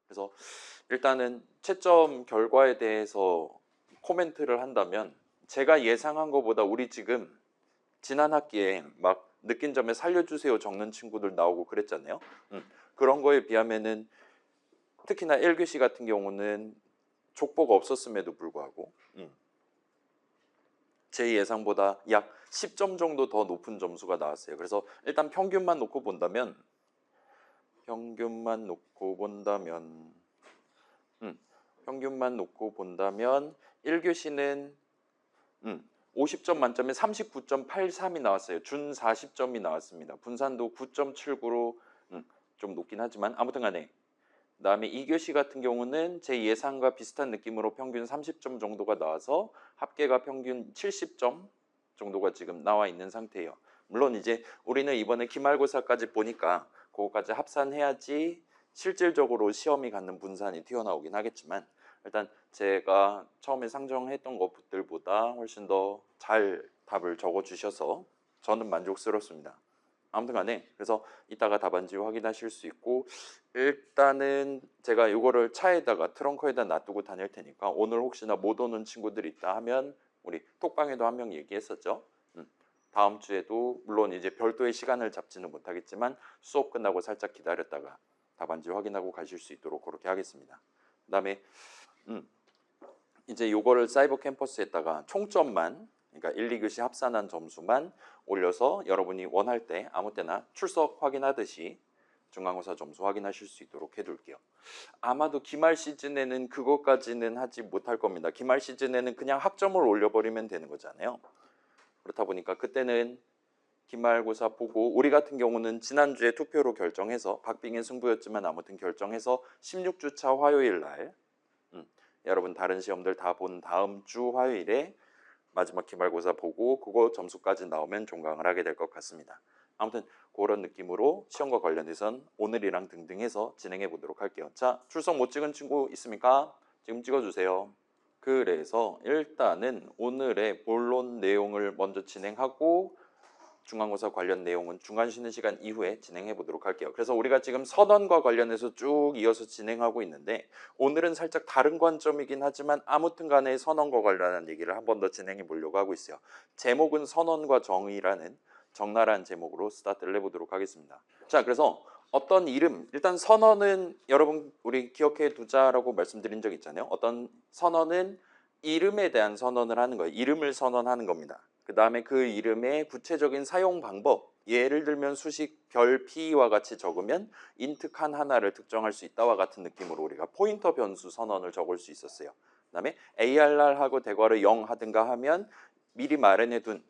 그래서 일단은 채점 결과에 대해서 코멘트를 한다면 제가 예상한 것보다 우리 지금 지난 학기에 막 느낀 점에 살려주세요 적는 친구들 나오고 그랬잖아요. 그런 거에 비하면은 특히나 1교시 같은 경우는 족보가 없었음에도 불구하고 제 예상보다 약 10점 정도 더 높은 점수가 나왔어요. 그래서 일단 평균만 놓고 본다면 1교시는 50점 만점에 39.83이 나왔어요. 준 40점이 나왔습니다. 분산도 9.79로 좀 높긴 하지만 아무튼 간에 그다음에 2교시 같은 경우는 제 예상과 비슷한 느낌으로 평균 30점 정도가 나와서 합계가 평균 70점 정도가 지금 나와 있는 상태예요. 물론 이제 우리는 이번에 기말고사까지 보니까 그거까지 합산해야지 실질적으로 시험이 갖는 분산이 튀어나오긴 하겠지만 일단 제가 처음에 상정했던 것들보다 훨씬 더 잘 답을 적어주셔서 저는 만족스럽습니다. 아무튼 간에 그래서 이따가 답안지 확인하실 수 있고 일단은 제가 이거를 차에다가 트렁크에다 놔두고 다닐 테니까 오늘 혹시나 못 오는 친구들이 있다 하면 우리 톡방에도 한 명 얘기했었죠. 다음 주에도 물론 이제 별도의 시간을 잡지는 못하겠지만 수업 끝나고 살짝 기다렸다가 답안지 확인하고 가실 수 있도록 그렇게 하겠습니다. 그다음에 이제 요거를 사이버 캠퍼스에다가 총점만 그러니까 1, 2교시 합산한 점수만 올려서 여러분이 원할 때 아무 때나 출석 확인하듯이 중간고사 점수 확인하실 수 있도록 해둘게요. 아마도 기말 시즌에는 그것까지는 하지 못할 겁니다. 기말 시즌에는 그냥 학점을 올려버리면 되는 거잖아요. 그렇다 보니까 그때는 기말고사 보고 우리 같은 경우는 지난주에 투표로 결정해서 박빙의 승부였지만 아무튼 결정해서 16주차 화요일 날 여러분 다른 시험들 다 본 다음 주 화요일에 마지막 기말고사 보고 그거 점수까지 나오면 종강을 하게 될 것 같습니다. 아무튼 그런 느낌으로 시험과 관련해선 오늘이랑 등등 해서 진행해 보도록 할게요. 자, 출석 못 찍은 친구 있습니까? 지금 찍어주세요. 그래서 일단은 오늘의 본론 내용을 먼저 진행하고 중간고사 관련 내용은 중간 쉬는 시간 이후에 진행해 보도록 할게요. 그래서 우리가 지금 선언과 관련해서 쭉 이어서 진행하고 있는데 오늘은 살짝 다른 관점이긴 하지만 아무튼 간에 선언과 관련한 얘기를 한 번 더 진행해 보려고 하고 있어요. 제목은 선언과 정의라는 적나라한 제목으로 스타트를 해보도록 하겠습니다. 자, 그래서 어떤 이름, 일단 선언은 여러분 우리 기억해 두자라고 말씀드린 적 있잖아요. 어떤 선언은 이름에 대한 선언을 하는 거예요. 이름을 선언하는 겁니다. 그 다음에 그 이름의 구체적인 사용 방법, 예를 들면 수식 별 P와 같이 적으면 인트 칸 하나를 특정할 수 있다와 같은 느낌으로 우리가 포인터 변수 선언을 적을 수 있었어요. 그 다음에 ARR하고 대괄호 0 하든가 하면 미리 마련해둔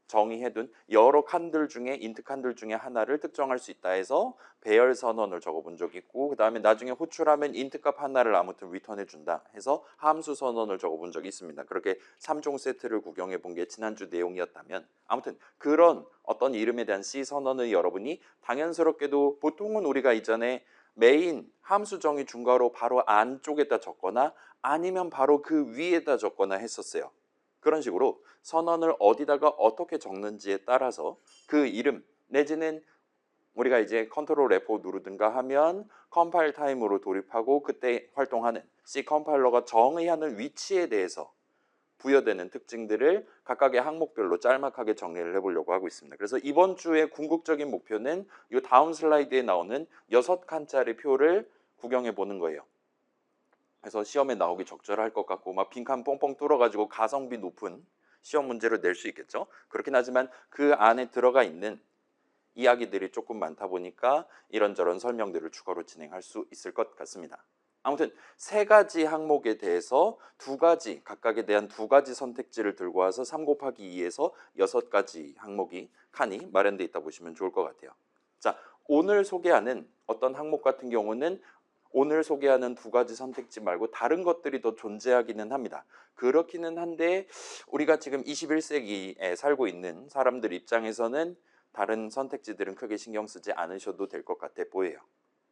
정의해둔 여러 칸들 중에 인트 칸들 중에 하나를 특정할 수 있다 해서 배열 선언을 적어본 적이 있고 그 다음에 나중에 호출하면 인트 값 하나를 아무튼 리턴해 준다 해서 함수 선언을 적어본 적이 있습니다. 그렇게 3종 세트를 구경해 본 게 지난주 내용이었다면 아무튼 그런 어떤 이름에 대한 C 선언을 여러분이 당연스럽게도 보통은 우리가 이전에 메인 함수 정의 중괄호 바로 안쪽에다 적거나 아니면 바로 그 위에다 적거나 했었어요. 그런 식으로 선언을 어디다가 어떻게 적는지에 따라서 그 이름 내지는 우리가 이제 컨트롤 F5 누르든가 하면 컴파일 타임으로 돌입하고 그때 활동하는 C 컴파일러가 정의하는 위치에 대해서 부여되는 특징들을 각각의 항목별로 짤막하게 정리를 해보려고 하고 있습니다. 그래서 이번 주의 궁극적인 목표는 이 다음 슬라이드에 나오는 6칸짜리 표를 구경해 보는 거예요. 그래서 시험에 나오기 적절할 것 같고 막 빈칸 뻥뻥 뚫어가지고 가성비 높은 시험 문제를 낼 수 있겠죠. 그렇긴 하지만 그 안에 들어가 있는 이야기들이 조금 많다 보니까 이런저런 설명들을 추가로 진행할 수 있을 것 같습니다. 아무튼 세 가지 항목에 대해서 두 가지 각각에 대한 두 가지 선택지를 들고 와서 3 곱하기 2에서 6가지 항목이 칸이 마련되어 있다 보시면 좋을 것 같아요. 자, 오늘 소개하는 어떤 항목 같은 경우는 오늘 소개하는 두 가지 선택지 말고 다른 것들이 더 존재하기는 합니다. 그렇기는 한데 우리가 지금 21세기에 살고 있는 사람들 입장에서는 다른 선택지들은 크게 신경 쓰지 않으셔도 될 것 같아 보여요.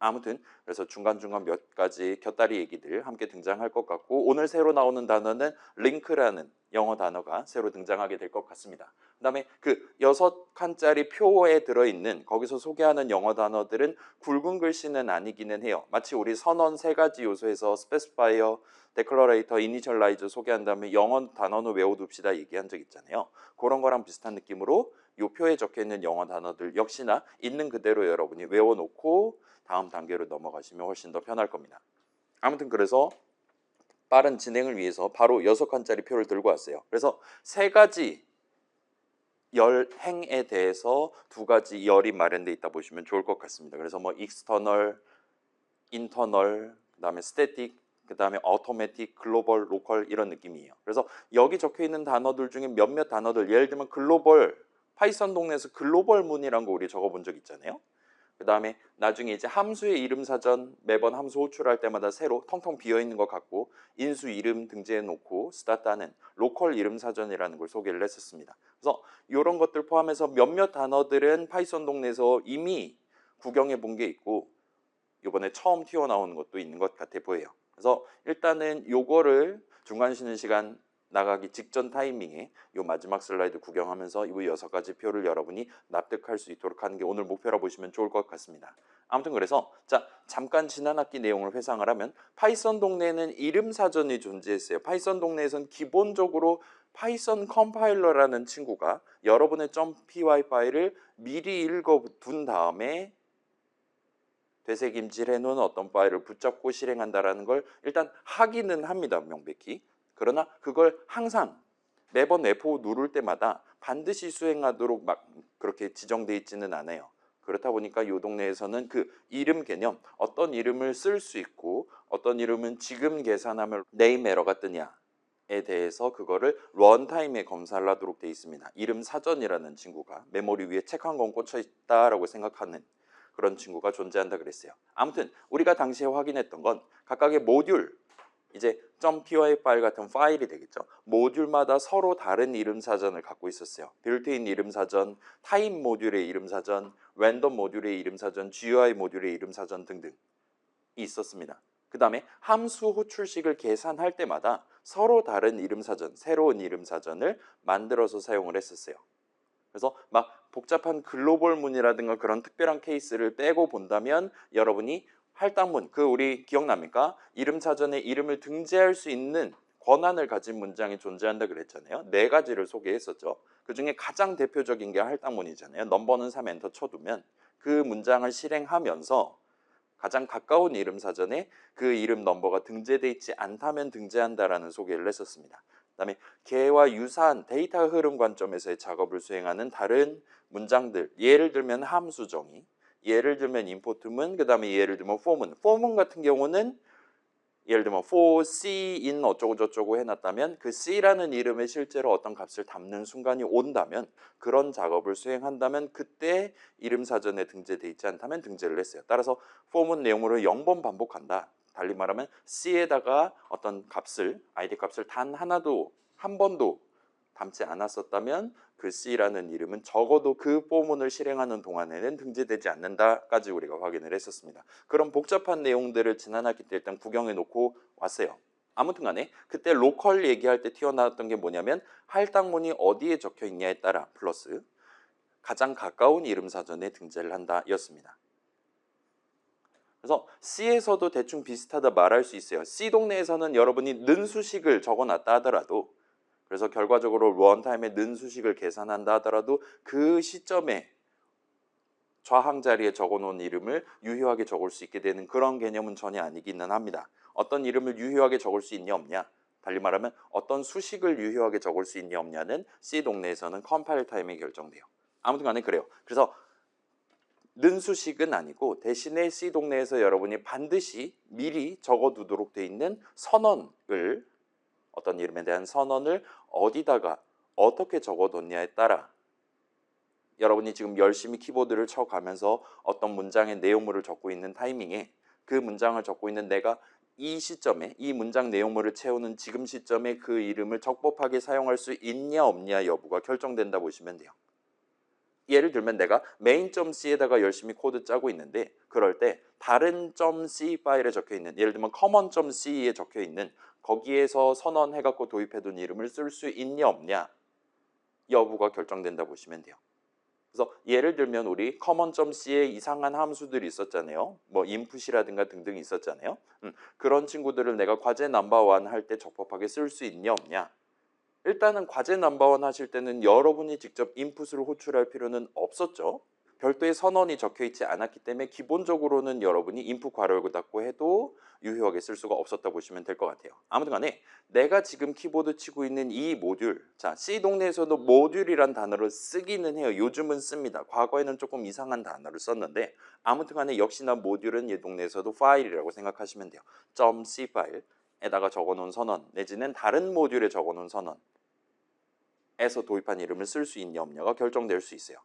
아무튼 그래서 중간중간 몇 가지 곁다리 얘기들 함께 등장할 것 같고 오늘 새로 나오는 단어는 링크라는 영어 단어가 새로 등장하게 될 것 같습니다. 그 다음에 그 6칸짜리 표에 들어있는 거기서 소개하는 영어 단어들은 굵은 글씨는 아니기는 해요. 마치 우리 선언 3가지 요소에서 specifier, declarator, initialize 소개한 다음에 영어 단어는 외워둡시다 얘기한 적 있잖아요. 그런 거랑 비슷한 느낌으로 이 표에 적혀있는 영어 단어들 역시나 있는 그대로 여러분이 외워놓고 다음 단계로 넘어가시면 훨씬 더 편할 겁니다. 아무튼 그래서 빠른 진행을 위해서 바로 6칸짜리 표를 들고 왔어요. 그래서 3가지 열 행에 대해서 2가지 열이 마련되어 있다 보시면 좋을 것 같습니다. 그래서 뭐 external, internal, 그다음에 static, 그다음에 automatic, global, local 이런 느낌이에요. 그래서 여기 적혀 있는 단어들 중에 몇몇 단어들 예를 들면 글로벌, 파이썬 동네에서 글로벌 문이라는 거 우리 적어본 적 있잖아요. 그 다음에 나중에 이제 함수의 이름 사전 매번 함수 호출할 때마다 새로 텅텅 비어 있는 것 같고 인수 이름 등재해 놓고 스타트하는 로컬 이름 사전이라는 걸 소개를 했었습니다. 그래서 이런 것들 포함해서 몇몇 단어들은 파이썬 동네에서 이미 구경해 본 게 있고 이번에 처음 튀어나오는 것도 있는 것 같아 보여요. 그래서 일단은 요거를 중간 쉬는 시간 나가기 직전 타이밍에 이 마지막 슬라이드 구경하면서 이 6가지 표를 여러분이 납득할 수 있도록 하는 게 오늘 목표라 보시면 좋을 것 같습니다. 아무튼 그래서 자 잠깐 지난 학기 내용을 회상을 하면 파이썬 동네에는 이름 사전이 존재했어요. 파이썬 동네에서는 기본적으로 파이썬 컴파일러라는 친구가 여러분의 .py 파일을 미리 읽어둔 다음에 되새김질 해놓은 어떤 파일을 붙잡고 실행한다라는 걸 일단 하기는 합니다. 명백히. 그러나 그걸 항상 매번 F5 누를 때마다 반드시 수행하도록 막 그렇게 지정되어 있지는 않아요. 그렇다 보니까 이 동네에서는 그 이름 개념, 어떤 이름을 쓸 수 있고 어떤 이름은 지금 계산하면 네임 에러가 뜨냐에 대해서 그거를 런타임에 검사를 하도록 되어 있습니다. 이름 사전이라는 친구가 메모리 위에 책 한 권 꽂혀 있다라고 생각하는 그런 친구가 존재한다 그랬어요. 아무튼 우리가 당시에 확인했던 건 각각의 모듈, 이제 .py 파일 같은 파일이 되겠죠. 모듈마다 서로 다른 이름 사전을 갖고 있었어요. 빌트인 이름 사전, 타입 모듈의 이름 사전, 랜덤 모듈의 이름 사전, GUI 모듈의 이름 사전 등등이 있었습니다. 그 다음에 함수 호출식을 계산할 때마다 서로 다른 이름 사전, 새로운 이름 사전을 만들어서 사용을 했었어요. 그래서 막 복잡한 글로벌 문이라든가 그런 특별한 케이스를 빼고 본다면 여러분이 할당문, 그 우리 기억납니까? 이름 사전에 이름을 등재할 수 있는 권한을 가진 문장이 존재한다 그랬잖아요. 4가지를 소개했었죠. 그 중에 가장 대표적인 게 할당문이잖아요. 넘버는 3 엔터 쳐두면 그 문장을 실행하면서 가장 가까운 이름 사전에 그 이름 넘버가 등재되어 있지 않다면 등재한다라는 소개를 했었습니다. 그다음에 개와 유사한 데이터 흐름 관점에서의 작업을 수행하는 다른 문장들, 예를 들면 함수 정의, 예를 들면 임포트문, 그 다음에 예를 들면 포문 같은 경우는 예를 들면 for c in 어쩌고 저쩌고 해놨다면 그 c라는 이름에 실제로 어떤 값을 담는 순간이 온다면 그런 작업을 수행한다면 그때 이름 사전에 등재되어 있지 않다면 등재를 했어요. 따라서 for문 내용으로 0번 반복한다. 달리 말하면 c에다가 어떤 값을 id 값을 단 하나도 한 번도 담지 않았었다면 그 c라는 이름은 적어도 그 포문을 실행하는 동안에는 등재되지 않는다까지 우리가 확인을 했었습니다. 그런 복잡한 내용들을 지난 학기 때 일단 구경해 놓고 왔어요. 아무튼 간에 그때 로컬 얘기할 때 튀어나왔던 게 뭐냐면 할당문이 어디에 적혀 있냐에 따라 플러스 가장 가까운 이름 사전에 등재를 한다 였습니다. 그래서 C에서도 대충 비슷하다 말할 수 있어요. C 동네에서는 여러분이 는 수식을 적어놨다 하더라도 그래서 결과적으로 런타임에 는 수식을 계산한다 하더라도 그 시점에 좌항 자리에 적어놓은 이름을 유효하게 적을 수 있게 되는 그런 개념은 전혀 아니기는 합니다. 어떤 이름을 유효하게 적을 수 있냐 없냐, 달리 말하면 어떤 수식을 유효하게 적을 수 있냐 없냐는 C 동네에서는 컴파일 타임에 결정돼요. 아무튼 간에 그래요. 그래서 는 수식은 아니고 대신에 C 동네에서 여러분이 반드시 미리 적어두도록 돼 있는 선언을, 어떤 이름에 대한 선언을 어디다가 어떻게 적어뒀냐에 따라 여러분이 지금 열심히 키보드를 쳐가면서 어떤 문장의 내용물을 적고 있는 타이밍에 그 문장을 적고 있는 내가 이 시점에 이 문장 내용물을 채우는 지금 시점에 그 이름을 적법하게 사용할 수 있냐 없냐 여부가 결정된다 보시면 돼요. 예를 들면 내가 main.c에다가 열심히 코드 짜고 있는데 그럴 때 다른 .c 파일에 적혀 있는 예를 들면 common.c에 적혀 있는 거기에서 선언해갖고 도입해둔 이름을 쓸 수 있냐 없냐 여부가 결정된다 보시면 돼요. 그래서 예를 들면 우리 common.c에 이상한 함수들이 있었잖아요. 뭐 input이라든가 등등이 있었잖아요. 그런 친구들을 내가 과제 넘버원 할 때 적법하게 쓸 수 있냐 없냐. 일단은 과제 넘버원 하실 때는 여러분이 직접 인풋을 호출할 필요는 없었죠. 별도의 선언이 적혀 있지 않았기 때문에 기본적으로는 여러분이 인풋 괄호 열고 닫고 해도 유효하게 쓸 수가 없었다 보시면 될 것 같아요. 아무튼 간에 내가 지금 키보드 치고 있는 이 모듈, 자 C 동네에서도 모듈이란 단어를 쓰기는 해요. 요즘은 씁니다. 과거에는 조금 이상한 단어를 썼는데 아무튼 간에 역시나 모듈은 이 동네에서도 파일이라고 생각하시면 돼요. .c 파일에다가 적어놓은 선언 내지는 다른 모듈에 적어놓은 선언 에서 도입한 이름을 쓸 수 있냐 없냐가 결정될 수 있어요.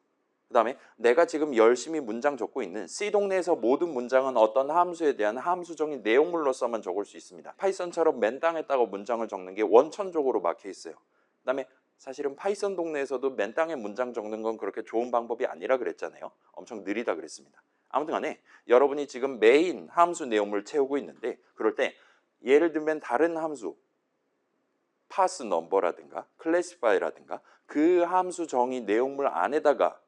그 다음에 내가 지금 열심히 문장 적고 있는 C 동네에서 모든 문장은 어떤 함수에 대한 함수적인 내용물로서만 적을 수 있습니다. 파이썬처럼 맨 땅에다가 문장을 적는 게 원천적으로 막혀 있어요. 그 다음에 사실은 파이썬 동네에서도 맨 땅에 문장 적는 건 그렇게 좋은 방법이 아니라 그랬잖아요. 엄청 느리다 그랬습니다. 아무튼 간에 여러분이 지금 메인 함수 내용물 채우고 있는데 그럴 때 예를 들면 다른 함수 pass number라든가 classify라든가 그 함수 정의 내용물 안에다가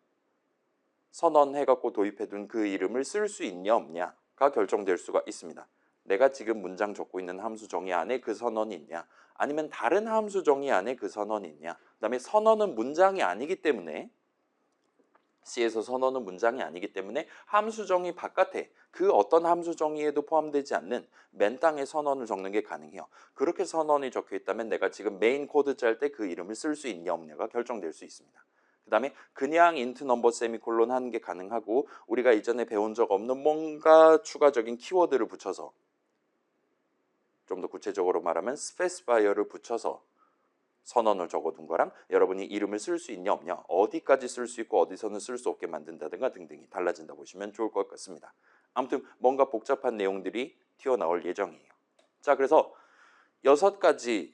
선언해갖고 도입해둔 그 이름을 쓸 수 있냐 없냐가 결정될 수가 있습니다. 내가 지금 문장 적고 있는 함수 정의 안에 그 선언이 있냐 아니면 다른 함수 정의 안에 그 선언이 있냐 그 다음에 선언은 문장이 아니기 때문에 C에서 선언은 문장이 아니기 때문에 함수 정의 바깥에 그 어떤 함수 정의에도 포함되지 않는 맨 땅에 선언을 적는 게 가능해요. 그렇게 선언이 적혀 있다면 내가 지금 메인 코드 짤 때 그 이름을 쓸 수 있냐 없냐가 결정될 수 있습니다. 그 다음에 그냥 int 넘버 세미콜론 하는 게 가능하고 우리가 이전에 배운 적 없는 뭔가 추가적인 키워드를 붙여서 좀 더 구체적으로 말하면 스페시파이어를 붙여서 선언을 적어둔 거랑 여러분이 이름을 쓸 수 있냐 없냐 어디까지 쓸 수 있고 어디서는 쓸 수 없게 만든다든가 등등이 달라진다 보시면 좋을 것 같습니다. 아무튼 뭔가 복잡한 내용들이 튀어나올 예정이에요. 자 그래서 6가지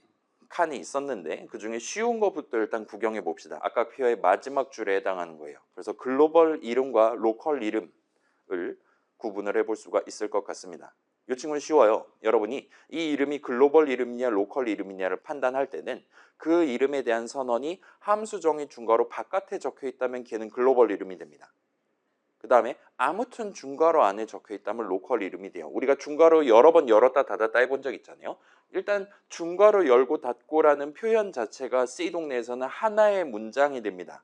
칸이 있었는데 그중에 쉬운 것부터 일단 구경해 봅시다. 아까 퀴어의 마지막 줄에 해당하는 거예요. 그래서 글로벌 이름과 로컬 이름을 구분을 해볼 수가 있을 것 같습니다. 이 친구는 쉬워요. 여러분이 이 이름이 글로벌 이름이냐 로컬 이름이냐를 판단할 때는 그 이름에 대한 선언이 함수 정의 중괄호 바깥에 적혀 있다면 걔는 글로벌 이름이 됩니다. 그 다음에 아무튼 중괄호 안에 적혀 있다면 로컬 이름이 돼요. 우리가 중괄호 여러 번 열었다 닫았다 해본 적 있잖아요. 일단 중괄호 열고 닫고라는 표현 자체가 C 동네에서는 하나의 문장이 됩니다.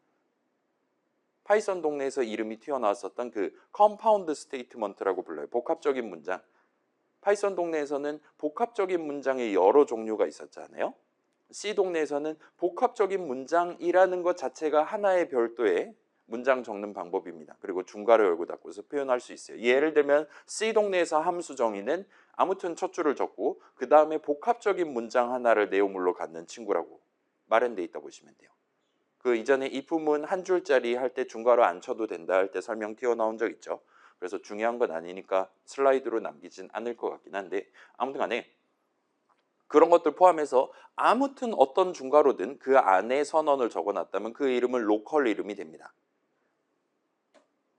파이썬 동네에서 이름이 튀어나왔었던 그 컴파운드 스테이트먼트라고 불러요. 복합적인 문장. 파이썬 동네에서는 복합적인 문장의 여러 종류가 있었잖아요. C 동네에서는 복합적인 문장이라는 것 자체가 하나의 별도의 문장 적는 방법입니다. 그리고 중괄호 열고 닫고서 표현할 수 있어요. 예를 들면 C 동네에서 함수 정의는 아무튼 첫 줄을 적고 그 다음에 복합적인 문장 하나를 내용물로 갖는 친구라고 마련되어 있다 보시면 돼요. 그 이전에 if문 한 줄짜리 할 때 중괄호 안 쳐도 된다 할 때 설명 튀어나온 적 있죠. 그래서 중요한 건 아니니까 슬라이드로 남기진 않을 것 같긴 한데 아무튼 간에 그런 것들 포함해서 아무튼 어떤 중괄호든 그 안에 선언을 적어놨다면 그 이름은 로컬 이름이 됩니다.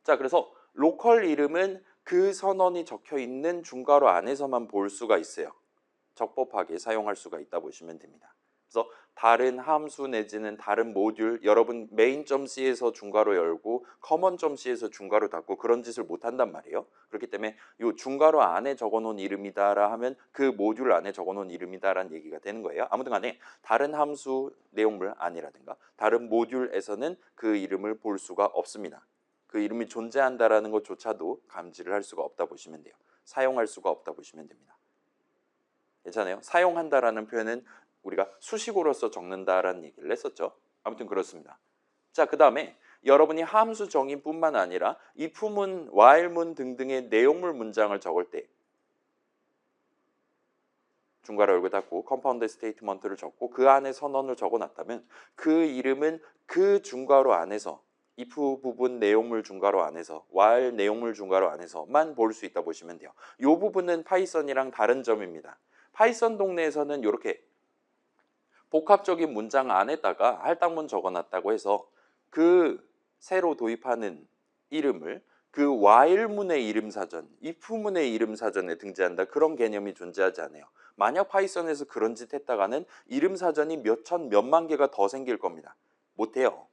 자, 그래서 로컬 이름은 그 선언이 적혀있는 중괄호 안에서만 볼 수가 있어요. 적법하게 사용할 수가 있다 보시면 됩니다. 그래서 다른 함수 내지는 다른 모듈 여러분 main.c에서 중괄호 열고 common.c에서 중괄호 닫고 그런 짓을 못한단 말이에요. 그렇기 때문에 이 중괄호 안에 적어놓은 이름이다라 하면 그 모듈 안에 적어놓은 이름이다라는 얘기가 되는 거예요. 아무튼 간에 다른 함수 내용물 안이라든가 다른 모듈에서는 그 이름을 볼 수가 없습니다. 그 이름이 존재한다라는 것조차도 감지를 할 수가 없다 보시면 돼요. 사용할 수가 없다 보시면 됩니다. 괜찮아요? 사용한다라는 표현은 우리가 수식어로서 적는다라는 얘기를 했었죠. 아무튼 그렇습니다. 자, 그 다음에 여러분이 함수 정의뿐만 아니라 if문, while문 등등의 내용물 문장을 적을 때 중괄호 열고 닫고 컴파운드 스테이트먼트를 적고 그 안에 선언을 적어놨다면 그 이름은 그 중괄호 안에서 if 부분 내용물 중괄호 안에서 while 내용물 중괄호 안에서만 볼 수 있다 보시면 돼요. 이 부분은 파이썬이랑 다른 점입니다. 파이썬 동네에서는 이렇게 복합적인 문장 안에다가 할당문 적어놨다고 해서 그 새로 도입하는 이름을 그 while문의 이름사전, if문의 이름사전에 등재한다. 그런 개념이 존재하지 않아요. 만약 파이썬에서 그런 짓 했다가는 이름사전이 몇천, 몇만 개가 더 생길 겁니다. 못해요.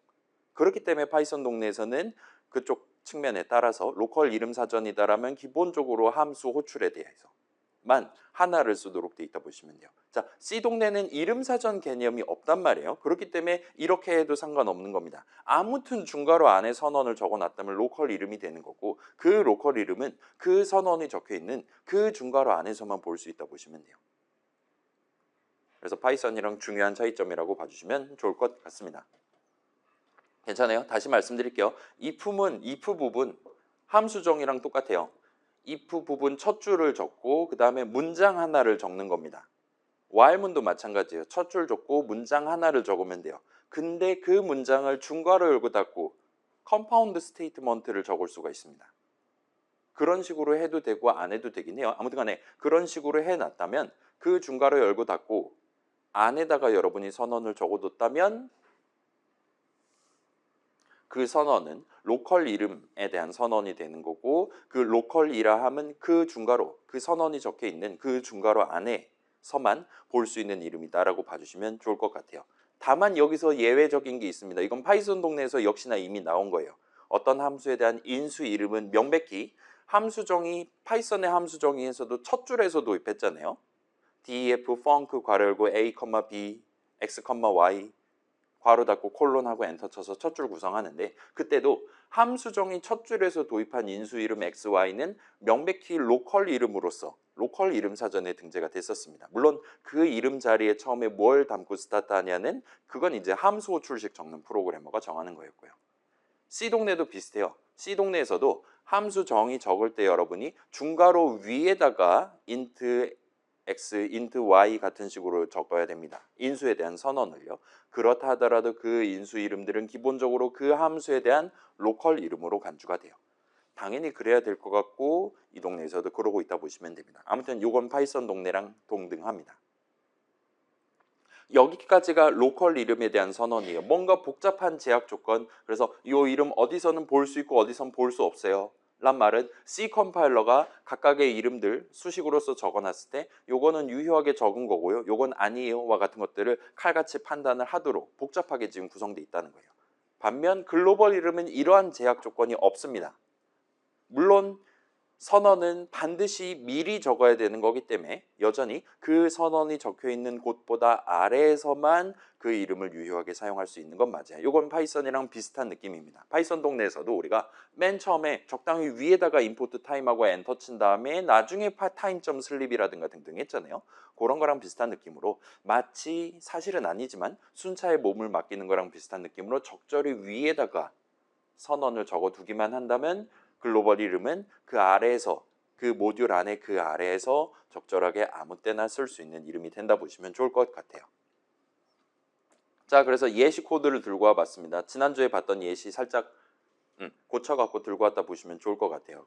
그렇기 때문에 파이썬 동네에서는 그쪽 측면에 따라서 로컬 이름사전이다라면 기본적으로 함수 호출에 대해서만 하나를 쓰도록 돼 있다 보시면 돼요. 자, C 동네는 이름사전 개념이 없단 말이에요. 그렇기 때문에 이렇게 해도 상관없는 겁니다. 아무튼 중괄호 안에 선언을 적어놨다면 로컬 이름이 되는 거고, 그 로컬 이름은 그 선언이 적혀있는 그 중괄호 안에서만 볼 수 있다 보시면 돼요. 그래서 파이썬이랑 중요한 차이점이라고 봐주시면 좋을 것 같습니다. 괜찮아요? 다시 말씀드릴게요. if 부분 함수정의랑 똑같아요. if 부분 첫 줄을 적고 그 다음에 문장 하나를 적는 겁니다. while문도 마찬가지예요. 첫 줄 적고 문장 하나를 적으면 돼요. 근데 그 문장을 중괄호 열고 닫고 컴파운드 스테이트먼트를 적을 수가 있습니다. 그런 식으로 해도 되고 안 해도 되긴 해요. 아무튼 간에 그런 식으로 해놨다면 그 중괄호 열고 닫고 안에다가 여러분이 선언을 적어뒀다면 그 선언은 로컬 이름에 대한 선언이 되는 거고, 그 로컬이라 함은 그 중괄호, 그 선언이 적혀 있는 그 중괄호 안에서만 볼 수 있는 이름이다라고 봐주시면 좋을 것 같아요. 다만 여기서 예외적인 게 있습니다. 이건 파이썬 동네에서 역시나 이미 나온 거예요. 어떤 함수에 대한 인수 이름은 명백히 함수정의, 파이썬의 함수정의에서도 첫 줄에서 도입했잖아요. def func 괄호 열고 a, b, x, y 괄호 닫고 콜론하고 엔터 쳐서 첫 줄 구성하는데, 그때도 함수정의 첫 줄에서 도입한 인수 이름 xy는 명백히 로컬 이름으로서 로컬 이름 사전에 등재가 됐었습니다. 물론 그 이름 자리에 처음에 뭘 담고 스타트하냐는 그건 이제 함수 호출식 적는 프로그래머가 정하는 거였고요. C 동네도 비슷해요. C 동네에서도 함수 정의 적을 때 여러분이 중괄호 위에다가 int x, int y 같은 식으로 적어야 됩니다. 인수에 대한 선언을요. 그렇다 하더라도 그 인수 이름들은 기본적으로 그 함수에 대한 로컬 이름으로 간주가 돼요. 당연히 그래야 될 것 같고 이 동네에서도 그러고 있다 보시면 됩니다. 아무튼 이건 파이썬 동네랑 동등합니다. 여기까지가 로컬 이름에 대한 선언이에요. 뭔가 복잡한 제약 조건, 그래서 이 이름 어디서는 볼 수 있고 어디선 볼 수 없어요 란 말은 C 컴파일러가 각각의 이름들 수식으로서 적어놨을 때 요거는 유효하게 적은 거고요, 요건 아니에요와 같은 것들을 칼같이 판단을 하도록 복잡하게 지금 구성되어 있다는 거예요. 반면 글로벌 이름은 이러한 제약 조건이 없습니다. 물론 선언은 반드시 미리 적어야 되는 거기 때문에 여전히 그 선언이 적혀 있는 곳보다 아래에서만 그 이름을 유효하게 사용할 수 있는 건 맞아요. 이건 파이썬이랑 비슷한 느낌입니다. 파이썬 동네에서도 우리가 맨 처음에 적당히 위에다가 임포트 타임하고 엔터 친 다음에 나중에 타임.슬립이라든가 등등 했잖아요. 그런 거랑 비슷한 느낌으로 마치 사실은 아니지만 순차에 몸을 맡기는 거랑 비슷한 느낌으로 적절히 위에다가 선언을 적어두기만 한다면 글로벌 이름은 그 아래에서 그 모듈 안에 그 아래에서 적절하게 아무 때나 쓸 수 있는 이름이 된다 보시면 좋을 것 같아요. 자, 그래서 예시 코드를 들고 와봤습니다. 지난주에 봤던 예시 살짝 고쳐갖고 들고 왔다 보시면 좋을 것 같아요.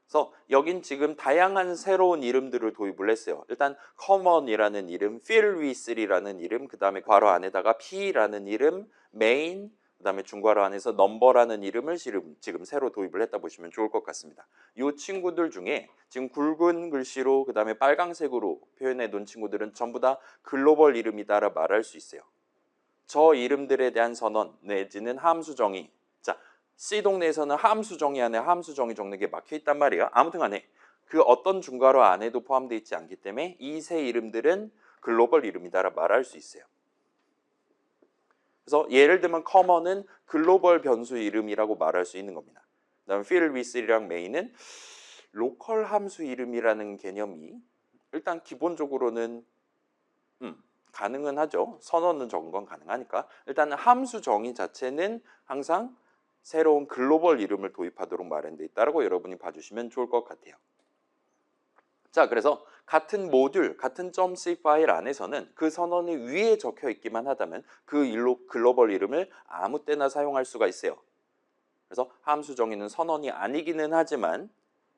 그래서 여긴 지금 다양한 새로운 이름들을 도입을 했어요. 일단 common이라는 이름, fill with라는 이름, 그 다음에 괄호 안에다가 p라는 이름, main, 그 다음에 중괄호 안에서 넘버라는 이름을 지금 새로 도입을 했다 보시면 좋을 것 같습니다. 이 친구들 중에 지금 굵은 글씨로 그 다음에 빨강색으로 표현해 놓은 친구들은 전부 다 글로벌 이름이다라 말할 수 있어요. 저 이름들에 대한 선언 내지는 함수 정의. 자, C 동네에서는 함수 정의 안에 함수 정의 적는 게 막혀 있단 말이에요. 아무튼 간에 그 어떤 중괄호 안에도 포함되어 있지 않기 때문에 이 세 이름들은 글로벌 이름이다라 말할 수 있어요. 그래서 예를 들면 common은 글로벌 변수 이름이라고 말할 수 있는 겁니다. 그다음 fill with랑 main은 로컬 함수 이름이라는 개념이 일단 기본적으로는 가능은 하죠. 선언은 적은 건 가능하니까. 일단 함수 정의 자체는 항상 새로운 글로벌 이름을 도입하도록 마련되어 있다고 여러분이 봐주시면 좋을 것 같아요. 자, 그래서 같은 모듈, 같은 .c 파일 안에서는 그 선언이 위에 적혀 있기만 하다면 그 글로벌 이름을 아무 때나 사용할 수가 있어요. 그래서 함수 정의는 선언이 아니기는 하지만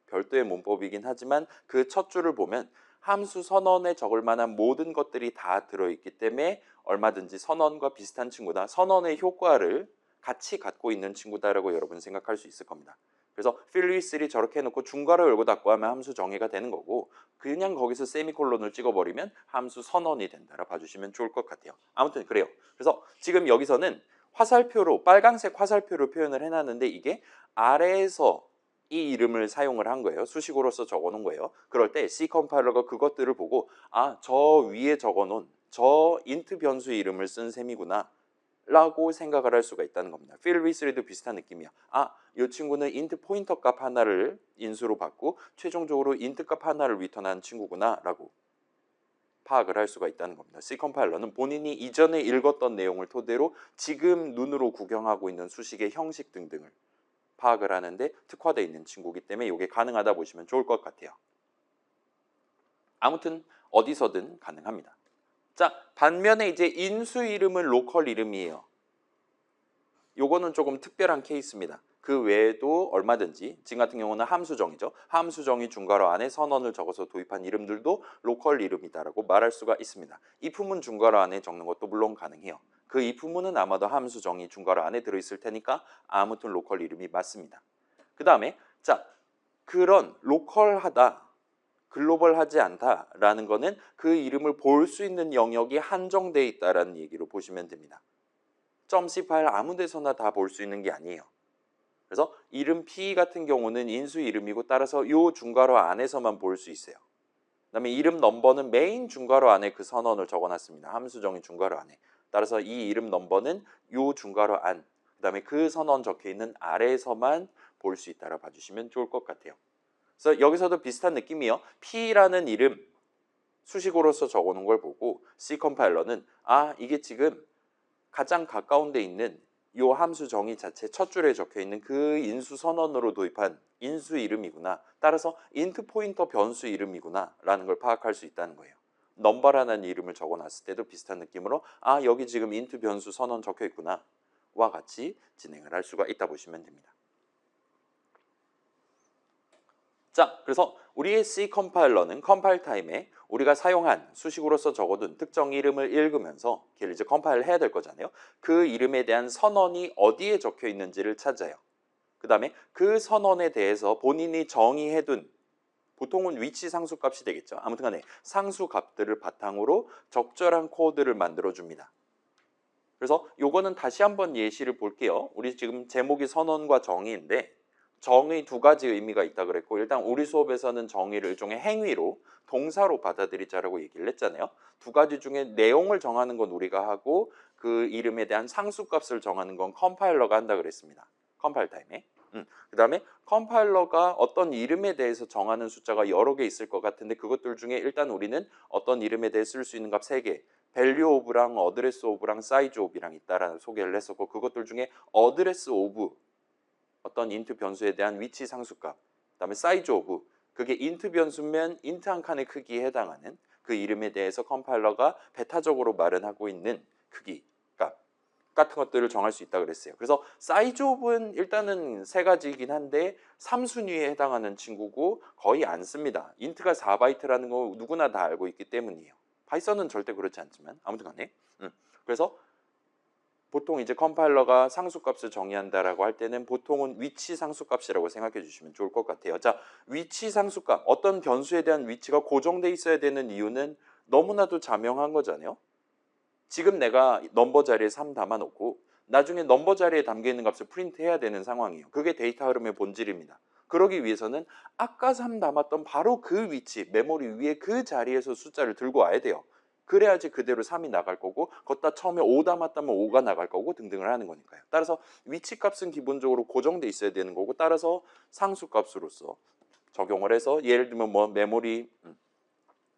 별도의 문법이긴 하지만 그 첫 줄을 보면 함수 선언에 적을 만한 모든 것들이 다 들어있기 때문에 얼마든지 선언과 비슷한 친구다. 선언의 효과를 같이 갖고 있는 친구다라고 여러분 생각할 수 있을 겁니다. 그래서 fill with 3 저렇게 해놓고 중괄호 열고 닫고 하면 함수 정의가 되는 거고 그냥 거기서 세미콜론을 찍어버리면 함수 선언이 된다라 봐주시면 좋을 것 같아요. 아무튼 그래요. 그래서 지금 여기서는 화살표로 빨간색 화살표로 표현을 해놨는데 이게 아래에서 이 이름을 사용을 한 거예요. 수식어로서 적어놓은 거예요. 그럴 때 C 컴파일러가 그것들을 보고 아, 저 위에 적어놓은 저 int 변수 이름을 쓴 셈이구나 라고 생각을 할 수가 있다는 겁니다. fill with도 비슷한 느낌이야. 아, 이 친구는 int 포인터 값 하나를 인수로 받고 최종적으로 int 값 하나를 리턴한 친구구나 라고 파악을 할 수가 있다는 겁니다. C 컴파일러는 본인이 이전에 읽었던 내용을 토대로 지금 눈으로 구경하고 있는 수식의 형식 등등을 파악을 하는데 특화되어 있는 친구이기 때문에 이게 가능하다 보시면 좋을 것 같아요. 아무튼 어디서든 가능합니다. 자, 반면에 이제 인수 이름은 로컬 이름이에요. 요거는 조금 특별한 케이스입니다. 그 외에도 얼마든지 지금 같은 경우는 함수정이죠. 함수정이 중괄호 안에 선언을 적어서 도입한 이름들도 로컬 이름이다라고 말할 수가 있습니다. if문 중괄호 안에 적는 것도 물론 가능해요. 그 if문은 아마도 함수정이 중괄호 안에 들어있을 테니까 아무튼 로컬 이름이 맞습니다. 그 다음에 자, 그런 로컬하다, 글로벌하지 않다라는 거는 그 이름을 볼 수 있는 영역이 한정되어 있다라는 얘기로 보시면 됩니다. .c 파일 아무 데서나 다 볼 수 있는 게 아니에요. 그래서 이름 P 같은 경우는 인수 이름이고 따라서 이 중괄호 안에서만 볼 수 있어요. 그 다음에 이름 넘버는 메인 중괄호 안에 그 선언을 적어놨습니다. 함수정의 중괄호 안에. 따라서 이 이름 넘버는 이 중괄호 안, 그 다음에 그 선언 적혀있는 아래에서만 볼 수 있다라 봐주시면 좋을 것 같아요. 그래서 여기서도 비슷한 느낌이에요. P라는 이름 수식어로서 적어놓은 걸 보고 C 컴파일러는 아, 이게 지금 가장 가까운 데 있는 이 함수 정의 자체 첫 줄에 적혀있는 그 인수 선언으로 도입한 인수 이름이구나. 따라서 int 포인터 변수 이름이구나 라는 걸 파악할 수 있다는 거예요. 넘버라는 이름을 적어놨을 때도 비슷한 느낌으로 아, 여기 지금 int 변수 선언 적혀있구나 와 같이 진행을 할 수가 있다 보시면 됩니다. 자, 그래서 우리의 C 컴파일러는 컴파일 타임에 우리가 사용한 수식으로서 적어둔 특정 이름을 읽으면서 걔를 이제 컴파일 해야 될 거잖아요. 그 이름에 대한 선언이 어디에 적혀 있는지를 찾아요. 그 다음에 그 선언에 대해서 본인이 정의해둔 보통은 위치 상수값이 되겠죠. 아무튼 간에 상수값들을 바탕으로 적절한 코드를 만들어줍니다. 그래서 요거는 다시 한번 예시를 볼게요. 우리 지금 제목이 선언과 정의인데 정의 두 가지 의미가 있다 그랬고 일단 우리 수업에서는 정의를 일종의 행위로 동사로 받아들이자라고 얘기를 했잖아요. 두 가지 중에 내용을 정하는 건 우리가 하고 그 이름에 대한 상수값을 정하는 건 컴파일러가 한다 그랬습니다. 컴파일 타임에. 그 다음에 컴파일러가 어떤 이름에 대해서 정하는 숫자가 여러 개 있을 것 같은데 그것들 중에 일단 우리는 어떤 이름에 대해 쓸 수 있는 값 3개 value of랑 address of랑 size of이랑 있다라는 소개를 했었고 그것들 중에 address of 어떤 int 변수에 대한 위치 상수값, 그다음에 size of 그게 int 변수면 int 한 칸의 크기에 해당하는 그 이름에 대해서 컴파일러가 배타적으로 말은 하고 있는 크기 값 같은 것들을 정할 수 있다 그랬어요. 그래서 size of는 일단은 세 가지이긴 한데 3순위에 해당하는 친구고 거의 안 씁니다. int가 4바이트라는 거 누구나 다 알고 있기 때문이에요. 파이썬은 절대 그렇지 않지만 아무튼 간에 그래서 보통 이제 컴파일러가 상수값을 정의한다라고 할 때는 보통은 위치 상수값이라고 생각해 주시면 좋을 것 같아요. 자, 위치 상수값, 어떤 변수에 대한 위치가 고정돼 있어야 되는 이유는 너무나도 자명한 거잖아요. 지금 내가 넘버 자리에 3 담아놓고 나중에 넘버 자리에 담겨있는 값을 프린트해야 되는 상황이에요. 그게 데이터 흐름의 본질입니다. 그러기 위해서는 아까 3 담았던 바로 그 위치, 메모리 위에 그 자리에서 숫자를 들고 와야 돼요. 그래야지 그대로 3이 나갈 거고 걷다 처음에 5 담았다면 5가 나갈 거고 등등을 하는 거니까요. 따라서 위치값은 기본적으로 고정돼 있어야 되는 거고 따라서 상수값으로서 적용을 해서 예를 들면 뭐 메모리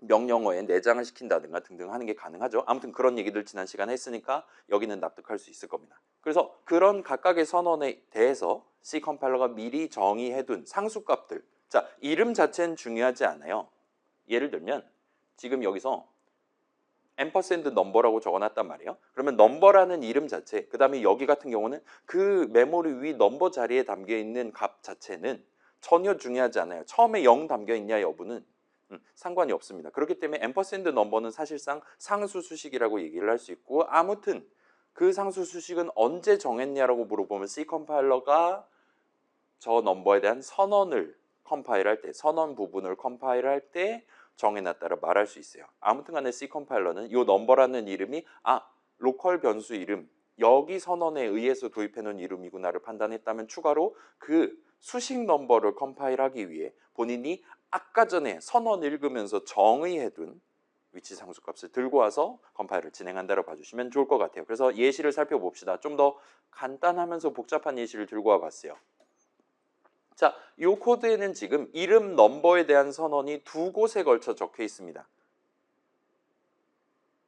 명령어에 내장을 시킨다든가 등등 하는 게 가능하죠. 아무튼 그런 얘기들 지난 시간에 했으니까 여기는 납득할 수 있을 겁니다. 그래서 그런 각각의 선언에 대해서 C 컴파일러가 미리 정의해둔 상수값들 자, 이름 자체는 중요하지 않아요. 예를 들면 지금 여기서 앰퍼샌드 넘버라고 적어놨단 말이에요. 그러면 넘버라는 이름 자체, 그 다음에 여기 같은 경우는 그 메모리 위 넘버 자리에 담겨있는 값 자체는 전혀 중요하지 않아요. 처음에 0 담겨있냐 여부는 상관이 없습니다. 그렇기 때문에 앰퍼샌드 넘버는 사실상 상수 수식이라고 얘기를 할 수 있고 아무튼 그 상수 수식은 언제 정했냐라고 물어보면 C 컴파일러가 저 넘버에 대한 선언을 컴파일할 때, 선언 부분을 컴파일할 때 정해놨다라 말할 수 있어요. 아무튼 간에 C 컴파일러는 이 넘버라는 이름이 로컬 변수 이름, 여기 선언에 의해서 도입해놓은 이름이구나를 판단했다면 추가로 그 수식 넘버를 컴파일하기 위해 본인이 아까 전에 선언 읽으면서 정의해둔 위치 상수값을 들고 와서 컴파일을 진행한다고 봐주시면 좋을 것 같아요. 그래서 예시를 살펴봅시다. 좀 더 간단하면서 복잡한 예시를 들고 와봤어요. 자, 이 코드에는 지금 이름 넘버에 대한 선언이 두 곳에 걸쳐 적혀 있습니다.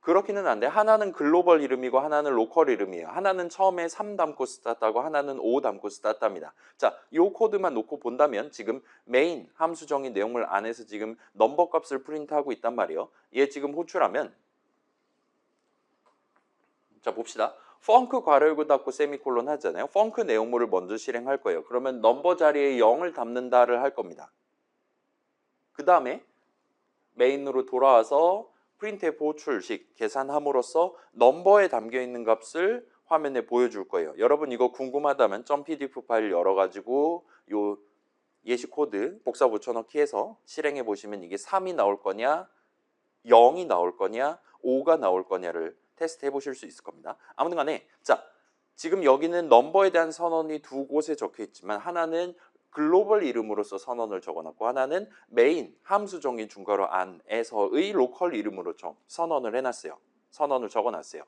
그렇기는 한데 하나는 글로벌 이름이고 하나는 로컬 이름이에요. 하나는 처음에 3 담고 스타트하고 하나는 5 담고 스타트합니다. 자, 이 코드만 놓고 본다면 지금 메인 함수 정의 내용물 안에서 지금 넘버 값을 프린트하고 있단 말이에요. 얘 지금 호출하면 자 봅시다. 펑크 괄호 열고 닫고 세미콜론 하잖아요. 펑크 내용물을 먼저 실행할 거예요. 그러면 넘버 자리에 0을 담는다를 할 겁니다. 그 다음에 메인으로 돌아와서 프린트F 호출식 계산함으로써 넘버에 담겨있는 값을 화면에 보여줄 거예요. 여러분 이거 궁금하다면 .pdf 파일 열어가지고 요 예시 코드 복사 붙여넣기 해서 실행해 보시면 이게 3이 나올 거냐 0이 나올 거냐 5가 나올 거냐를 테스트 해보실 수 있을 겁니다. 아무튼 간에 자 지금 여기는 넘버에 대한 선언이 두 곳에 적혀 있지만 하나는 글로벌 이름으로서 선언을 적어놨고 하나는 메인 함수 정의 중괄호 안에서의 로컬 이름으로 선언을 해놨어요. 선언을 적어놨어요.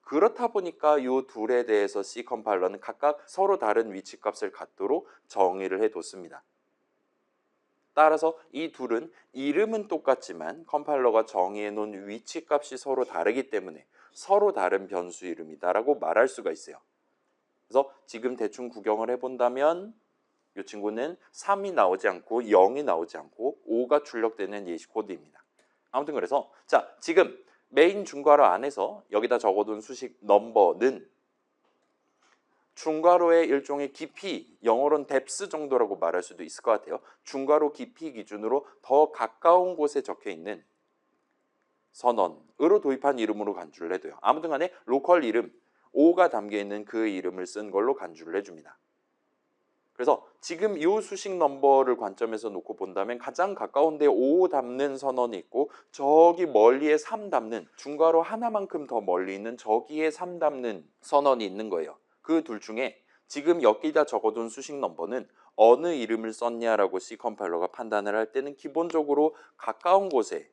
그렇다 보니까 이 둘에 대해서 C 컴파일러는 각각 서로 다른 위치값을 갖도록 정의를 해뒀습니다. 따라서 이 둘은 이름은 똑같지만 컴파일러가 정의해놓은 위치값이 서로 다르기 때문에 서로 다른 변수 이름이다라고 말할 수가 있어요. 그래서 지금 대충 구경을 해본다면 이 친구는 3이 나오지 않고 0이 나오지 않고 5가 출력되는 예시 코드입니다. 아무튼 그래서 자 지금 메인 중괄호 안에서 여기다 적어둔 수식 넘버는 중괄호의 일종의 깊이, 영어로는 depth 정도라고 말할 수도 있을 것 같아요. 중괄호 깊이 기준으로 더 가까운 곳에 적혀 있는 선언으로 도입한 이름으로 간주를 해둬요. 아무튼 간에 로컬 이름, 5가 담겨있는 그 이름을 쓴 걸로 간주를 해줍니다. 그래서 지금 이 수식 넘버를 관점에서 놓고 본다면 가장 가까운 데 5 담는 선언이 있고 저기 멀리에 3 담는 중괄호 하나만큼 더 멀리 있는 저기에 3 담는 선언이 있는 거예요. 그 둘 중에 지금 여기다 적어둔 수식 넘버는 어느 이름을 썼냐라고 C 컴파일러가 판단을 할 때는 기본적으로 가까운 곳에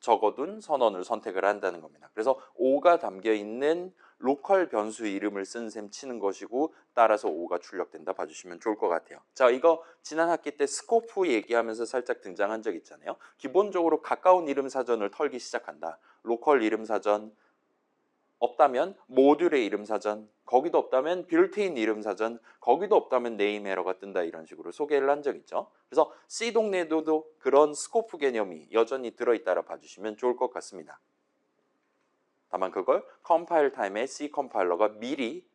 적어둔 선언을 선택을 한다는 겁니다. 그래서 5가 담겨있는 로컬 변수 이름을 쓴 셈 치는 것이고 따라서 5가 출력된다 봐주시면 좋을 것 같아요. 자 이거 지난 학기 때 스코프 얘기하면서 살짝 등장한 적 있잖아요. 기본적으로 가까운 이름 사전을 털기 시작한다. 로컬 이름 사전 없다면 모듈의 이름 사전, 거기도 없다면 빌트인 이름 사전, 거기도 없다면 네임 에러가 뜬다 이런 식으로 소개를 한 적 있죠. 그래서 C 동네에도 그런 스코프 개념이 여전히 들어있다라 봐주시면 좋을 것 같습니다. 다만 그걸 컴파일 타임에 C 컴파일러가 미리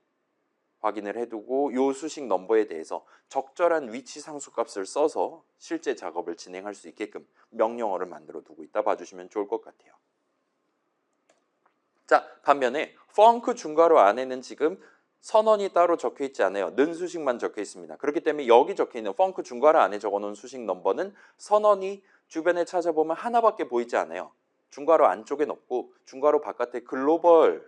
확인을 해두고 요 수식 넘버에 대해서 적절한 위치 상수값을 써서 실제 작업을 진행할 수 있게끔 명령어를 만들어 두고 있다 봐주시면 좋을 것 같아요. 자 반면에 펑크 중괄호 안에는 지금 선언이 따로 적혀 있지 않아요. 는 수식만 적혀 있습니다. 그렇기 때문에 여기 적혀 있는 펑크 중괄호 안에 적어놓은 수식 넘버는 선언이 주변에 찾아보면 하나밖에 보이지 않아요. 중괄호 안쪽엔 없고 중괄호 바깥에 글로벌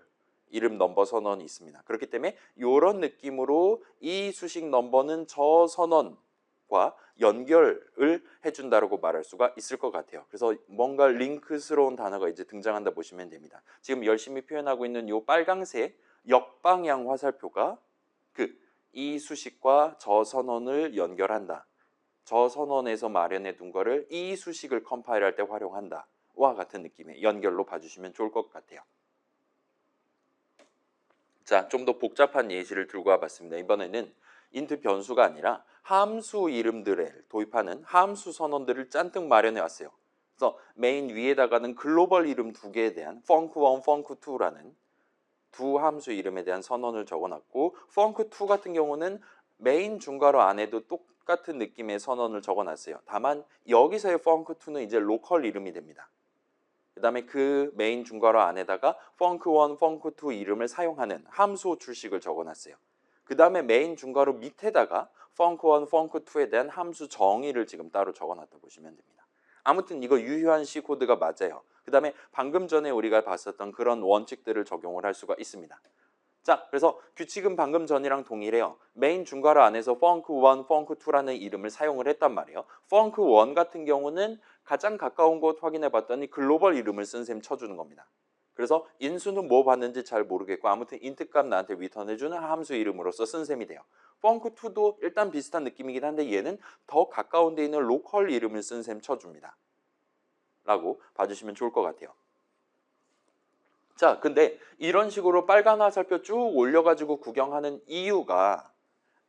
이름 넘버 선언이 있습니다. 그렇기 때문에 이런 느낌으로 이 수식 넘버는 저 선언과 연결을 해준다라고 말할 수가 있을 것 같아요. 그래서 뭔가 링크스러운 단어가 이제 등장한다 보시면 됩니다. 지금 열심히 표현하고 있는 이 빨강색 역방향 화살표가 이 수식과 저 선언을 연결한다. 저 선언에서 마련해 둔 거를 이 수식을 컴파일할 때 활용한다. 와 같은 느낌의 연결로 봐주시면 좋을 것 같아요. 자, 좀 더 복잡한 예시를 들고 와봤습니다. 이번에는 인트 변수가 아니라 함수 이름들을 도입하는 함수 선언들을 잔뜩 마련해 왔어요. 그래서 메인 위에다가는 글로벌 이름 두 개에 대한 funk1, funk2라는 두 함수 이름에 대한 선언을 적어놨고 funk2 같은 경우는 메인 중괄호 안에도 똑같은 느낌의 선언을 적어놨어요. 다만 여기서의 funk2는 이제 로컬 이름이 됩니다. 그 다음에 그 메인 중괄호 안에다가 funk1, funk2 이름을 사용하는 함수 출식을 적어놨어요. 그 다음에 메인 중괄호 밑에다가 funk1, funk2에 대한 함수 정의를 지금 따로 적어놨다 보시면 됩니다. 아무튼 이거 유효한 C 코드가 맞아요. 그 다음에 방금 전에 우리가 봤었던 그런 원칙들을 적용을 할 수가 있습니다. 자, 그래서 규칙은 방금 전이랑 동일해요. 메인 중괄호 안에서 funk1, funk2라는 이름을 사용을 했단 말이에요. funk1 같은 경우는 가장 가까운 곳 확인해 봤더니 글로벌 이름을 쓴 셈 쳐주는 겁니다. 그래서 인수는 뭐 받는지 잘 모르겠고 아무튼 인트 값 나한테 리턴해주는 함수 이름으로서 쓴 셈이 돼요. funk2도 일단 비슷한 느낌이긴 한데 얘는 더 가까운 데 있는 로컬 이름을 쓴 셈 쳐줍니다. 라고 봐주시면 좋을 것 같아요. 자, 근데 이런 식으로 빨간 화살표 쭉 올려가지고 구경하는 이유가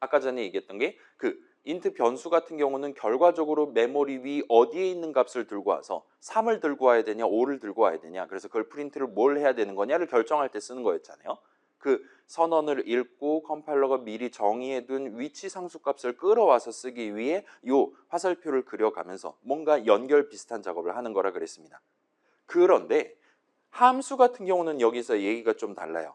아까 전에 얘기했던 게 그 인트 변수 같은 경우는 결과적으로 메모리 위 어디에 있는 값을 들고 와서 3을 들고 와야 되냐 5를 들고 와야 되냐 그래서 그걸 프린트를 뭘 해야 되는 거냐를 결정할 때 쓰는 거였잖아요. 그 선언을 읽고 컴파일러가 미리 정의해둔 위치 상수값을 끌어와서 쓰기 위해 요 화살표를 그려가면서 뭔가 연결 비슷한 작업을 하는 거라 그랬습니다. 그런데 함수 같은 경우는 여기서 얘기가 좀 달라요.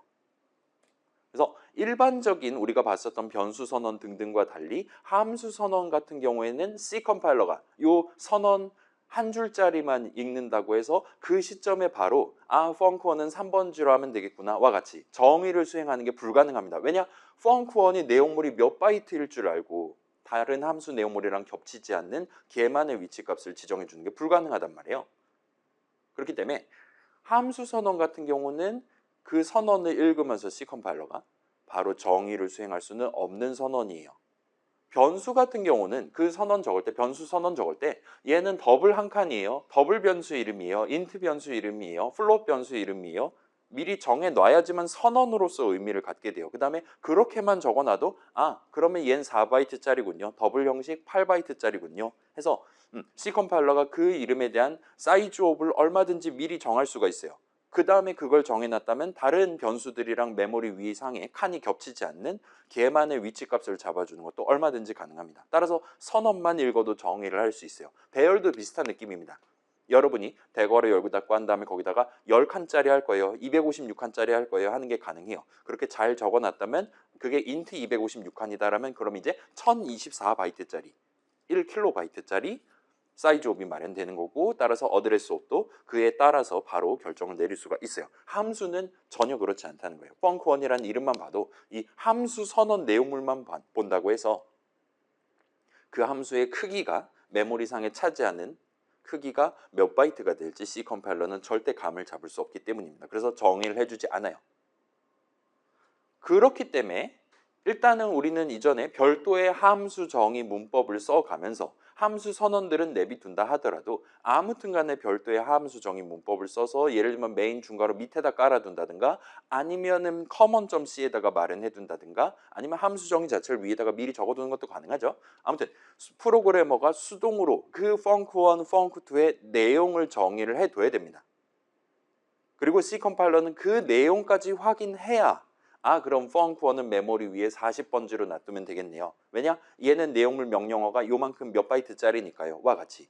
그래서 일반적인 우리가 봤었던 변수 선언 등등과 달리 함수 선언 같은 경우에는 C 컴파일러가 요 선언 한 줄짜리만 읽는다고 해서 그 시점에 바로 funk1은 3번 주로 하면 되겠구나와 같이 정의를 수행하는 게 불가능합니다. 왜냐? funk1이 내용물이 몇 바이트일 줄 알고 다른 함수 내용물이랑 겹치지 않는 걔만의 위치값을 지정해 주는 게 불가능하단 말이에요. 그렇기 때문에 함수 선언 같은 경우는 그 선언을 읽으면서 C 컴파일러가 바로 정의를 수행할 수는 없는 선언이에요. 변수 같은 경우는 그 선언 적을 때 변수 선언 적을 때 얘는 더블 한 칸이에요. 더블 변수 이름이에요. 인트 변수 이름이에요. 플롯 변수 이름이에요. 미리 정해놔야지만 선언으로서 의미를 갖게 돼요. 그 다음에 그렇게만 적어놔도 그러면 얘는 4바이트짜리군요. 더블 형식 8바이트짜리군요. 해서 C 컴파일러가 그 이름에 대한 사이즈 옵을 얼마든지 미리 정할 수가 있어요. 그 다음에 그걸 정해놨다면 다른 변수들이랑 메모리 위 상에 칸이 겹치지 않는 걔만의 위치값을 잡아주는 것도 얼마든지 가능합니다. 따라서 선언만 읽어도 정의를 할 수 있어요. 배열도 비슷한 느낌입니다. 여러분이 대괄호 열고 닫고 한 다음에 거기다가 10칸짜리 할 거예요. 256칸짜리 할 거예요. 하는 게 가능해요. 그렇게 잘 적어놨다면 그게 int 256칸이다라면 그럼 이제 1024바이트짜리 1KB 사이즈 옵이 마련되는 거고 따라서 어드레스 옵도 그에 따라서 바로 결정을 내릴 수가 있어요. 함수는 전혀 그렇지 않다는 거예요. funk1이라는 이름만 봐도 이 함수 선언 내용물만 본다고 해서 그 함수의 크기가 메모리상에 차지하는 크기가 몇 바이트가 될지 C 컴파일러는 절대 감을 잡을 수 없기 때문입니다. 그래서 정의를 해주지 않아요. 그렇기 때문에 일단은 우리는 이전에 별도의 함수 정의 문법을 써가면서 함수 선언들은 내비둔다 하더라도 아무튼 간에 별도의 함수 정의 문법을 써서 예를 들면 메인 중괄호 밑에다 깔아둔다든가 아니면은 common.c에다가 마련해 둔다든가 아니면 함수 정의 자체를 위에다가 미리 적어두는 것도 가능하죠. 아무튼 프로그래머가 수동으로 그 funk1, funk2의 내용을 정의를 해둬야 됩니다. 그리고 C 컴파일러는 그 내용까지 확인해야 그럼 funk1은 메모리 위에 40번지로 놔두면 되겠네요. 왜냐? 얘는 내용물 명령어가 요만큼 몇 바이트짜리니까요. 와 같이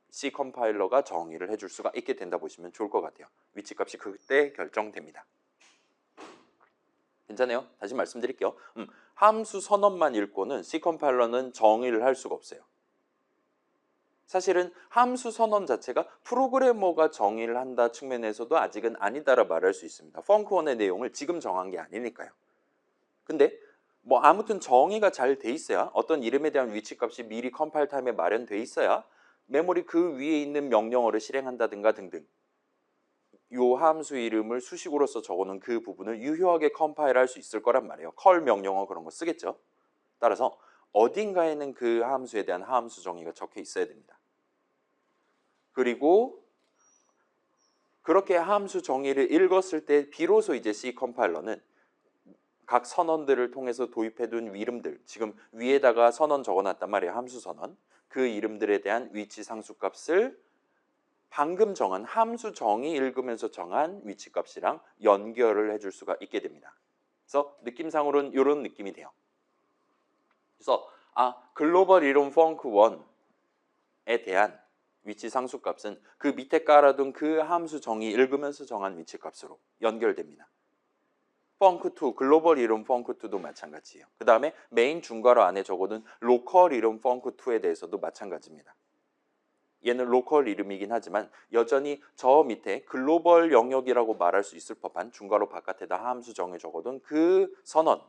C 컴파일러가 정의를 해줄 수가 있게 된다 보시면 좋을 것 같아요. 위치값이 그때 결정됩니다. 괜찮아요? 다시 말씀드릴게요. 함수 선언만 읽고는 C 컴파일러는 정의를 할 수가 없어요. 사실은 함수 선언 자체가 프로그래머가 정의를 한다 측면에서도 아직은 아니다라 말할 수 있습니다. funk1의 내용을 지금 정한 게 아니니까요. 근데 뭐 아무튼 정의가 잘 돼 있어야 어떤 이름에 대한 위치값이 미리 컴파일 타임에 마련돼 있어야 메모리 그 위에 있는 명령어를 실행한다든가 등등 요 함수 이름을 수식으로서 적어놓은 그 부분을 유효하게 컴파일할 수 있을 거란 말이에요. 컬 명령어 그런 거 쓰겠죠. 따라서 어딘가에는 그 함수에 대한 함수 정의가 적혀 있어야 됩니다. 그리고 그렇게 함수 정의를 읽었을 때 비로소 이제 C 컴파일러는 각 선언들을 통해서 도입해둔 이름들 지금 위에다가 선언 적어놨단 말이에요. 함수 선언 그 이름들에 대한 위치 상수값을 방금 정한 함수 정의 읽으면서 정한 위치값이랑 연결을 해줄 수가 있게 됩니다. 그래서 느낌상으로는 이런 느낌이 돼요. 그래서 글로벌 이론 funk1에 대한 위치 상수값은 그 밑에 깔아둔 그 함수 정의 읽으면서 정한 위치값으로 연결됩니다. 펑크2, 글로벌 이름 펑크2도 마찬가지예요. 그 다음에 메인 중괄호 안에 적어둔 로컬 이름 펑크2에 대해서도 마찬가지입니다. 얘는 로컬 이름이긴 하지만 여전히 저 밑에 글로벌 영역이라고 말할 수 있을 법한 중괄호 바깥에다 함수 정의 적어둔 그 선언,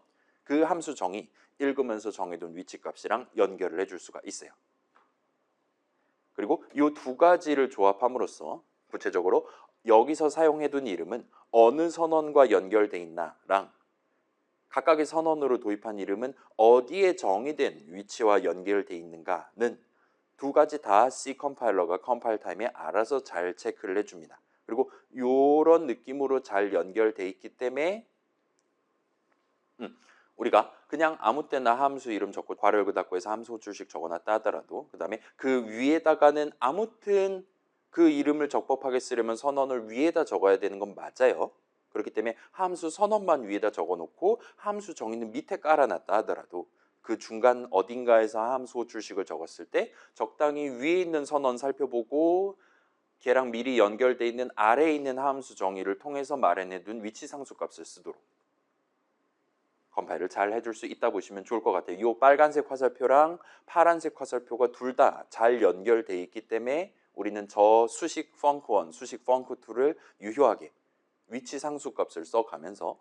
그 함수 정의 읽으면서 정해둔 위치값이랑 연결을 해줄 수가 있어요. 그리고 이 두 가지를 조합함으로써 구체적으로 여기서 사용해둔 이름은 어느 선언과 연결돼 있나랑 각각의 선언으로 도입한 이름은 어디에 정의된 위치와 연결돼 있는가는 두 가지 다 C 컴파일러가 컴파일 타임에 알아서 잘 체크를 해줍니다. 그리고 이런 느낌으로 잘 연결돼 있기 때문에 우리가 그냥 아무 때나 함수 이름 적고 괄호 열고 닫고 해서 함수 호출식 적어놨다 하더라도 그 다음에 그 위에다가는 아무튼 그 이름을 적법하게 쓰려면 선언을 위에다 적어야 되는 건 맞아요. 그렇기 때문에 함수 선언만 위에다 적어놓고 함수 정의는 밑에 깔아놨다 하더라도 그 중간 어딘가에서 함수 호출식을 적었을 때 적당히 위에 있는 선언 살펴보고 걔랑 미리 연결돼 있는 아래에 있는 함수 정의를 통해서 마련해둔 위치 상수값을 쓰도록 컴파일을 잘 해줄 수 있다 보시면 좋을 것 같아요. 이 빨간색 화살표랑 파란색 화살표가 둘 다 잘 연결돼 있기 때문에 우리는 저 수식 펑크1, 수식 펑크2를 유효하게 위치 상수값을 써가면서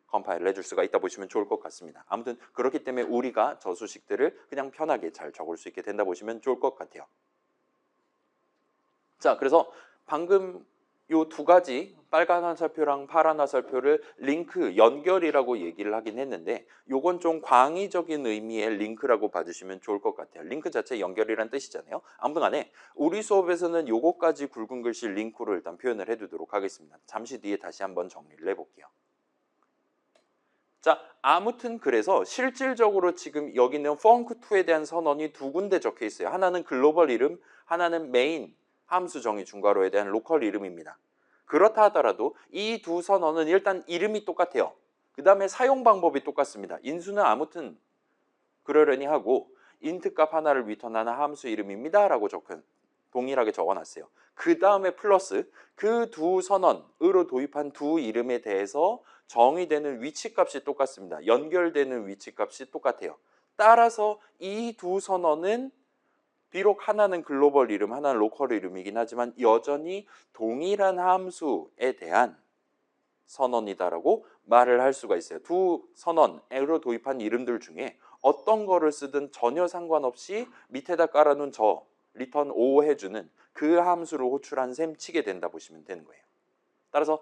컴파일을 해줄 수가 있다 보시면 좋을 것 같습니다. 아무튼 그렇기 때문에 우리가 저 수식들을 그냥 편하게 잘 적을 수 있게 된다 보시면 좋을 것 같아요. 자, 그래서 방금 요 두 가지 빨간 화살표랑 파란 화살표를 링크, 연결이라고 얘기를 하긴 했는데 요건 좀 광의적인 의미의 링크라고 봐주시면 좋을 것 같아요. 링크 자체 연결이란 뜻이잖아요. 아무튼 간에 우리 수업에서는 요거까지 굵은 글씨 링크로 일단 표현을 해두도록 하겠습니다. 잠시 뒤에 다시 한번 정리를 해볼게요. 자, 아무튼 그래서 실질적으로 지금 여기는 펑크2에 대한 선언이 두 군데 적혀 있어요. 하나는 글로벌 이름, 하나는 메인 함수 정의 중괄호에 대한 로컬 이름입니다. 그렇다 하더라도 이 두 선언은 일단 이름이 똑같아요. 그 다음에 사용 방법이 똑같습니다. 인수는 아무튼 그러려니 하고 인트 값 하나를 리턴하는 함수 이름입니다 라고 동일하게 적어놨어요. 그 다음에 플러스 그 두 선언으로 도입한 두 이름에 대해서 정의되는 위치값이 똑같습니다. 연결되는 위치값이 똑같아요. 따라서 이 두 선언은 비록 하나는 글로벌 이름, 하나는 로컬 이름이긴 하지만 여전히 동일한 함수에 대한 선언이다라고 말을 할 수가 있어요. 두 선언으로 도입한 이름들 중에 어떤 거를 쓰든 전혀 상관없이 밑에다 깔아놓은 저 리턴 O 해주는 그 함수를 호출한 셈 치게 된다 보시면 되는 거예요. 따라서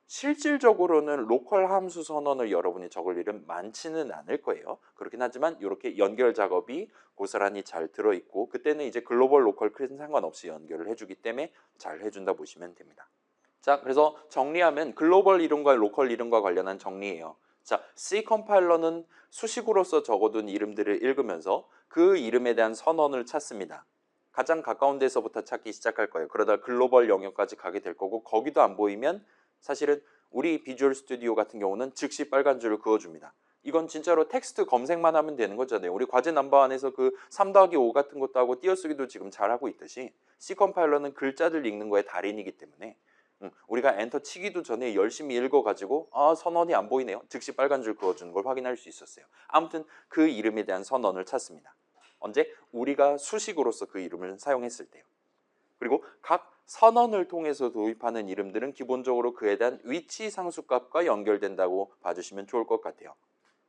실질적으로는 로컬 함수 선언을 여러분이 적을 일은 많지는 않을 거예요. 그렇긴 하지만 이렇게 연결 작업이 고스란히 잘 들어있고 그때는 이제 글로벌 로컬 큰 상관없이 연결을 해주기 때문에 잘 해준다 보시면 됩니다. 자, 그래서 정리하면 글로벌 이름과 로컬 이름과 관련한 정리예요. 자, C 컴파일러는 수식으로서 적어둔 이름들을 읽으면서 그 이름에 대한 선언을 찾습니다. 가장 가까운 데서부터 찾기 시작할 거예요. 그러다 글로벌 영역까지 가게 될 거고 거기도 안 보이면 사실은 우리 비주얼 스튜디오 같은 경우는 즉시 빨간 줄을 그어줍니다. 이건 진짜로 텍스트 검색만 하면 되는 거잖아요. 우리 과제 넘버원에서 그 3+5 같은 것도 하고 띄어쓰기도 지금 잘하고 있듯이 C 컴파일러는 글자들 읽는 거에 달인이기 때문에 우리가 엔터 치기도 전에 열심히 읽어가지고 선언이 안 보이네요. 즉시 빨간 줄 그어주는 걸 확인할 수 있었어요. 아무튼 그 이름에 대한 선언을 찾습니다. 언제? 우리가 수식으로서 그 이름을 사용했을 때요. 그리고 각 선언을 통해서 도입하는 이름들은 기본적으로 그에 대한 위치 상수값과 연결된다고 봐주시면 좋을 것 같아요.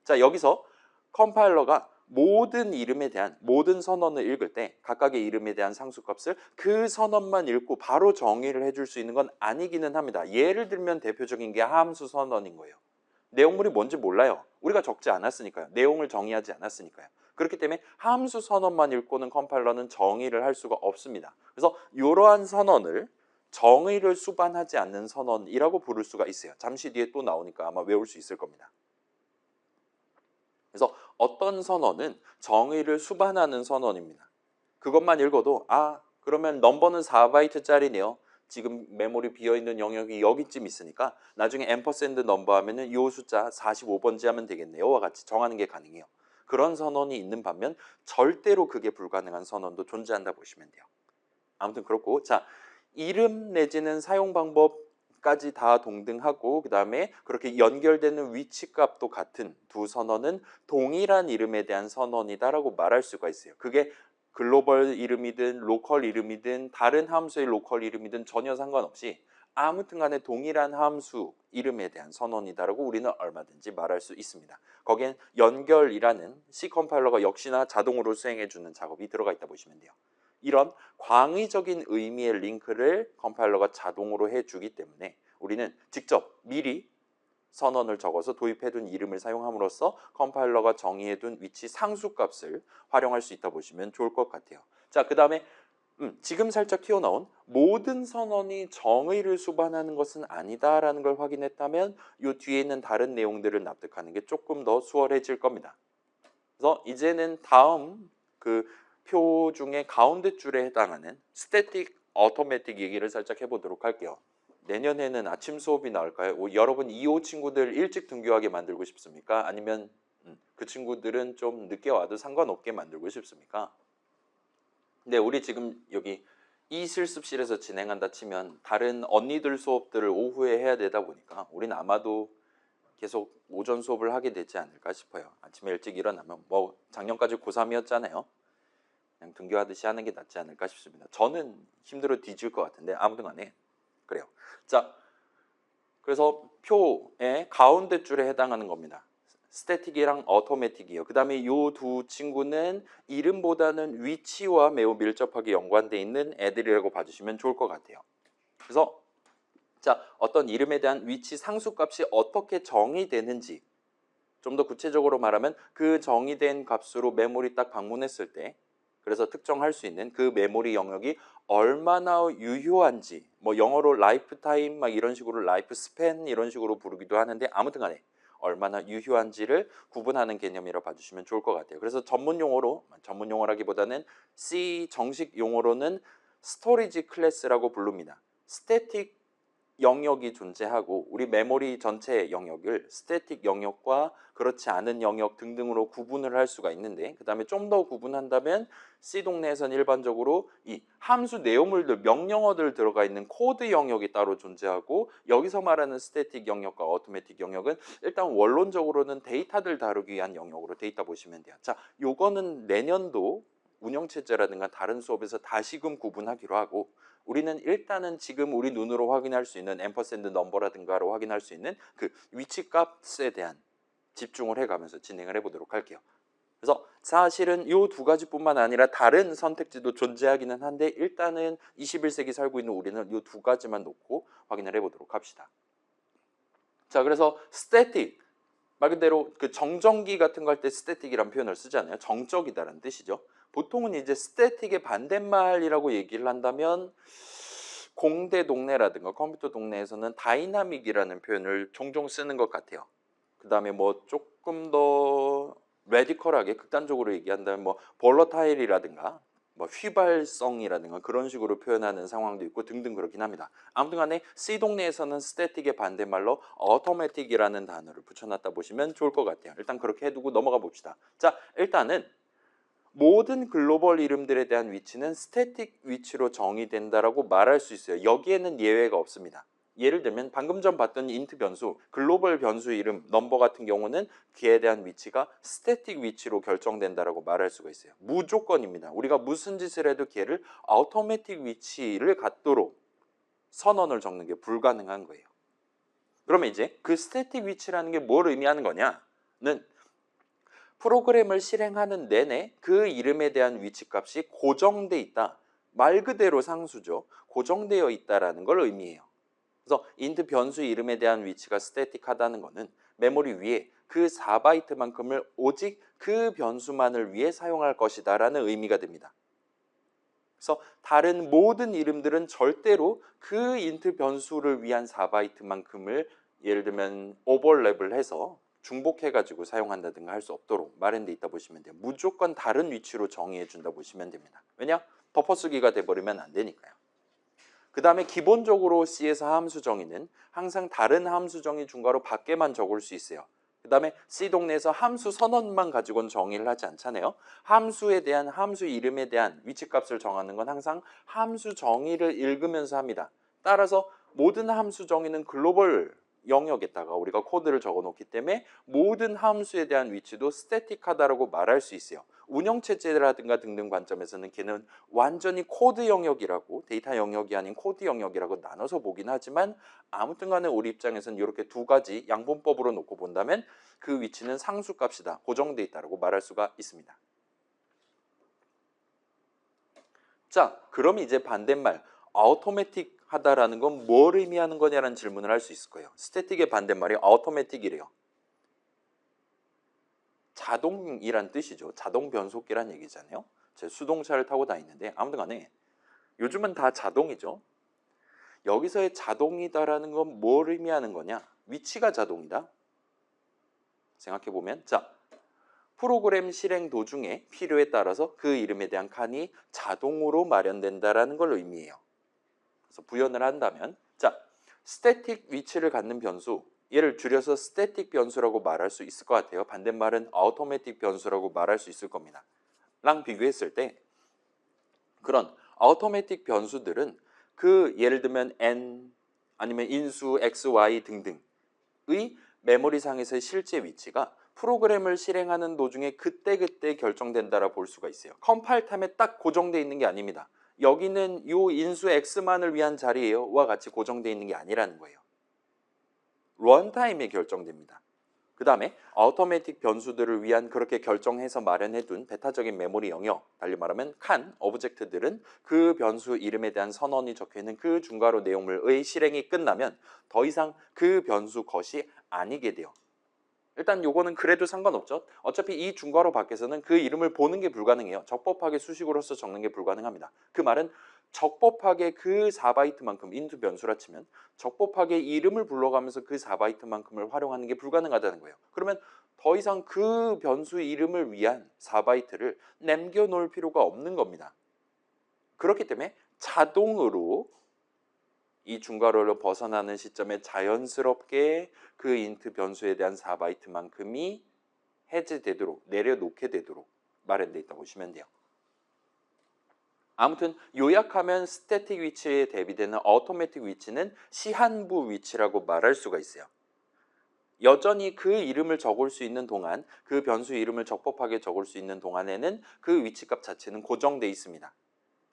자, 여기서 컴파일러가 모든 이름에 대한 모든 선언을 읽을 때 각각의 이름에 대한 상수값을 그 선언만 읽고 바로 정의를 해줄 수 있는 건 아니기는 합니다. 예를 들면 대표적인 게 함수 선언인 거예요. 내용물이 뭔지 몰라요. 우리가 적지 않았으니까요. 내용을 정의하지 않았으니까요. 그렇기 때문에 함수 선언만 읽고는 컴파일러는 정의를 할 수가 없습니다. 그래서 이러한 선언을 정의를 수반하지 않는 선언이라고 부를 수가 있어요. 잠시 뒤에 또 나오니까 아마 외울 수 있을 겁니다. 그래서 어떤 선언은 정의를 수반하는 선언입니다. 그것만 읽어도 그러면 넘버는 4바이트짜리네요. 지금 메모리 비어있는 영역이 여기쯤 있으니까 나중에 앰퍼샌드 넘버 하면은 이 숫자 45번지 하면 되겠네요와 같이 정하는 게 가능해요. 그런 선언이 있는 반면 절대로 그게 불가능한 선언도 존재한다 보시면 돼요. 아무튼 그렇고, 자, 이름 내지는 사용 방법까지 다 동등하고, 그 다음에 그렇게 연결되는 위치값도 같은 두 선언은 동일한 이름에 대한 선언이다라고 말할 수가 있어요. 그게 글로벌 이름이든 로컬 이름이든 다른 함수의 로컬 이름이든 전혀 상관없이 아무튼 간에 동일한 함수 이름에 대한 선언이다라고 우리는 얼마든지 말할 수 있습니다. 거기엔 연결이라는 C 컴파일러가 역시나 자동으로 수행해주는 작업이 들어가 있다 보시면 돼요. 이런 광의적인 의미의 링크를 컴파일러가 자동으로 해주기 때문에 우리는 직접 미리 선언을 적어서 도입해둔 이름을 사용함으로써 컴파일러가 정의해둔 위치 상수값을 활용할 수 있다 보시면 좋을 것 같아요. 자, 그 다음에 지금 살짝 튀어나온 모든 선언이 정의를 수반하는 것은 아니다라는 걸 확인했다면 이 뒤에 있는 다른 내용들을 납득하는 게 조금 더 수월해질 겁니다. 그래서 이제는 다음 그 표 중에 가운데 줄에 해당하는 스태틱 어토매틱 얘기를 살짝 해보도록 할게요. 내년에는 아침 수업이 나올까요? 여러분 2호 친구들 일찍 등교하게 만들고 싶습니까? 아니면 그 친구들은 좀 늦게 와도 상관없게 만들고 싶습니까? 근데 우리 지금 여기 이 실습실에서 진행한다 치면 다른 언니들 수업들을 오후에 해야 되다 보니까 우리는 아마도 계속 오전 수업을 하게 되지 않을까 싶어요. 아침에 일찍 일어나면 뭐 작년까지 고3이었잖아요. 그냥 등교하듯이 하는 게 낫지 않을까 싶습니다. 저는 힘들어 뒤질 것 같은데 아무튼 간에 그래요. 자, 그래서 표의 가운데 줄에 해당하는 겁니다. 스태틱이랑 어토매틱이요. 그 다음에 이 두 친구는 이름보다는 위치와 매우 밀접하게 연관되어 있는 애들이라고 봐주시면 좋을 것 같아요. 그래서 자, 어떤 이름에 대한 위치 상수값이 어떻게 정의되는지 좀 더 구체적으로 말하면 그 정의된 값으로 메모리 딱 방문했을 때 그래서 특정할 수 있는 그 메모리 영역이 얼마나 유효한지 뭐 영어로 라이프 타임 막 이런 식으로 라이프 스팬 이런 식으로 부르기도 하는데 아무튼 간에 얼마나 유효한지를 구분하는 개념이라 봐주시면 좋을 것 같아요. 그래서 전문 용어라기보다는 C 정식 용어로는 스토리지 클래스라고 부릅니다. 스태틱 영역이 존재하고 우리 메모리 전체 영역을 스태틱 영역과 그렇지 않은 영역 등등으로 구분을 할 수가 있는데 그 다음에 좀 더 구분한다면 C 동네에서는 일반적으로 이 함수 내용물들 명령어들 들어가 있는 코드 영역이 따로 존재하고 여기서 말하는 스태틱 영역과 어토매틱 영역은 일단 원론적으로는 데이터들 다루기 위한 영역으로 돼 있다 보시면 돼요. 자, 요거는 내년도 운영체제라든가 다른 수업에서 다시금 구분하기로 하고 우리는 일단은 지금 우리 눈으로 확인할 수 있는 앰퍼샌드 넘버라든가로 확인할 수 있는 그 위치값에 대한 집중을 해가면서 진행을 해보도록 할게요. 그래서 사실은 이 두 가지뿐만 아니라 다른 선택지도 존재하기는 한데 일단은 21세기 살고 있는 우리는 이 두 가지만 놓고 확인을 해보도록 합시다. 자, 그래서 스태틱 말 그대로 그 정전기 같은 거 할 때 스태틱이라는 표현을 쓰잖아요. 정적이다라는 뜻이죠. 보통은 이제 스태틱의 반대말이라고 얘기를 한다면 공대 동네라든가 컴퓨터 동네에서는 다이나믹이라는 표현을 종종 쓰는 것 같아요. 그 다음에 뭐 조금 더 레디컬하게 극단적으로 얘기한다면 뭐 볼러타일이라든가 뭐 휘발성이라든가 그런 식으로 표현하는 상황도 있고 등등 그렇긴 합니다. 아무튼 간에 C 동네에서는 스태틱의 반대말로 어토매틱이라는 단어를 붙여놨다 보시면 좋을 것 같아요. 일단 그렇게 해두고 넘어가 봅시다. 자, 일단은 모든 글로벌 이름들에 대한 위치는 스태틱 위치로 정의된다라고 말할 수 있어요. 여기에는 예외가 없습니다. 예를 들면 방금 전 봤던 인트 변수, 글로벌 변수 이름, 넘버 같은 경우는 그에 대한 위치가 스태틱 위치로 결정된다라고 말할 수가 있어요. 무조건입니다. 우리가 무슨 짓을 해도 걔를 어토매틱 위치를 갖도록 선언을 적는 게 불가능한 거예요. 그러면 이제 그 스태틱 위치라는 게 뭘 의미하는 거냐는 프로그램을 실행하는 내내 그 이름에 대한 위치값이 고정돼 있다. 말 그대로 상수죠. 고정되어 있다라는 걸 의미해요. 그래서 int 변수 이름에 대한 위치가 스태틱하다는 것은 메모리 위에 그 4바이트만큼을 오직 그 변수만을 위해 사용할 것이다 라는 의미가 됩니다. 그래서 다른 모든 이름들은 절대로 그 int 변수를 위한 4바이트만큼을 예를 들면 오버랩을 해서 중복해가지고 사용한다든가 할 수 없도록 마련돼 있다 보시면 돼요. 무조건 다른 위치로 정의해 준다 보시면 됩니다. 왜냐? 덮어쓰기가 돼버리면 안 되니까요. 그 다음에 기본적으로 C에서 함수 정의는 항상 다른 함수 정의 중괄호 밖에만 적을 수 있어요. 그 다음에 C 동네에서 함수 선언만 가지고는 정의를 하지 않잖아요. 함수에 대한 함수 이름에 대한 위치값을 정하는 건 항상 함수 정의를 읽으면서 합니다. 따라서 모든 함수 정의는 글로벌 영역에다가 우리가 코드를 적어 놓기 때문에 모든 함수에 대한 위치도 스태틱하다라고 말할 수 있어요. 운영체제라든가 등등 관점에서는 걔는 완전히 코드 영역이라고, 데이터 영역이 아닌 코드 영역이라고 나눠서 보긴 하지만 아무튼 간에 우리 입장에서는 이렇게 두 가지 양분법으로 놓고 본다면 그 위치는 상수값이다, 고정돼 있다라고 말할 수가 있습니다. 자, 그럼 이제 반대말 automatic 하다라는 건 뭘 의미하는 거냐라는 질문을 할 수 있을 거예요. 스태틱의 반대말이 automatic이래요. 자동이란 뜻이죠. 자동 변속기란 얘기잖아요. 제 수동차를 타고 다니는데 아무튼 간에 요즘은 다 자동이죠. 여기서의 자동이다라는 건 뭘 의미하는 거냐? 위치가 자동이다. 생각해보면, 자, 프로그램 실행 도중에 필요에 따라서 그 이름에 대한 칸이 자동으로 마련된다라는 걸 의미해요. 그래서 부연을 한다면, 자, 스태틱 위치를 갖는 변수, 얘를 줄여서 스태틱 변수라고 말할 수 있을 것 같아요. 반대말은 automatic 변수라고 말할 수 있을 겁니다. 랑 비교했을 때 그런 automatic 변수들은 그 예를 들면 n 아니면 인수 x, y 등등의 메모리상에서의 실제 위치가 프로그램을 실행하는 도중에 그때그때 결정된다라 볼 수가 있어요. 컴파일 타임에 딱 고정되어 있는 게 아닙니다. 여기는 요 인수 x만을 위한 자리예요 와 같이 고정되어 있는 게 아니라는 거예요. 런타임에 결정됩니다. 그 다음에 automatic 변수들을 위한 그렇게 결정해서 마련해둔 베타적인 메모리 영역, 달리 말하면 칸, 오브젝트들은 그 변수 이름에 대한 선언이 적혀있는 그 중괄호 내용물의 실행이 끝나면 더 이상 그 변수 것이 아니게 돼요. 일단 요거는 그래도 상관없죠. 어차피 이 중괄호 밖에서는 그 이름을 보는 게 불가능해요. 적법하게 수식으로서 적는 게 불가능합니다. 그 말은 적법하게 그 4바이트만큼 인투 변수라 치면 적법하게 이름을 불러가면서 그 4바이트만큼을 활용하는 게 불가능하다는 거예요. 그러면 더 이상 그 변수 이름을 위한 4바이트를 남겨놓을 필요가 없는 겁니다. 그렇기 때문에 자동으로 이 중괄호를 벗어나는 시점에 자연스럽게 그 인트 변수에 대한 4바이트만큼이 해제되도록, 내려놓게 되도록 마련되어 있다고 보시면 돼요. 아무튼 요약하면 스태틱 위치에 대비되는 어토매틱 위치는 시한부 위치라고 말할 수가 있어요. 여전히 그 이름을 적을 수 있는 동안, 그 변수 이름을 적법하게 적을 수 있는 동안에는 그 위치값 자체는 고정되어 있습니다.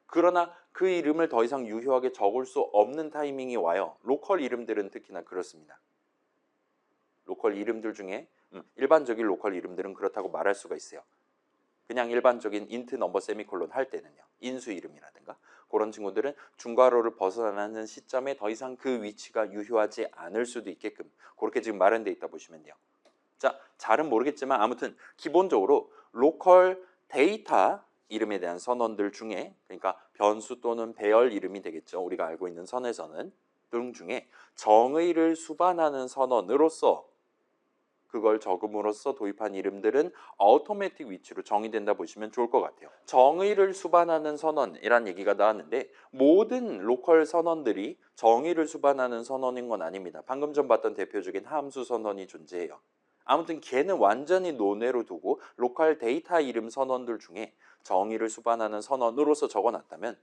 그러나 그 이름을 더 이상 유효하게 적을 수 없는 타이밍이 와요. 로컬 이름들은 특히나 그렇습니다. 로컬 이름들 중에 일반적인 로컬 이름들은 그렇다고 말할 수가 있어요. 그냥 일반적인 인트 넘버 세미콜론 할 때는요. 인수 이름이라든가 그런 친구들은 중괄호를 벗어나는 시점에 더 이상 그 위치가 유효하지 않을 수도 있게끔 그렇게 지금 마련되어 있다 보시면 돼요. 자, 잘은 모르겠지만 아무튼 기본적으로 로컬 데이터 이름에 대한 선언들 중에, 그러니까 변수 또는 배열 이름이 되겠죠. 우리가 알고 있는 선에서는 등 중에 정의를 수반하는 선언으로서 그걸 적음으로써 도입한 이름들은 automatic 위치로 정의된다 보시면 좋을 것 같아요. 정의를 수반하는 선언이란 얘기가 나왔는데 모든 로컬 선언들이 정의를 수반하는 선언인 건 아닙니다. 방금 전 봤던 대표적인 함수 선언이 존재해요. 아무튼 걔는 완전히 논외로 두고 로컬 데이터 이름 선언들 중에 정의를 수반하는 선언으로서 적어놨다면,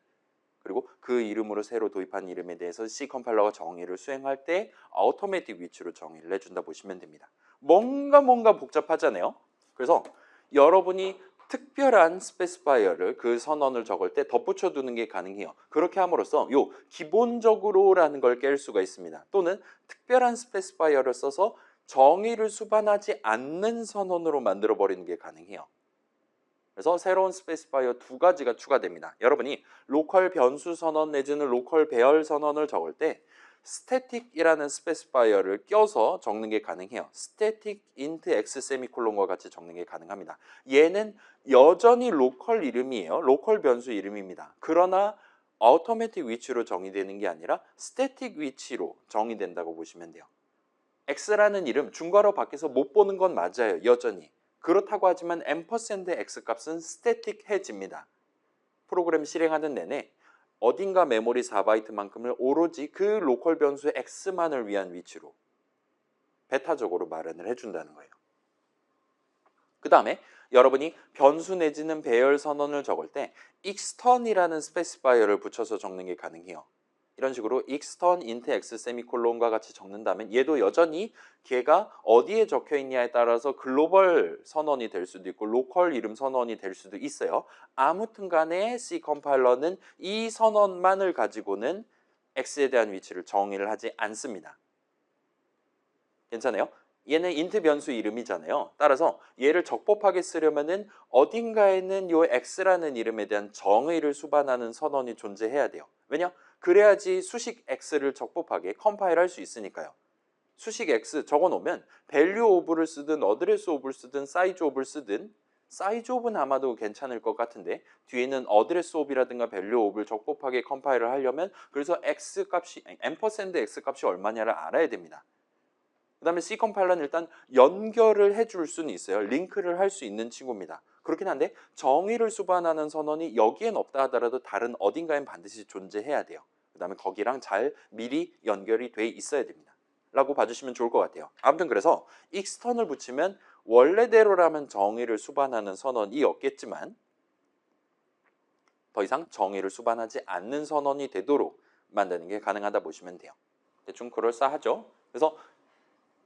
그리고 그 이름으로 새로 도입한 이름에 대해서 C 컴파일러가 정의를 수행할 때 automatic 위치로 정의를 해준다 보시면 됩니다. 뭔가 복잡하잖아요. 그래서 여러분이 특별한 스페시파이어를 그 선언을 적을 때 덧붙여 두는 게 가능해요. 그렇게 함으로써 요 기본적으로라는 걸 깰 수가 있습니다. 또는 특별한 스페시파이어를 써서 정의를 수반하지 않는 선언으로 만들어 버리는 게 가능해요. 그래서 새로운 스페시파이어 두 가지가 추가됩니다. 여러분이 로컬 변수 선언 내지는 로컬 배열 선언을 적을 때 static이라는 스페시파이어를 껴서 적는 게 가능해요. static int x 세미콜론과 같이 적는 게 가능합니다. 얘는 여전히 로컬 이름이에요. 로컬 변수 이름입니다. 그러나 automatic 위치로 정의되는 게 아니라 static 위치로 정의된다고 보시면 돼요. x라는 이름 중괄호 밖에서 못 보는 건 맞아요. 여전히. 그렇다고 하지만 x 값은 스태틱해집니다. 프로그램 실행하는 내내 어딘가 메모리 4바이트만큼을 오로지 그 로컬 변수 x만을 위한 위치로 베타적으로 마련을 해준다는 거예요. 그 다음에 여러분이 변수 내지는 배열 선언을 적을 때 extern이라는 스페시파이어를 붙여서 적는 게 가능해요. 이런 식으로 extern int x 세미콜론과 같이 적는다면 얘도 여전히 걔가 어디에 적혀 있냐에 따라서 글로벌 선언이 될 수도 있고 로컬 이름 선언이 될 수도 있어요. 아무튼 간에 C 컴파일러는 이 선언만을 가지고는 x에 대한 위치를 정의를 하지 않습니다. 괜찮아요? 얘는 int 변수 이름이잖아요. 따라서 얘를 적법하게 쓰려면은 어딘가에는 요 x라는 이름에 대한 정의를 수반하는 선언이 존재해야 돼요. 왜냐? 그래야지 수식 x를 적법하게 컴파일할 수 있으니까요. 수식 x 적어놓으면 value of를 쓰든 address of를 쓰든 size of를 쓰든 size of는 아마도 괜찮을 것 같은데 뒤에는 address of이라든가 value of를 적법하게 컴파일을 하려면 그래서 x 값이 $x 값이 얼마냐를 알아야 됩니다. 그 다음에 C 컴파일러는 일단 연결을 해줄 수는 있어요. 링크를 할 수 있는 친구입니다. 그렇긴 한데 정의를 수반하는 선언이 여기엔 없다 하더라도 다른 어딘가엔 반드시 존재해야 돼요. 그 다음에 거기랑 잘 미리 연결이 돼 있어야 됩니다. 라고 봐주시면 좋을 것 같아요. 아무튼 그래서 extern을 붙이면 원래대로라면 정의를 수반하는 선언이 없겠지만 더 이상 정의를 수반하지 않는 선언이 되도록 만드는 게 가능하다 보시면 돼요. 대충 그럴싸하죠. 그래서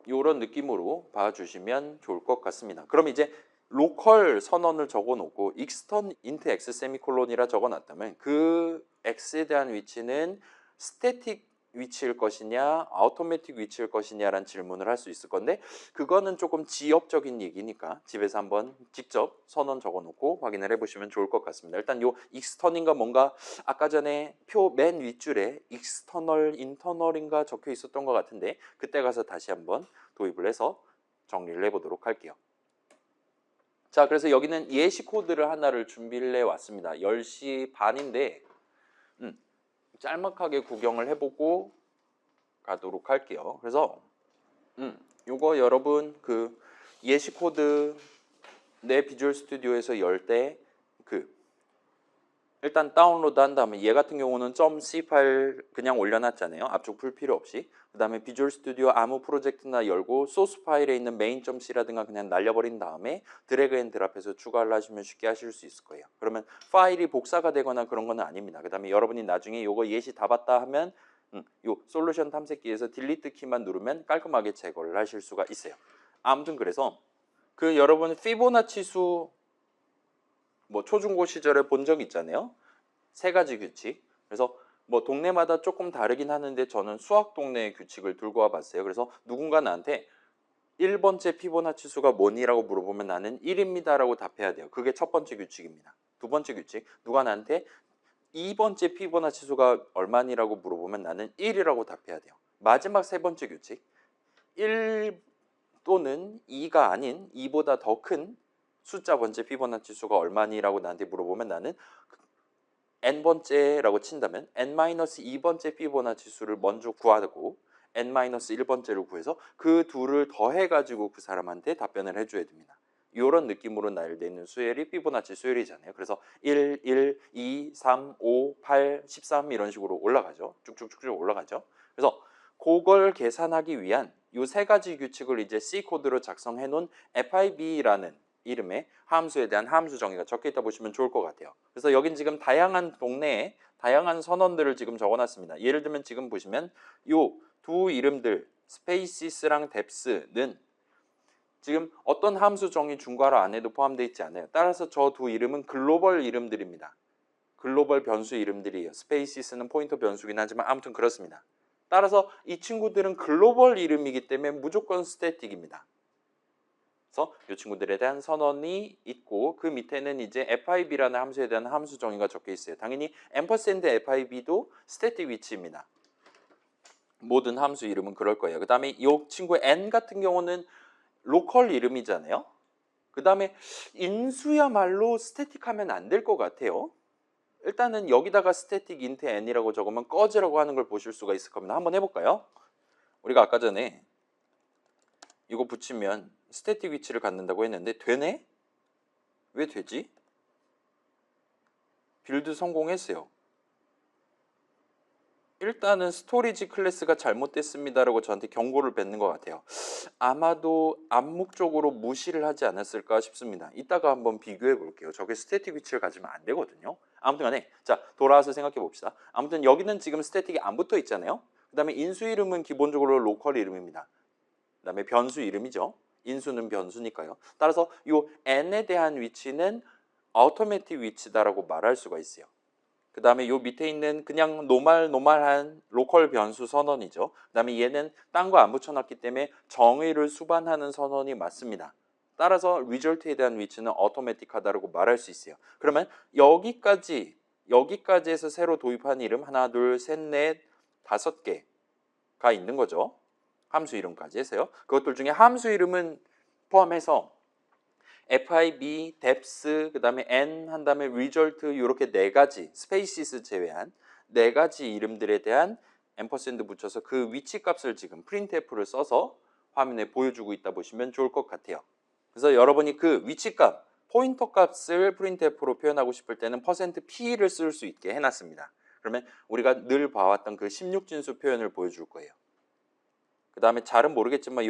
이런 느낌으로 봐주시면 좋을 것 같습니다. 그럼 이제 로컬 선언을 적어놓고 extern int x 세미콜론이라 적어놨다면 그 x에 대한 위치는 static 위치일 것이냐, automatic 위치일 것이냐라는 질문을 할 수 있을 건데 그거는 조금 지엽적인 얘기니까 집에서 한번 직접 선언 적어놓고 확인을 해보시면 좋을 것 같습니다. 일단 요 extern인가 뭔가 아까 전에 표 맨 윗줄에 external, internal인가 적혀 있었던 것 같은데 그때 가서 다시 한번 도입을 해서 정리를 해보도록 할게요. 자, 그래서 여기는 예시 코드를 하나를 준비를 해왔습니다. 10시 반인데 짤막하게 구경을 해보고 가도록 할게요. 그래서 요거 여러분 그 예시 코드 내 비주얼 스튜디오에서 열 때 일단 다운로드 한 다음에 얘 같은 경우는 .c 파일 그냥 올려놨잖아요. 앞쪽 풀 필요 없이. 그 다음에 비주얼 스튜디오 아무 프로젝트나 열고 소스 파일에 있는 main.c라든가 그냥 날려버린 다음에 드래그 앤 드랍해서 추가를 하시면 쉽게 하실 수 있을 거예요. 그러면 파일이 복사가 되거나 그런 건 아닙니다. 그 다음에 여러분이 나중에 요거 예시 다 봤다 하면 요 솔루션 탐색기에서 딜리트 키만 누르면 깔끔하게 제거를 하실 수가 있어요. 아무튼 그래서 그 여러분 피보나치 수 뭐 초중고 시절에 본 적 있잖아요. 세 가지 규칙. 그래서 뭐 동네마다 조금 다르긴 하는데 저는 수학 동네의 규칙을 들고 와봤어요. 그래서 누군가 나한테 1번째 피보나치 수가 뭐니라고 물어보면 나는 1입니다 라고 답해야 돼요. 그게 첫 번째 규칙입니다. 두 번째 규칙, 누가 나한테 2번째 피보나치 수가 얼마니라고 물어보면 나는 1이라고 답해야 돼요. 마지막 세 번째 규칙, 1 또는 2가 아닌 2보다 더 큰 숫자 번째 피보나치 수가 얼마니라고 나한테 물어보면 나는 n번째라고 친다면 n-2번째 피보나치 수를 먼저 구하고 n-1번째를 구해서 그 둘을 더해가지고 그 사람한테 답변을 해줘야 됩니다. 이런 느낌으로 나열되어 수열이 피보나치 수열이잖아요. 그래서 1, 1, 2, 3, 5, 8, 13 이런 식으로 올라가죠. 쭉쭉쭉쭉 올라가죠. 그래서 그걸 계산하기 위한 이 세 가지 규칙을 이제 C 코드로 작성해 놓은 FIB라는 이름의 함수에 대한 함수 정의가 적혀 있다 보시면 좋을 것 같아요. 그래서 여긴 지금 다양한 동네에 다양한 선언들을 지금 적어놨습니다. 예를 들면 지금 보시면 요 두 이름들 스페이시스랑 뎁스는 지금 어떤 함수 정의 중괄호 안에도 포함되어 있지 않아요. 따라서 저 두 이름은 글로벌 이름들입니다. 글로벌 변수 이름들이에요. 스페이시스는 포인터 변수긴 하지만 아무튼 그렇습니다. 따라서 이 친구들은 글로벌 이름이기 때문에 무조건 스태틱입니다. 그래서 이 친구들에 대한 선언이 있고 그 밑에는 이제 FIB라는 함수에 대한 함수 정의가 적혀 있어요. 당연히 ampersand FIB도 스태틱 위치입니다. 모든 함수 이름은 그럴 거예요. 그 다음에 이 친구 n 같은 경우는 로컬 이름이잖아요. 그 다음에 인수야말로 스태틱하면 안 될 것 같아요. 일단은 여기다가 static int n이라고 적으면 꺼지라고 하는 걸 보실 수가 있을 겁니다. 한번 해볼까요? 우리가 아까 전에 이거 붙이면 스태틱 위치를 갖는다고 했는데 되네? 왜 되지? 빌드 성공했어요. 일단은 스토리지 클래스가 잘못됐습니다라고 저한테 경고를 뱉는 것 같아요. 아마도 암묵적으로 무시를 하지 않았을까 싶습니다. 이따가 한번 비교해 볼게요. 저게 스태틱 위치를 가지면 안 되거든요. 아무튼 간에 자, 돌아와서 생각해 봅시다. 아무튼 여기는 지금 스태틱이 안 붙어 있잖아요. 그 다음에 인수 이름은 기본적으로 로컬 이름입니다. 그 다음에 변수 이름이죠. 인수는 변수니까요. 따라서 이 n에 대한 위치는 automatic 위치다라고 말할 수가 있어요. 그 다음에 요 밑에 있는 그냥 노말한 로컬 변수 선언이죠. 그 다음에 얘는 딴 거 안 붙여놨기 때문에 정의를 수반하는 선언이 맞습니다. 따라서 result에 대한 위치는 automatic하다라고 말할 수 있어요. 그러면 여기까지에서 새로 도입한 이름 하나, 둘, 셋, 넷, 5개가 있는 거죠. 함수 이름까지 해서요. 그것들 중에 함수 이름은 포함해서 FIB, depth, 그 다음에 n 한 다음에 result 이렇게 4가지 스페이시스 제외한 4가지 이름들에 대한 앰퍼샌드 붙여서 그 위치 값을 지금 printf를 써서 화면에 보여주고 있다 보시면 좋을 것 같아요. 그래서 여러분이 그 위치 값, 포인터 값을 printf로 표현하고 싶을 때는 %p를 쓸 수 있게 해놨습니다. 그러면 우리가 늘 봐왔던 그 16진수 표현을 보여줄 거예요. 그 다음에 잘은 모르겠지만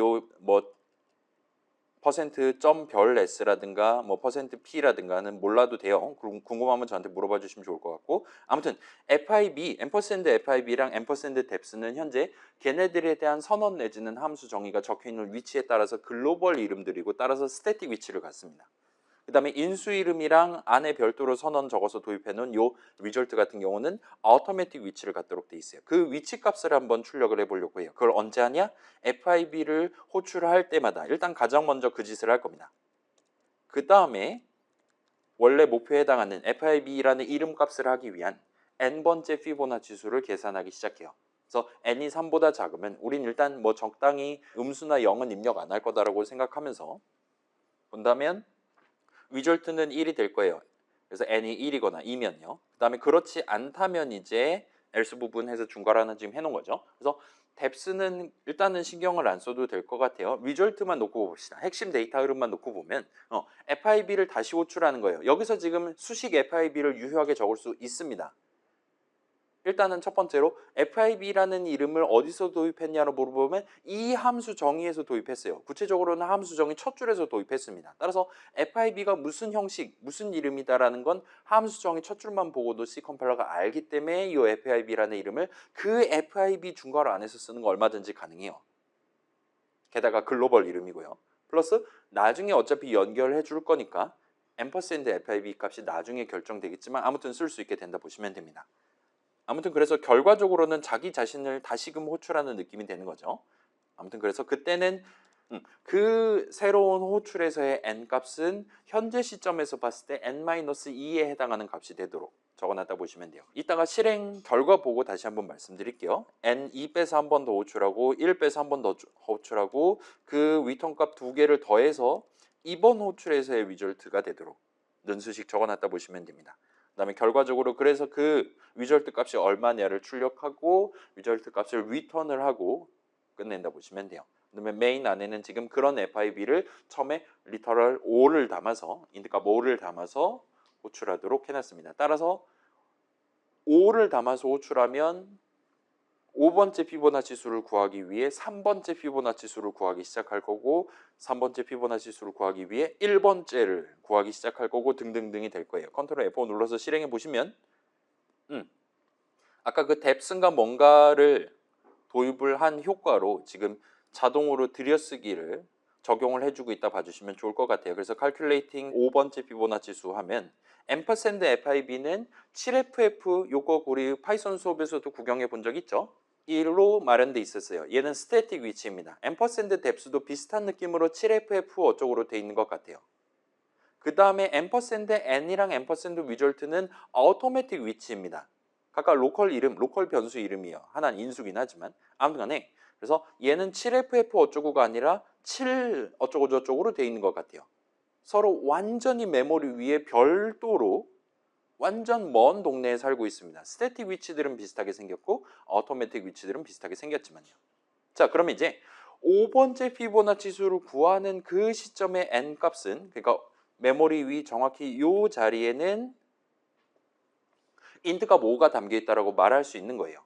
%별 s라든가 %p라든가는 몰라도 돼요. 궁금하면 저한테 물어봐 주시면 좋을 것 같고, 아무튼 FIB, FIB랑 depth는 현재 걔네들에 대한 선언 내지는 함수 정의가 적혀 있는 위치에 따라서 글로벌 이름들이고 따라서 스태틱 위치를 갖습니다. 그 다음에 인수 이름이랑 안에 별도로 선언 적어서 도입해 놓은 요 result 같은 경우는 automatic 위치를 갖도록 돼 있어요. 그 위치 값을 한번 출력을 해 보려고 해요. 그걸 언제 하냐? FIB를 호출할 때마다 일단 가장 먼저 그 짓을 할 겁니다. 그 다음에 원래 목표에 해당하는 FIB라는 이름 값을 하기 위한 n번째 피보나치 수를 계산하기 시작해요. 그래서 n이 3보다 작으면 우린 일단 적당히 음수나 0은 입력 안 할 거다라고 생각하면서 본다면 result는 1이 될 거예요. 그래서 n이 1이거나 2면요. 그 다음에 그렇지 않다면 이제 else 부분해서 중괄 하나 지금 해놓은 거죠. 그래서 depth는 일단은 신경을 안 써도 될 것 같아요. result만 놓고 봅시다. 핵심 데이터 흐름만 놓고 보면 FIB를 다시 호출하는 거예요. 여기서 지금 수식 FIB를 유효하게 적을 수 있습니다. 일단은 첫 번째로 FIB라는 이름을 어디서 도입했냐로 물어보면 이 함수 정의에서 도입했어요. 구체적으로는 함수 정의 첫 줄에서 도입했습니다. 따라서 FIB가 무슨 형식, 무슨 이름이다라는 건 함수 정의 첫 줄만 보고도 C 컴파일러가 알기 때문에 이 FIB라는 이름을 그 FIB 중괄호 안에서 쓰는 거 얼마든지 가능해요. 게다가 글로벌 이름이고요. 플러스 나중에 어차피 연결해 줄 거니까 앰퍼샌드 FIB 값이 나중에 결정되겠지만 아무튼 쓸 수 있게 된다 보시면 됩니다. 아무튼 그래서 결과적으로는 자기 자신을 다시금 호출하는 느낌이 되는 거죠. 아무튼 그래서 그때는 그 새로운 호출에서의 n 값은 현재 시점에서 봤을 때 n-2에 해당하는 값이 되도록 적어놨다 보시면 돼요. 이따가 실행 결과 보고 다시 한번 말씀드릴게요. n2 빼서 한 번 더 호출하고 1 빼서 한 번 더 호출하고 그 위턴 값 2개를 더해서 이번 호출에서의 리졸트가 되도록 는수식 적어놨다 보시면 됩니다. 그 다음에 결과적으로 그래서 그 리졸트 값이 얼마냐를 출력하고 리졸트 값을 리턴을 하고 끝낸다 보시면 돼요. 그다음에 메인 안에는 지금 그런 FIB를 처음에 리터럴 5를 담아서 인트값 5를 담아서 호출하도록 해놨습니다. 따라서 5를 담아서 호출하면 5번째 피보나치 수를 구하기 위해 3번째 피보나치 수를 구하기 시작할 거고 3번째 피보나치 수를 구하기 위해 1번째를 구하기 시작할 거고 등등등이 될 거예요. 컨트롤 F5 눌러서 실행해 보시면 아까 그 depth인가 뭔가를 도입을 한 효과로 지금 자동으로 들여쓰기를 적용을 해주고 있다 봐주시면 좋을 것 같아요. 그래서 calculating 5번째 피보나치 수 하면 앰퍼샌드 FIB는 7FF 요거 우리 파이썬 수업에서도 구경해 본 적 있죠? 1로 마련돼 있었어요. 얘는 스태틱 위치입니다. 앰퍼샌드 depth도 비슷한 느낌으로 7FF 어쪽으로 돼 있는 것 같아요. 그 다음에 앰퍼샌드 n이랑 앰퍼샌드 result는 automatic 위치입니다. 각각 로컬 이름, 로컬 변수 이름이에요. 하나는 인수긴 하지만 아무튼 간에 그래서 얘는 7FF 어쩌고가 아니라 7 어쩌고 저쩌고로 돼 있는 것 같아요. 서로 완전히 메모리 위에 별도로 완전 먼 동네에 살고 있습니다. 스태틱 위치들은 비슷하게 생겼고 어토매틱 위치들은 비슷하게 생겼지만요. 자, 그러면 이제 5번째 피보나치 수를 구하는 그 시점의 n 값은 그러니까 메모리 위 정확히 이 자리에는 인트가 5가 담겨 있다고 말할 수 있는 거예요.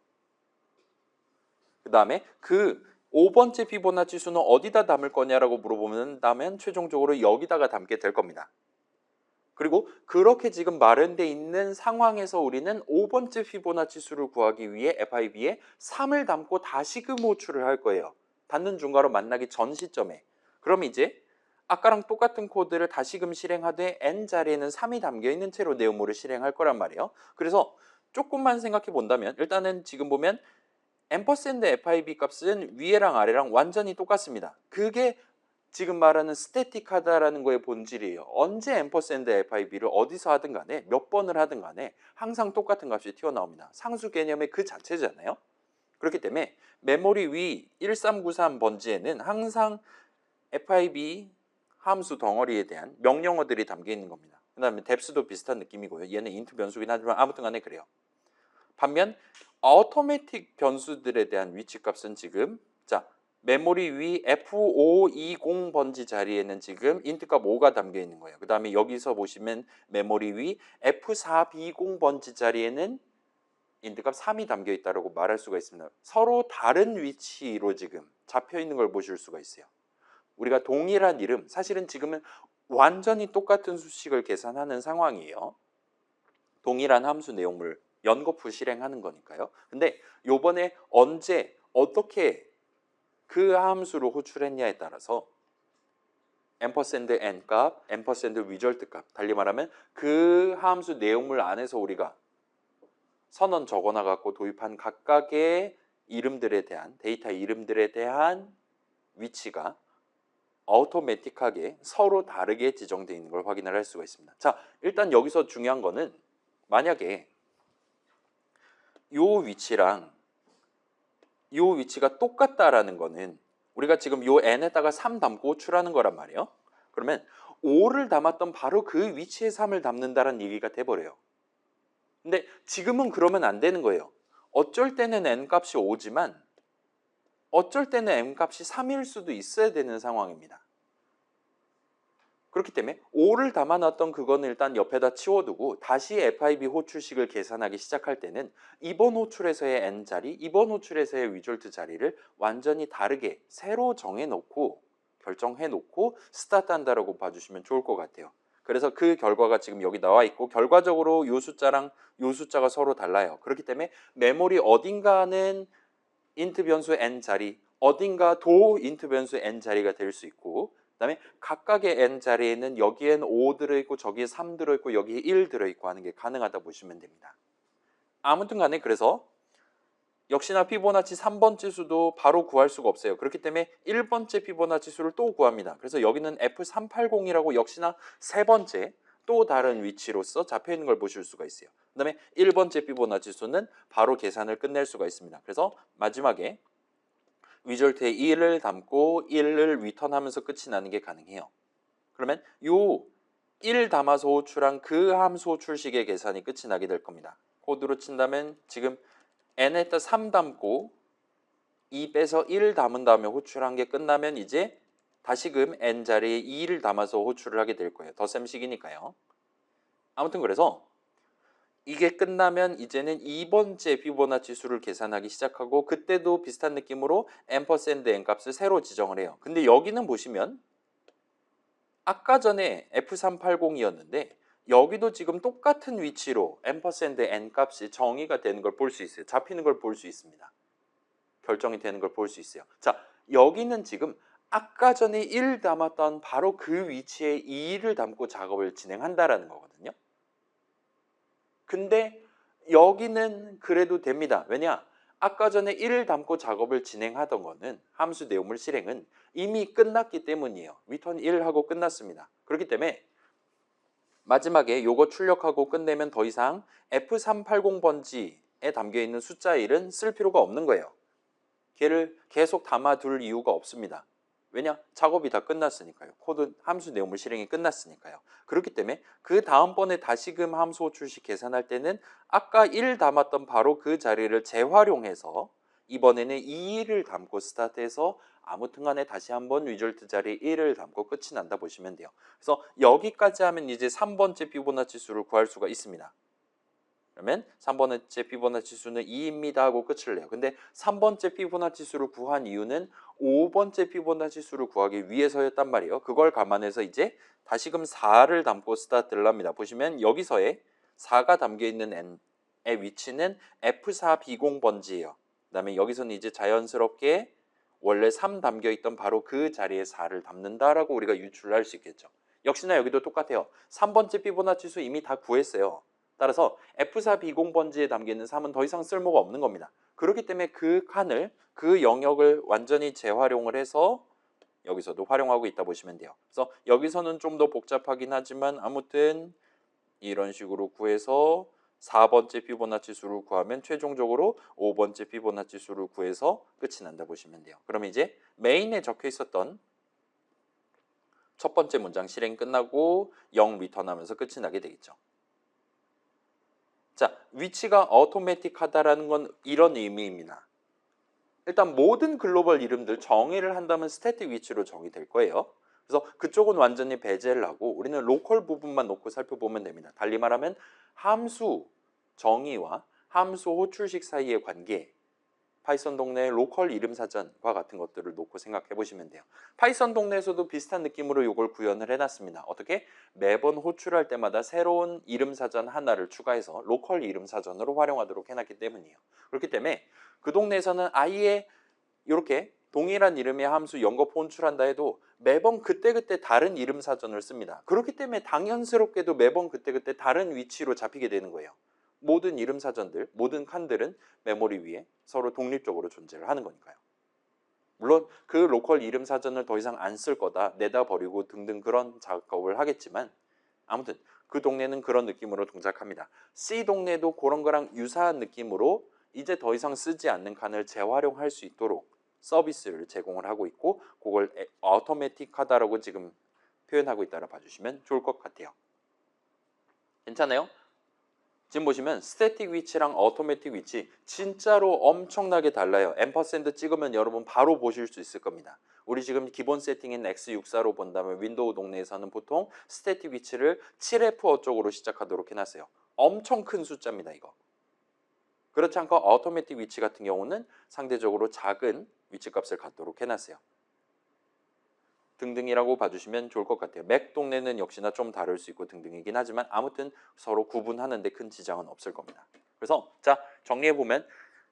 그 다음에 그 5번째 피보나치 수는 어디다 담을 거냐라고 물어보면 최종적으로 여기다가 담게 될 겁니다. 그리고 그렇게 지금 마련되어 있는 상황에서 우리는 5번째 피보나치 수를 구하기 위해 FIB에 3을 담고 다시금 호출을 할 거예요. 닿는 중괄호 만나기 전 시점에. 그럼 이제 아까랑 똑같은 코드를 다시금 실행하되 n 자리에는 3이 담겨 있는 채로 네모를 실행할 거란 말이에요. 그래서 조금만 생각해 본다면 일단은 지금 보면 $FIB 값은 위에랑 아래랑 완전히 똑같습니다. 그게 지금 말하는 스태틱하다라는 거의 본질이에요. 언제 $FIB를 어디서 하든 간에 몇 번을 하든 간에 항상 똑같은 값이 튀어나옵니다. 상수 개념의 그 자체잖아요. 그렇기 때문에 메모리 위 1393번지에는 항상 FIB 함수 덩어리에 대한 명령어들이 담겨 있는 겁니다. 그 다음에 뎁스도 비슷한 느낌이고요. 얘는 인트 변수긴 하지만 아무튼 간에 그래요. 반면 어토매틱 변수들에 대한 위치값은 지금 메모리 위 F520번지 자리에는 지금 인트값 5가 담겨 있는 거예요. 그 다음에 여기서 보시면 메모리 위 F420번지 자리에는 인트값 3이 담겨 있다고 말할 수가 있습니다. 서로 다른 위치로 지금 잡혀 있는 걸 보실 수가 있어요. 우리가 동일한 이름, 사실은 지금은 완전히 똑같은 수식을 계산하는 상황이에요. 동일한 함수 내용물 연거푸 실행하는 거니까요. 근데 요번에 언제 어떻게 그 함수로 호출했냐에 따라서 $n 값, $result 값, 달리 말하면 그 함수 내용물 안에서 우리가 선언 적어놔 갖고 도입한 각각의 이름들에 대한 데이터 이름들에 대한 위치가 어토매틱하게 서로 다르게 지정되어 있는 걸 확인을 할 수가 있습니다. 자, 일단 여기서 중요한 거는 만약에 요 위치랑 요 위치가 똑같다라는 거는 우리가 지금 요 n에다가 3 담고 호출하는 거란 말이에요. 그러면 5를 담았던 바로 그 위치에 3을 담는다는 얘기가 돼버려요. 근데 지금은 그러면 안 되는 거예요. 어쩔 때는 n 값이 5지만 어쩔 때는 m 값이 3일 수도 있어야 되는 상황입니다. 그렇기 때문에 5를 담아놨던 그거는 일단 옆에다 치워두고 다시 FIB 호출식을 계산하기 시작할 때는 이번 호출에서의 n 자리, 이번 호출에서의 리졸트 자리를 완전히 다르게 새로 정해놓고 결정해놓고 스타트한다라고 봐주시면 좋을 것 같아요. 그래서 그 결과가 지금 여기 나와 있고 결과적으로 이 숫자랑 이 숫자가 서로 달라요. 그렇기 때문에 메모리 어딘가는 인트 변수 n 자리, 어딘가 도 인트 변수 n 자리가 될 수 있고 그 다음에 각각의 n 자리에는 여기엔 5 들어있고 저기에 3 들어있고 여기에 1 들어있고 하는 게 가능하다 보시면 됩니다. 아무튼 간에 그래서 역시나 피보나치 3번째 수도 바로 구할 수가 없어요. 그렇기 때문에 1번째 피보나치 수를 또 구합니다. 그래서 여기는 F380이라고 역시나 세 번째 또 다른 위치로서 잡혀있는 걸 보실 수가 있어요. 그 다음에 1번째 피보나치 수는 바로 계산을 끝낼 수가 있습니다. 그래서 마지막에 리졸트에 1을 담고 1을 리턴하면서 끝이 나는 게 가능해요. 그러면 요 1 담아서 호출한 그 함수 호출식의 계산이 끝이 나게 될 겁니다. 코드로 친다면 지금 n에다 3 담고 2 빼서 1 담은 다음에 호출한 게 끝나면 이제 다시금 n 자리에 2를 담아서 호출을 하게 될 거예요. 덧셈식이니까요. 아무튼 그래서 이게 끝나면 이제는 2번째 피보나치 수를 계산하기 시작하고 그때도 비슷한 느낌으로 n 값을 새로 지정을 해요. 근데 여기는 보시면 아까 전에 F380이었는데 여기도 지금 똑같은 위치로 n 값이 정의가 되는 걸 볼 수 있어요. 잡히는 걸 볼 수 있습니다. 결정이 되는 걸 볼 수 있어요. 자, 여기는 지금 아까 전에 1 담았던 바로 그 위치에 2를 담고 작업을 진행한다라는 거거든요. 근데 여기는 그래도 됩니다. 왜냐? 아까 전에 1을 담고 작업을 진행하던 거는 함수 내용물 실행은 이미 끝났기 때문이에요. return 1 하고 끝났습니다. 그렇기 때문에 마지막에 요거 출력하고 끝내면 더 이상 F380번지에 담겨있는 숫자 1은 쓸 필요가 없는 거예요. 걔를 계속 담아둘 이유가 없습니다. 왜냐? 작업이 다 끝났으니까요. 코드 함수 내용물 실행이 끝났으니까요. 그렇기 때문에 그 다음번에 다시금 함수 호출식 계산할 때는 아까 1 담았던 바로 그 자리를 재활용해서 이번에는 2를 담고 스타트해서 아무튼 간에 다시 한번 리졸트 자리에 1을 담고 끝이 난다 보시면 돼요. 그래서 여기까지 하면 이제 3번째 피보나치 수를 구할 수가 있습니다. 그러면 3번째 피보나치 수는 2입니다 하고 끝을 내요. 근데 3번째 피보나치 수를 구한 이유는 5번째 피보나치 수를 구하기 위해서였단 말이에요. 그걸 감안해서 이제 다시금 4를 담고 스타트를 합니다. 보시면 여기서의 4가 담겨있는 n의 위치는 F4B0번지예요. 그 다음에 여기서는 이제 자연스럽게 원래 3 담겨있던 바로 그 자리에 4를 담는다라고 우리가 유출을 할 수 있겠죠. 역시나 여기도 똑같아요. 3번째 피보나치 수 이미 다 구했어요. 따라서 F4B0번지에 담겨있는 3은 더 이상 쓸모가 없는 겁니다. 그렇기 때문에 그 칸을, 그 영역을 완전히 재활용을 해서 여기서도 활용하고 있다 보시면 돼요. 그래서 여기서는 좀 더 복잡하긴 하지만 아무튼 이런 식으로 구해서 4번째 피보나치 수를 구하면 최종적으로 5번째 피보나치 수를 구해서 끝이 난다 보시면 돼요. 그럼 이제 메인에 적혀 있었던 첫 번째 문장 실행 끝나고 0 리턴하면서 끝이 나게 되겠죠. 자, 위치가 어토매틱하다라는 건 이런 의미입니다. 일단 모든 글로벌 이름들 정의를 한다면 스태틱 위치로 정의될 거예요. 그래서 그쪽은 완전히 배제를 하고 우리는 로컬 부분만 놓고 살펴보면 됩니다. 달리 말하면 함수 정의와 함수 호출식 사이의 관계, 파이썬 동네의 로컬 이름 사전과 같은 것들을 놓고 생각해 보시면 돼요. 파이썬 동네에서도 비슷한 느낌으로 이걸 구현을 해놨습니다. 어떻게? 매번 호출할 때마다 새로운 이름 사전 하나를 추가해서 로컬 이름 사전으로 활용하도록 해놨기 때문이에요. 그렇기 때문에 그 동네에서는 아예 이렇게 동일한 이름의 함수 연거 호출한다 해도 매번 그때그때 다른 이름 사전을 씁니다. 그렇기 때문에 당연스럽게도 매번 그때그때 다른 위치로 잡히게 되는 거예요. 모든 이름 사전들, 모든 칸들은 메모리 위에 서로 독립적으로 존재를 하는 거니까요. 물론 그 로컬 이름 사전을 더 이상 안 쓸 거다, 내다 버리고 등등 그런 작업을 하겠지만 아무튼 그 동네는 그런 느낌으로 동작합니다. C 동네도 그런 거랑 유사한 느낌으로 이제 더 이상 쓰지 않는 칸을 재활용할 수 있도록 서비스를 제공을 하고 있고 그걸 어토매틱하다라고 지금 표현하고 있다라 봐주시면 좋을 것 같아요. 괜찮아요? 지금 보시면 스태틱 위치랑 어토매틱 위치 진짜로 엄청나게 달라요. 앰퍼샌드 찍으면 여러분 바로 보실 수 있을 겁니다. 우리 지금 기본 세팅인 x64로 본다면 윈도우 동네에서는 보통 스태틱 위치를 7F 어쪽으로 시작하도록 해놨어요. 엄청 큰 숫자입니다, 이거. 그렇지 않고 어토매틱 위치 같은 경우는 상대적으로 작은 위치 값을 갖도록 해놨어요. 등등이라고 봐주시면 좋을 것 같아요. 맥 동네는 역시나 좀 다를 수 있고 등등이긴 하지만 아무튼 서로 구분하는 데 큰 지장은 없을 겁니다. 그래서 자, 정리해보면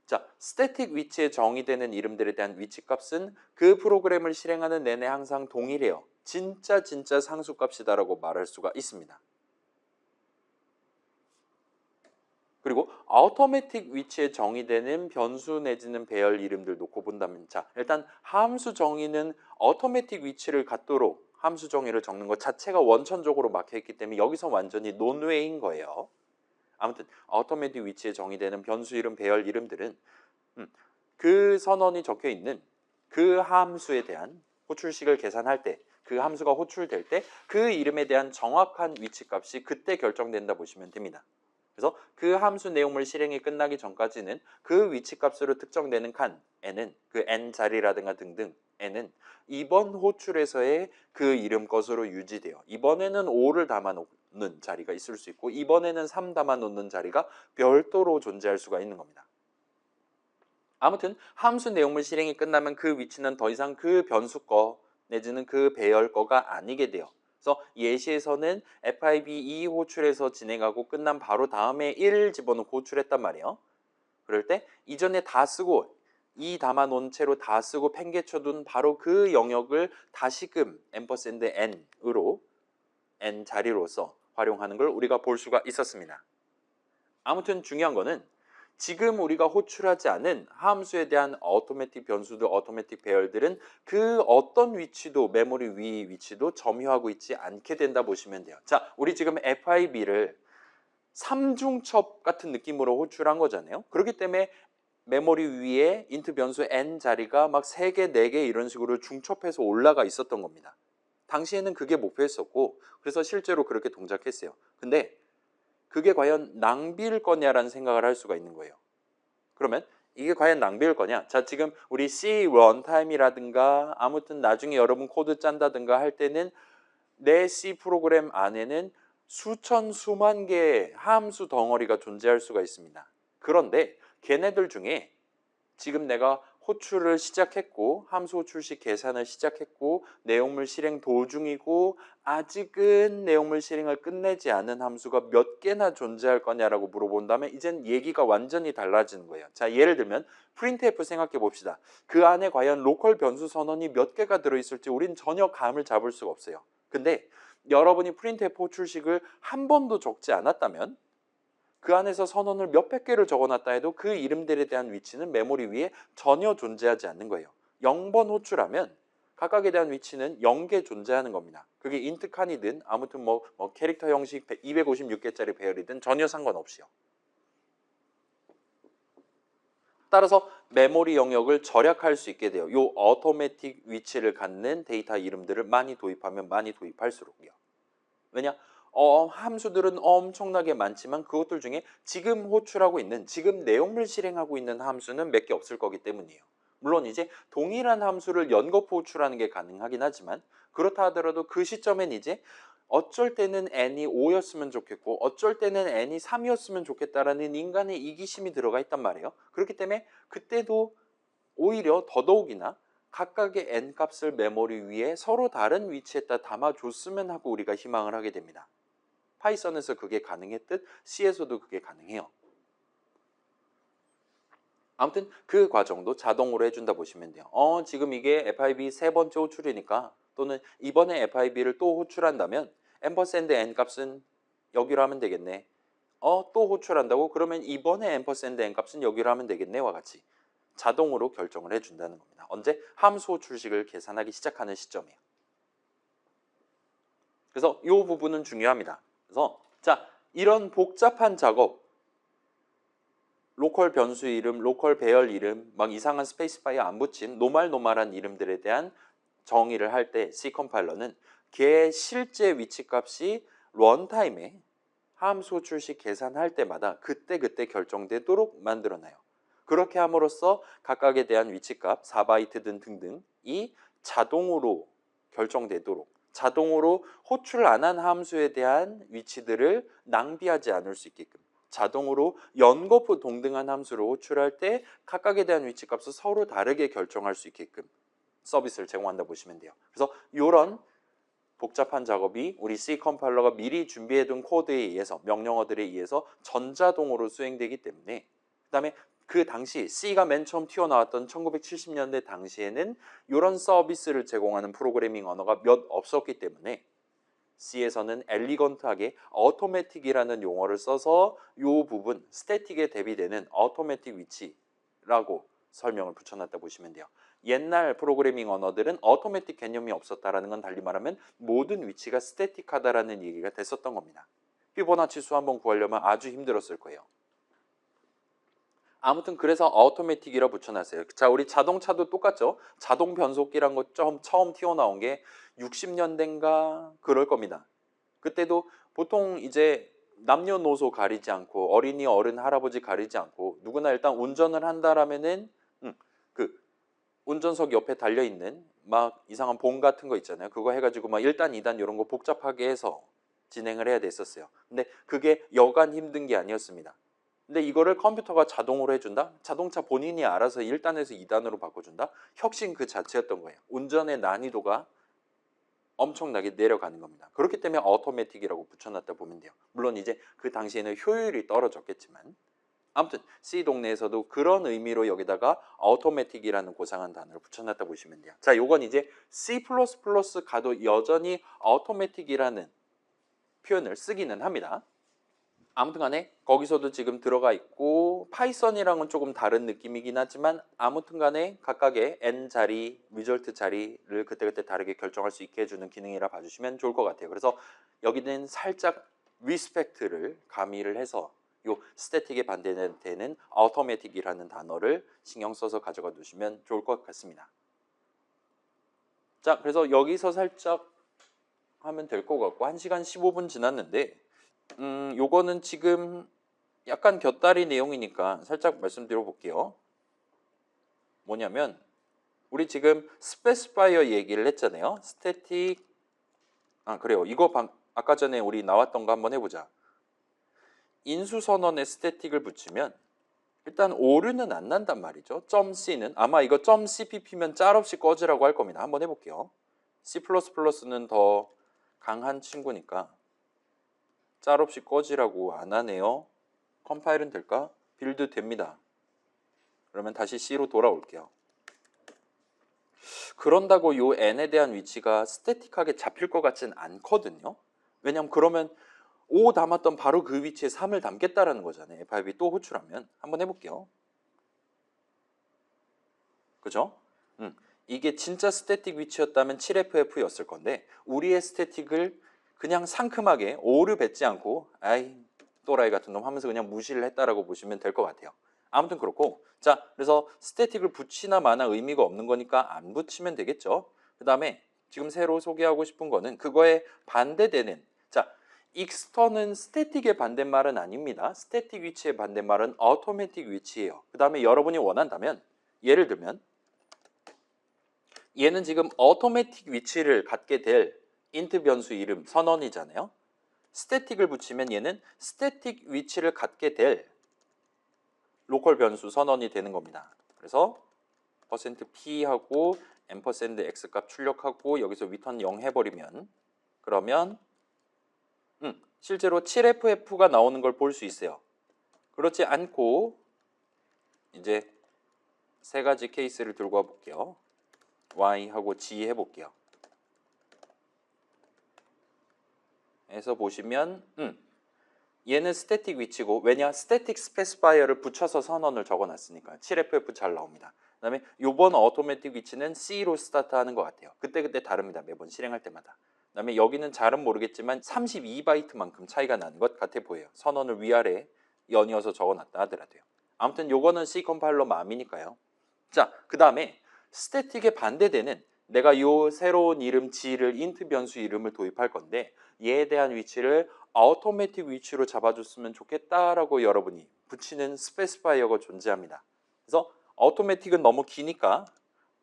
자, 스태틱 위치에 정의되는 이름들에 대한 위치값은 그 프로그램을 실행하는 내내 항상 동일해요. 진짜 상수값이다라고 말할 수가 있습니다. 그리고 어토매틱 위치에 정의되는 변수 내지는 배열 이름들 놓고 본다면 자, 일단 함수 정의는 어토매틱 위치를 갖도록 함수 정의를 적는 것 자체가 원천적으로 막혀있기 때문에 여기서 완전히 논외인 거예요. 아무튼 어토매틱 위치에 정의되는 변수 이름, 배열 이름들은 그 선언이 적혀있는 그 함수에 대한 호출식을 계산할 때 그 함수가 호출될 때 그 이름에 대한 정확한 위치값이 그때 결정된다 보시면 됩니다. 그래서 그 함수 내용물 실행이 끝나기 전까지는 그 위치값으로 특정되는 칸 n은 그 n 자리라든가 등등 n은 이번 호출에서의 그 이름 것으로 유지돼요. 이번에는 5를 담아놓는 자리가 있을 수 있고 이번에는 3 담아놓는 자리가 별도로 존재할 수가 있는 겁니다. 아무튼 함수 내용물 실행이 끝나면 그 위치는 더 이상 그 변수 거 내지는 그 배열 거가 아니게 돼요. 그래서 예시에서는 FIB2 호출해서 진행하고 끝난 바로 다음에 1 집어넣고 호출했단 말이에요. 그럴 때 이전에 다 쓰고 2 담아놓은 채로 다 쓰고 팽개쳐둔 바로 그 영역을 다시금 앰퍼샌드 n으로 n 자리로서 활용하는 걸 우리가 볼 수가 있었습니다. 아무튼 중요한 거는 지금 우리가 호출하지 않은 함수에 대한 어토매틱 변수들, 어토매틱 배열들은 그 어떤 위치도 메모리 위 위치도 점유하고 있지 않게 된다 보시면 돼요. 자, 우리 지금 FIB를 삼중첩 같은 느낌으로 호출한 거잖아요. 그렇기 때문에 메모리 위에 인트 변수 n 자리가 막 3개, 4개 이런 식으로 중첩해서 올라가 있었던 겁니다. 당시에는 그게 목표였었고 그래서 실제로 그렇게 동작했어요. 근데 그게 과연 낭비일 거냐라는 생각을 할 수가 있는 거예요. 그러면 이게 과연 낭비일 거냐? 자, 지금 우리 C 런타임이라든가 아무튼 나중에 여러분 코드 짠다든가 할 때는 내 C 프로그램 안에는 수천 수만 개의 함수 덩어리가 존재할 수가 있습니다. 그런데 걔네들 중에 지금 내가 호출을 시작했고 함수 호출식 계산을 시작했고 내용물 실행 도중이고 아직은 내용물 실행을 끝내지 않은 함수가 몇 개나 존재할 거냐라고 물어본다면 이젠 얘기가 완전히 달라지는 거예요. 자, 예를 들면 printf 생각해 봅시다. 그 안에 과연 로컬 변수 선언이 몇 개가 들어있을지 우린 전혀 감을 잡을 수가 없어요. 근데 여러분이 printf 호출식을 한 번도 적지 않았다면 그 안에서 선언을 몇백 개를 적어놨다 해도 그 이름들에 대한 위치는 메모리 위에 전혀 존재하지 않는 거예요. 0번 호출하면 각각에 대한 위치는 0개 존재하는 겁니다. 그게 인트 칸이든 아무튼 뭐 캐릭터 형식 256개짜리 배열이든 전혀 상관없이요. 따라서 메모리 영역을 절약할 수 있게 돼요. 요 어토매틱 위치를 갖는 데이터 이름들을 많이 도입하면 많이 도입할수록요. 왜냐? 함수들은 엄청나게 많지만 그것들 중에 지금 호출하고 있는, 지금 내용물 실행하고 있는 함수는 몇 개 없을 거기 때문이에요. 물론 이제 동일한 함수를 연거푸 호출하는 게 가능하긴 하지만 그렇다 하더라도 그 시점엔 이제 어쩔 때는 n이 5였으면 좋겠고 어쩔 때는 n이 3이었으면 좋겠다라는 인간의 이기심이 들어가 있단 말이에요. 그렇기 때문에 그때도 오히려 더더욱이나 각각의 n 값을 메모리 위에 서로 다른 위치에다 담아줬으면 하고 우리가 희망을 하게 됩니다. 파이썬에서 그게 가능했듯 C에서도 그게 가능해요. 아무튼 그 과정도 자동으로 해준다 보시면 돼요. 지금 이게 FIB 세 번째 호출이니까 또는 이번에 FIB를 또 호출한다면 n 값은 여기로 하면 되겠네. 또 호출한다고? 그러면 이번에 n 값은 여기로 하면 되겠네와 같이 자동으로 결정을 해준다는 겁니다. 언제? 함수 호출식을 계산하기 시작하는 시점이에요. 그래서 이 부분은 중요합니다. 그래서 자, 이런 복잡한 작업, 로컬 변수 이름, 로컬 배열 이름, 막 이상한 스페이스바이 안 붙인 노말한 이름들에 대한 정의를 할 때 C 컴파일러는 걔의 실제 위치값이 런타임에 함수 호출식 계산할 때마다 그때그때 결정되도록 만들어놔요. 그렇게 함으로써 각각에 대한 위치값, 4바이트든 등등이 자동으로 결정되도록 자동으로 호출 안 한 함수에 대한 위치들을 낭비하지 않을 수 있게끔 자동으로 연거푸 동등한 함수를 호출할 때 각각에 대한 위치값을 서로 다르게 결정할 수 있게끔 서비스를 제공한다 보시면 돼요. 그래서 이런 복잡한 작업이 우리 C 컴파일러가 미리 준비해둔 코드에 의해서 명령어들에 의해서 전자동으로 수행되기 때문에 그 다음에 그 당시 C가 맨 처음 튀어나왔던 1970년대 당시에는 이런 서비스를 제공하는 프로그래밍 언어가 몇 없었기 때문에 C에서는 엘리건트하게 어토매틱이라는 용어를 써서 이 부분 스태틱에 대비되는 어토매틱 위치라고 설명을 붙여놨다 보시면 돼요. 옛날 프로그래밍 언어들은 어토매틱 개념이 없었다라는 건 달리 말하면 모든 위치가 스태틱하다라는 얘기가 됐었던 겁니다. 피보나치 수 한번 구하려면 아주 힘들었을 거예요. 아무튼 그래서 어토매틱이라 붙여놨어요. 자, 우리 자동차도 똑같죠? 자동 변속기란 거 처음 튀어나온 게 60년대인가 그럴 겁니다. 그때도 보통 이제 남녀노소 가리지 않고 어린이, 어른, 할아버지 가리지 않고 누구나 일단 운전을 한다라면은 그 운전석 옆에 달려있는 막 이상한 봉 같은 거 있잖아요. 그거 해가지고 막 1단, 2단 이런 거 복잡하게 해서 진행을 해야 됐었어요. 근데 그게 여간 힘든 게 아니었습니다. 근데 이거를 컴퓨터가 자동으로 해준다? 자동차 본인이 알아서 1단에서 2단으로 바꿔준다? 혁신 그 자체였던 거예요. 운전의 난이도가 엄청나게 내려가는 겁니다. 그렇기 때문에 어토매틱이라고 붙여놨다 보면 돼요. 물론 이제 그 당시에는 효율이 떨어졌겠지만 아무튼 C 동네에서도 그런 의미로 여기다가 어토매틱이라는 고상한 단어를 붙여놨다 보시면 돼요. 자, 요건 이제 C++ 가도 여전히 어토매틱이라는 표현을 쓰기는 합니다. 아무튼 간에 거기서도 지금 들어가 있고 파이썬이랑은 조금 다른 느낌이긴 하지만 아무튼 간에 각각의 n 자리, 리절트 자리를 그때그때 다르게 결정할 수 있게 해주는 기능이라 봐주시면 좋을 것 같아요. 그래서 여기는 살짝 리스펙트를 가미를 해서 요 스태틱에 반대되는 automatic이라는 단어를 신경 써서 가져가 두시면 좋을 것 같습니다. 자, 그래서 여기서 살짝 하면 될 것 같고 1시간 15분 지났는데 요거는 지금 약간 곁다리 내용이니까 살짝 말씀드려 볼게요. 뭐냐면 우리 지금 스페시파이어 얘기를 했잖아요. 스태틱 그래요. 이거 아까 전에 우리 나왔던 거 한번 해보자. 인수선언에 스태틱을 붙이면 일단 오류는 안 난단 말이죠. .c는 아마 이거 .cpp면 짤없이 꺼지라고 할 겁니다. 한번 해볼게요. C++는 더 강한 친구니까 짤없이 꺼지라고 안 하네요. 컴파일은 될까? 빌드 됩니다. 그러면 다시 C로 돌아올게요. 그런다고 요 n에 대한 위치가 스태틱하게 잡힐 것 같진 않거든요. 왜냐면 그러면 5 담았던 바로 그 위치에 3을 담겠다라는 거잖아요. F5이 또 호출하면. 한번 해볼게요. 그죠? 이게 진짜 스태틱 위치였다면 7FF였을 건데 우리의 스태틱을 그냥 상큼하게 오류 뱉지 않고 아이 또라이 같은 놈 하면서 그냥 무시를 했다라고 보시면 될 것 같아요. 아무튼 그렇고 자 그래서 스태틱을 붙이나 마나 의미가 없는 거니까 안 붙이면 되겠죠. 그 다음에 지금 새로 소개하고 싶은 거는 그거에 반대되는 자 익스턴은 스태틱의 반대말은 아닙니다. 스태틱 위치의 반대말은 어토매틱 위치예요. 그 다음에 여러분이 원한다면 예를 들면 얘는 지금 어토매틱 위치를 갖게 될 인트 변수 이름 선언이잖아요. 스태틱을 붙이면 얘는 스태틱 위치를 갖게 될 로컬 변수 선언이 되는 겁니다. 그래서 %p하고 %x 값 출력하고 여기서 return 0 해버리면 그러면 실제로 7FF가 나오는 걸 볼 수 있어요. 그렇지 않고 이제 세 가지 케이스를 들고 와볼게요. Y하고 G 해볼게요. 해서 보시면 얘는 스태틱 위치고 왜냐? 스태틱 스페시파이어를 붙여서 선언을 적어놨으니까 7FF 잘 나옵니다. 그 다음에 요번 어토매틱 위치는 C로 스타트하는 것 같아요. 그때그때 다릅니다. 매번 실행할 때마다. 그 다음에 여기는 잘은 모르겠지만 32바이트만큼 차이가 나는 것 같아 보여요. 선언을 위아래 연이어서 적어놨다 하더라도요. 아무튼 요거는 C 컴파일러 마음이니까요. 자, 그 다음에 스태틱에 반대되는 내가 요 새로운 이름 G를 인트 변수 이름을 도입할 건데 얘에 대한 위치를 automatic 위치로 잡아줬으면 좋겠다라고 여러분이 붙이는 스페시파이어가 존재합니다. 그래서 automatic은 너무 기니까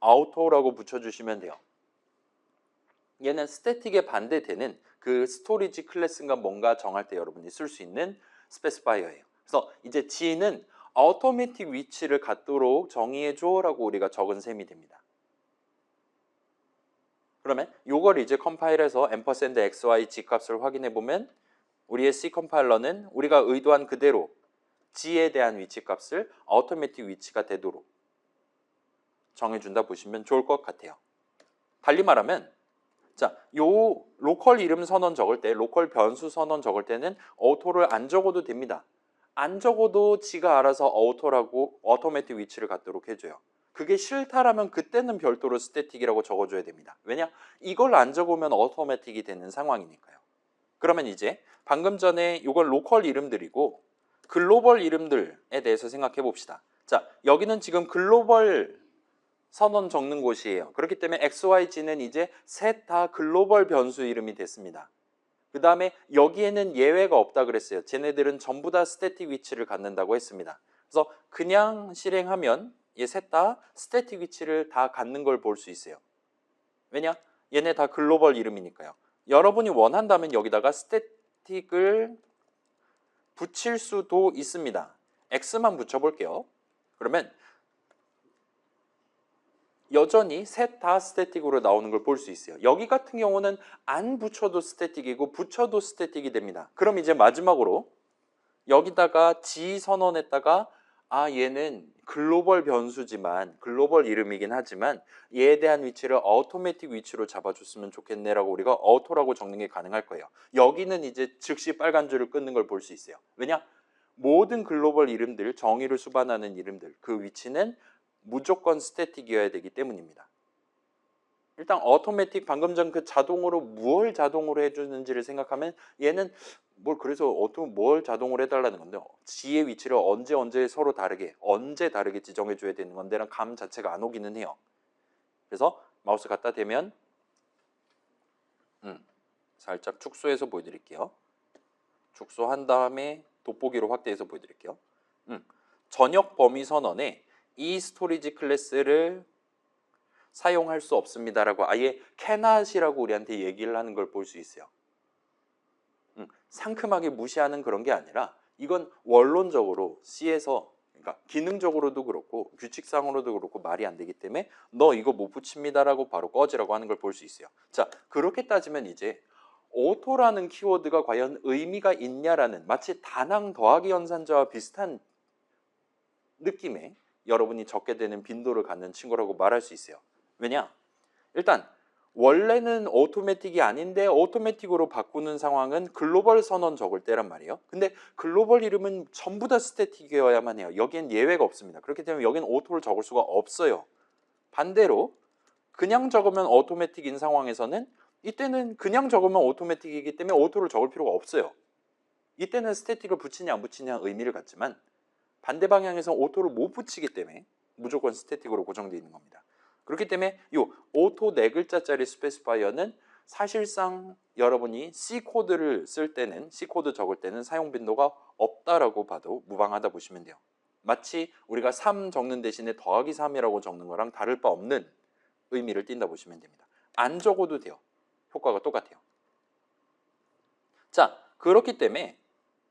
auto라고 붙여주시면 돼요. 얘는 스태틱에 반대되는 그 스토리지 클래스인가 뭔가 정할 때 여러분이 쓸 수 있는 스페시파이어예요. 그래서 이제 G는 automatic 위치를 갖도록 정의해줘라고 우리가 적은 셈이 됩니다. 그러면 요걸 이제 컴파일해서 $xy g 값을 확인해 보면 우리의 C 컴파일러는 우리가 의도한 그대로 G에 대한 위치 값을 automatic 위치가 되도록 정해준다 보시면 좋을 것 같아요. 달리 말하면 자, 요 로컬 이름 선언 적을 때, 로컬 변수 선언 적을 때는 auto를 안 적어도 됩니다. 안 적어도 지가 알아서 auto라고 automatic 위치를 갖도록 해줘요. 그게 싫다라면 그때는 별도로 스태틱이라고 적어줘야 됩니다. 왜냐? 이걸 안 적으면 automatic이 되는 상황이니까요. 그러면 이제 방금 전에 이걸 로컬 이름들이고 글로벌 이름들에 대해서 생각해 봅시다. 자, 여기는 지금 글로벌 선언 적는 곳이에요. 그렇기 때문에 XYG는 이제 셋 다 글로벌 변수 이름이 됐습니다. 그 다음에 여기에는 예외가 없다 그랬어요. 쟤네들은 전부 다 스태틱 위치를 갖는다고 했습니다. 그래서 그냥 실행하면 얘 셋 다 스태틱 위치를 다 갖는 걸 볼 수 있어요. 왜냐? 얘네 다 글로벌 이름이니까요. 여러분이 원한다면 여기다가 스태틱을 붙일 수도 있습니다. X만 붙여볼게요. 그러면 여전히 셋 다 스태틱으로 나오는 걸 볼 수 있어요. 여기 같은 경우는 안 붙여도 스태틱이고 붙여도 스태틱이 됩니다. 그럼 이제 마지막으로 여기다가 G 선언했다가 얘는 글로벌 변수지만 글로벌 이름이긴 하지만 얘에 대한 위치를 automatic 위치로 잡아줬으면 좋겠네라고 우리가 auto라고 적는 게 가능할 거예요. 여기는 이제 즉시 빨간 줄을 끊는 걸 볼 수 있어요. 왜냐? 모든 글로벌 이름들, 정의를 수반하는 이름들 그 위치는 무조건 스태틱이어야 되기 때문입니다. 일단 automatic 방금 전 그 자동으로 뭘 자동으로 해주는지를 생각하면 얘는 그래서 뭘 자동으로 해달라는 건데 G의 위치를 언제 서로 다르게 언제 다르게 지정해 줘야 되는 건데랑 감 자체가 안 오기는 해요. 그래서 마우스 갖다 대면 살짝 축소해서 보여드릴게요. 축소한 다음에 돋보기로 확대해서 보여드릴게요. 전역 범위 선언에 이 스토리지 클래스를 사용할 수 없습니다라고 아예 cannot이라고 우리한테 얘기를 하는 걸 볼 수 있어요. 상큼하게 무시하는 그런 게 아니라 이건 원론적으로 C에서 그러니까 기능적으로도 그렇고 규칙상으로도 그렇고 말이 안 되기 때문에 너 이거 못 붙입니다라고 바로 꺼지라고 하는 걸 볼 수 있어요. 자, 그렇게 따지면 이제 오토라는 키워드가 과연 의미가 있냐라는 마치 다낭 더하기 연산자와 비슷한 느낌의 여러분이 적게 되는 빈도를 갖는 친구라고 말할 수 있어요. 왜냐? 일단 원래는 오토매틱이 아닌데 오토매틱으로 바꾸는 상황은 글로벌 선언 적을 때란 말이에요. 근데 글로벌 이름은 전부 다 스태틱이어야만 해요. 여기엔 예외가 없습니다. 그렇기 때문에 여기는 오토를 적을 수가 없어요. 반대로 그냥 적으면 오토매틱인 상황에서는 이때는 그냥 적으면 오토매틱이기 때문에 오토를 적을 필요가 없어요. 이때는 스태틱을 붙이냐 안 붙이냐 의미를 갖지만 반대 방향에서 오토를 못 붙이기 때문에 무조건 스태틱으로 고정되어 있는 겁니다. 그렇기 때문에 이 오토 4글자짜리 스페시파이어는 사실상 여러분이 C 코드를 쓸 때는 C 코드 적을 때는 사용 빈도가 없다라고 봐도 무방하다 보시면 돼요. 마치 우리가 3 적는 대신에 더하기 3이라고 적는 거랑 다를 바 없는 의미를 띈다 보시면 됩니다. 안 적어도 돼요. 효과가 똑같아요. 자, 그렇기 때문에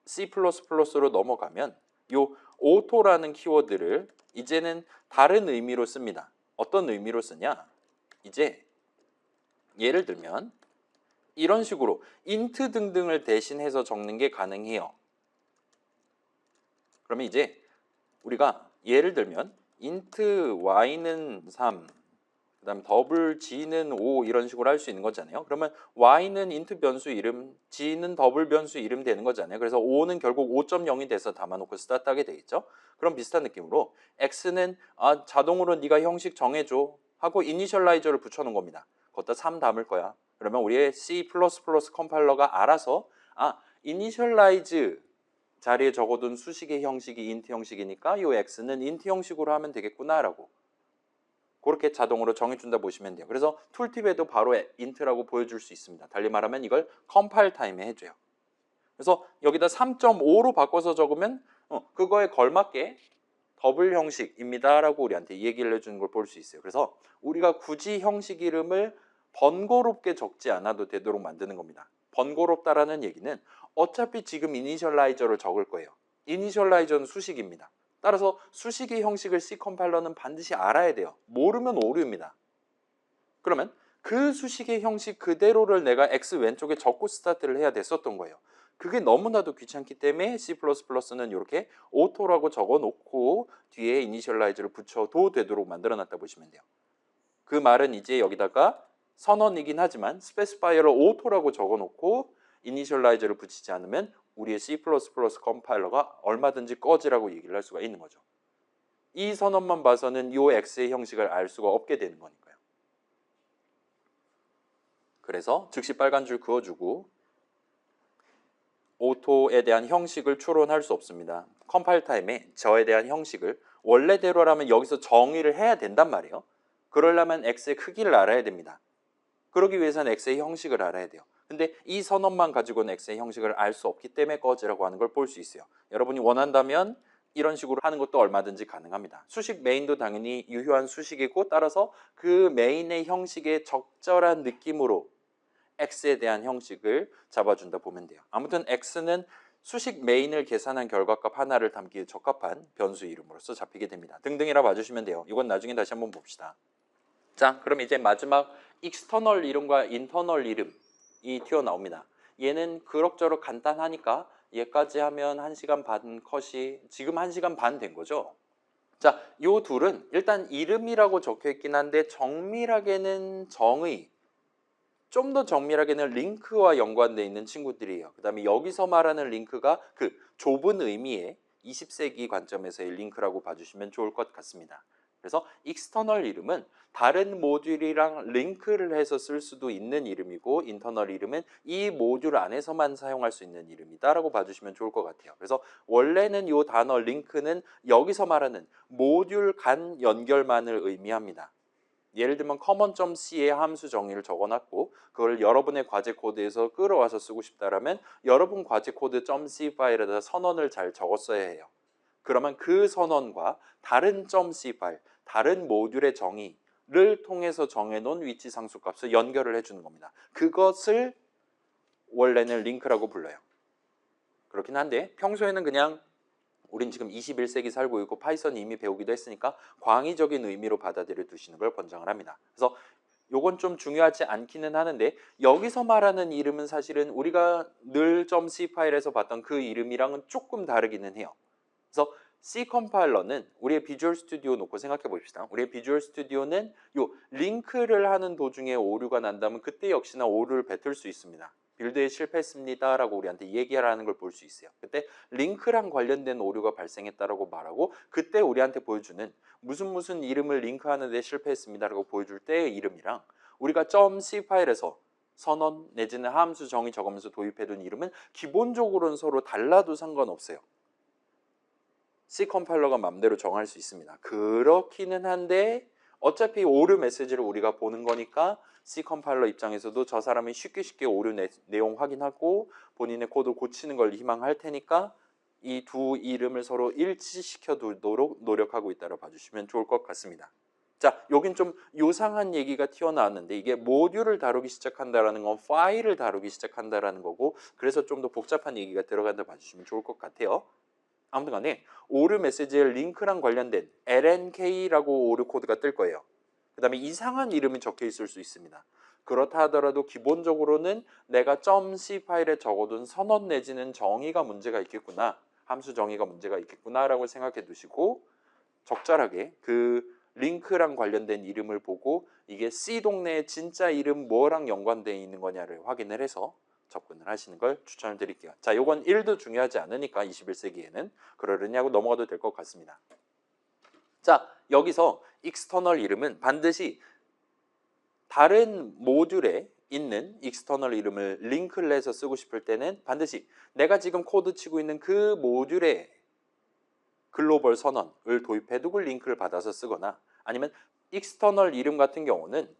C++로 넘어가면 이 오토라는 키워드를 이제는 다른 의미로 씁니다. 어떤 의미로 쓰냐? 이제 예를 들면 이런 식으로 int 등등을 대신해서 적는 게 가능해요. 그러면 이제 우리가 예를 들면 int y는 3, 그 다음에 더블 g는 5 이런 식으로 할 수 있는 거잖아요. 그러면 y는 int 변수 이름, g는 더블 변수 이름 되는 거잖아요. 그래서 5는 결국 5.0이 돼서 담아놓고 스타트하게 되겠죠. 그럼 비슷한 느낌으로 x는 자동으로 네가 형식 정해줘 하고 이니셜라이저를 붙여놓은 겁니다. 거기다 3 담을 거야. 그러면 우리의 C++ 컴파일러가 알아서 이니셜라이즈 자리에 적어둔 수식의 형식이 int 형식이니까 이 x는 int 형식으로 하면 되겠구나라고 그렇게 자동으로 정해준다 보시면 돼요. 그래서 툴팁에도 바로 int라고 보여줄 수 있습니다. 달리 말하면 이걸 컴파일 타임에 해줘요. 그래서 여기다 3.5로 바꿔서 적으면 그거에 걸맞게 더블 형식입니다 라고 우리한테 얘기를 해주는 걸 볼 수 있어요. 그래서 우리가 굳이 형식 이름을 번거롭게 적지 않아도 되도록 만드는 겁니다. 번거롭다라는 얘기는 어차피 지금 이니셜라이저를 적을 거예요. 이니셜라이저는 수식입니다. 따라서 수식의 형식을 C 컴파일러는 반드시 알아야 돼요. 모르면 오류입니다. 그러면 그 수식의 형식 그대로를 내가 X 왼쪽에 적고 스타트를 해야 됐었던 거예요. 그게 너무나도 귀찮기 때문에 C++는 이렇게 오토라고 적어놓고 뒤에 이니셜라이즈를 붙여도 되도록 만들어놨다 보시면 돼요. 그 말은 이제 여기다가 선언이긴 하지만 스페시파이어를 오토라고 적어놓고 이니셜라이저를 붙이지 않으면 우리의 C++ 컴파일러가 얼마든지 꺼지라고 얘기를 할 수가 있는 거죠. 이 선언만 봐서는 이 X의 형식을 알 수가 없게 되는 거니까요. 그래서 즉시 빨간 줄 그어주고 오토에 대한 형식을 추론할 수 없습니다. 컴파일 타임에 저에 대한 형식을 원래대로라면 여기서 정의를 해야 된단 말이에요. 그러려면 X의 크기를 알아야 됩니다. 그러기 위해서는 X의 형식을 알아야 돼요. 근데 이 선언만 가지고는 X의 형식을 알 수 없기 때문에 꺼지라고 하는 걸 볼 수 있어요. 여러분이 원한다면 이런 식으로 하는 것도 얼마든지 가능합니다. 수식 메인도 당연히 유효한 수식이고 따라서 그 메인의 형식에 적절한 느낌으로 X에 대한 형식을 잡아준다 보면 돼요. 아무튼 X는 수식 메인을 계산한 결과값 하나를 담기에 적합한 변수 이름으로서 잡히게 됩니다. 등등이라 봐주시면 돼요. 이건 나중에 다시 한번 봅시다. 자, 그럼 이제 마지막 익스터널 이름과 인터널 이름이 튀어나옵니다. 얘는 그럭저럭 간단하니까 얘까지 하면 1시간 반 컷이 지금 1시간 반 된 거죠. 자, 요 둘은 일단 이름이라고 적혀 있긴 한데 정밀하게는 정의, 좀 더 정밀하게는 링크와 연관되어 있는 친구들이에요. 그 다음에 여기서 말하는 링크가 그 좁은 의미의 20세기 관점에서의 링크라고 봐주시면 좋을 것 같습니다. 그래서 익스터널 이름은 다른 모듈이랑 링크를 해서 쓸 수도 있는 이름이고 인터널 이름은 이 모듈 안에서만 사용할 수 있는 이름이다 라고 봐주시면 좋을 것 같아요. 그래서 원래는 이 단어 링크는 여기서 말하는 모듈 간 연결만을 의미합니다. 예를 들면 common.c에 함수 정의를 적어놨고 그걸 여러분의 과제 코드에서 끌어와서 쓰고 싶다라면 여러분 과제 코드 .c 파일에다 선언을 잘 적었어야 해요. 그러면 그 선언과 다른 .c 파일, 다른 모듈의 정의를 통해서 정해놓은 위치 상수값을 연결을 해주는 겁니다. 그것을 원래는 링크라고 불러요. 그렇긴 한데 평소에는 그냥 우린 지금 21세기 살고 있고 파이썬 이미 배우기도 했으니까 광의적인 의미로 받아들여 두시는 걸 권장을 합니다. 그래서 요건 좀 중요하지 않기는 하는데 여기서 말하는 이름은 사실은 우리가 늘 .c 파일에서 봤던 그 이름이랑은 조금 다르기는 해요. 그래서 C 컴파일러는 우리의 비주얼 스튜디오 놓고 생각해 봅시다. 우리의 비주얼 스튜디오는 요 링크를 하는 도중에 오류가 난다면 그때 역시나 오류를 뱉을 수 있습니다. 빌드에 실패했습니다 라고 우리한테 얘기하라는 걸 볼 수 있어요. 그때 링크랑 관련된 오류가 발생했다라고 말하고 그때 우리한테 보여주는 무슨 이름을 링크하는 데 실패했습니다 라고 보여줄 때의 이름이랑 우리가 .c 파일에서 선언 내지는 함수 정의 적으면서 도입해둔 이름은 기본적으로는 서로 달라도 상관없어요. C 컴파일러가 맘대로 정할 수 있습니다. 그렇기는 한데 어차피 오류 메시지를 우리가 보는 거니까 C 컴파일러 입장에서도 저 사람이 쉽게 오류 내용 확인하고 본인의 코드 고치는 걸 희망할 테니까 이 두 이름을 서로 일치시켜 두도록 노력하고 있다고 봐주시면 좋을 것 같습니다. 자, 여긴 좀 요상한 얘기가 튀어나왔는데 이게 모듈을 다루기 시작한다라는 건 파일을 다루기 시작한다라는 거고 그래서 좀 더 복잡한 얘기가 들어간다 봐주시면 좋을 것 같아요. 아무튼 간에 오류 메시지에 링크랑 관련된 LNK라고 오류 코드가 뜰 거예요. 그 다음에 이상한 이름이 적혀 있을 수 있습니다. 그렇다 하더라도 기본적으로는 내가 .c 파일에 적어둔 선언 내지는 정의가 문제가 있겠구나. 함수 정의가 문제가 있겠구나 라고 생각해 두시고 적절하게 그 링크랑 관련된 이름을 보고 이게 C 동네의 진짜 이름 뭐랑 연관되어 있는 거냐를 확인을 해서 접근을 하시는 걸 추천을 드릴게요. 자, 요건 1도 중요하지 않으니까 21세기에는 그러려냐고 넘어가도 될 것 같습니다. 자, 여기서 external 이름은 반드시 다른 모듈에 있는 external 이름을 링크를 해서 쓰고 싶을 때는 반드시 내가 지금 코드 치고 있는 그 모듈에 글로벌 선언을 도입해두고 링크를 받아서 쓰거나 아니면 external 이름 같은 경우는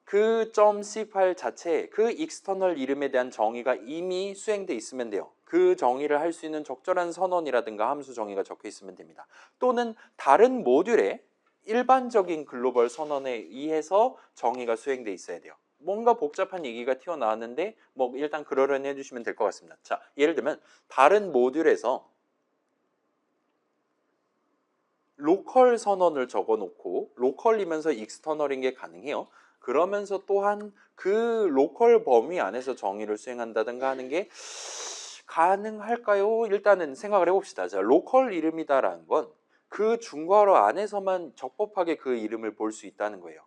그 .c 파일 자체에 그 external 이름에 대한 정의가 이미 수행돼 있으면 돼요. 그 정의를 할 수 있는 적절한 선언이라든가 함수 정의가 적혀 있으면 됩니다. 또는 다른 모듈에 일반적인 글로벌 선언에 의해서 정의가 수행돼 있어야 돼요. 뭔가 복잡한 얘기가 튀어나왔는데 뭐 일단 그러려니 해주시면 될 것 같습니다. 자, 예를 들면 다른 모듈에서 로컬 선언을 적어놓고 로컬이면서 익스터널인 게 가능해요. 그러면서 또한 그 로컬 범위 안에서 정의를 수행한다든가 하는 게 가능할까요? 일단은 생각을 해봅시다. 자, 로컬 이름이다라는 건 그 중괄호 안에서만 적법하게 그 이름을 볼 수 있다는 거예요.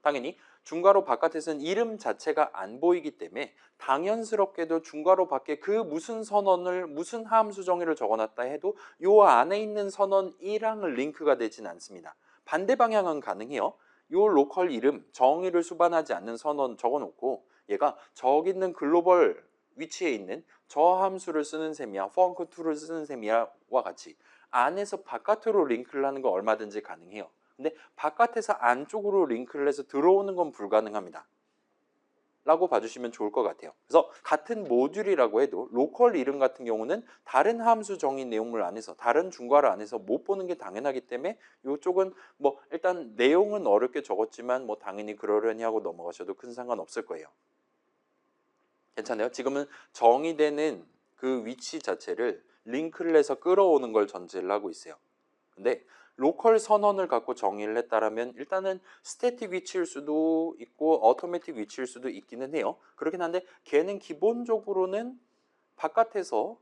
당연히 중괄호 바깥에서는 이름 자체가 안 보이기 때문에 당연스럽게도 중괄호 밖에 그 무슨 선언을 무슨 함수 정의를 적어놨다 해도 요 안에 있는 선언이랑 링크가 되진 않습니다. 반대 방향은 가능해요. 요 로컬 이름 정의를 수반하지 않는 선언 적어놓고 얘가 저기 있는 글로벌 위치에 있는 저 함수를 쓰는 셈이야 펑크2를 쓰는 셈이야와 같이 안에서 바깥으로 링크를 하는 건 얼마든지 가능해요. 근데 바깥에서 안쪽으로 링크를 해서 들어오는 건 불가능합니다. 라고 봐주시면 좋을 것 같아요. 그래서 같은 모듈이라고 해도 로컬 이름 같은 경우는 다른 함수 정의 내용물 안에서 다른 중괄호 안에서 못 보는 게 당연하기 때문에 이쪽은 뭐 일단 내용은 어렵게 적었지만 뭐 당연히 그러려니 하고 넘어가셔도 큰 상관 없을 거예요. 괜찮아요? 지금은 정의되는 그 위치 자체를 링크를 해서 끌어오는 걸 전제를 하고 있어요. 근데 로컬 선언을 갖고 정의를 했다라면 일단은 스태틱 위치일 수도 있고 어토매틱 위치일 수도 있기는 해요. 그렇긴 한데 걔는 기본적으로는 바깥에서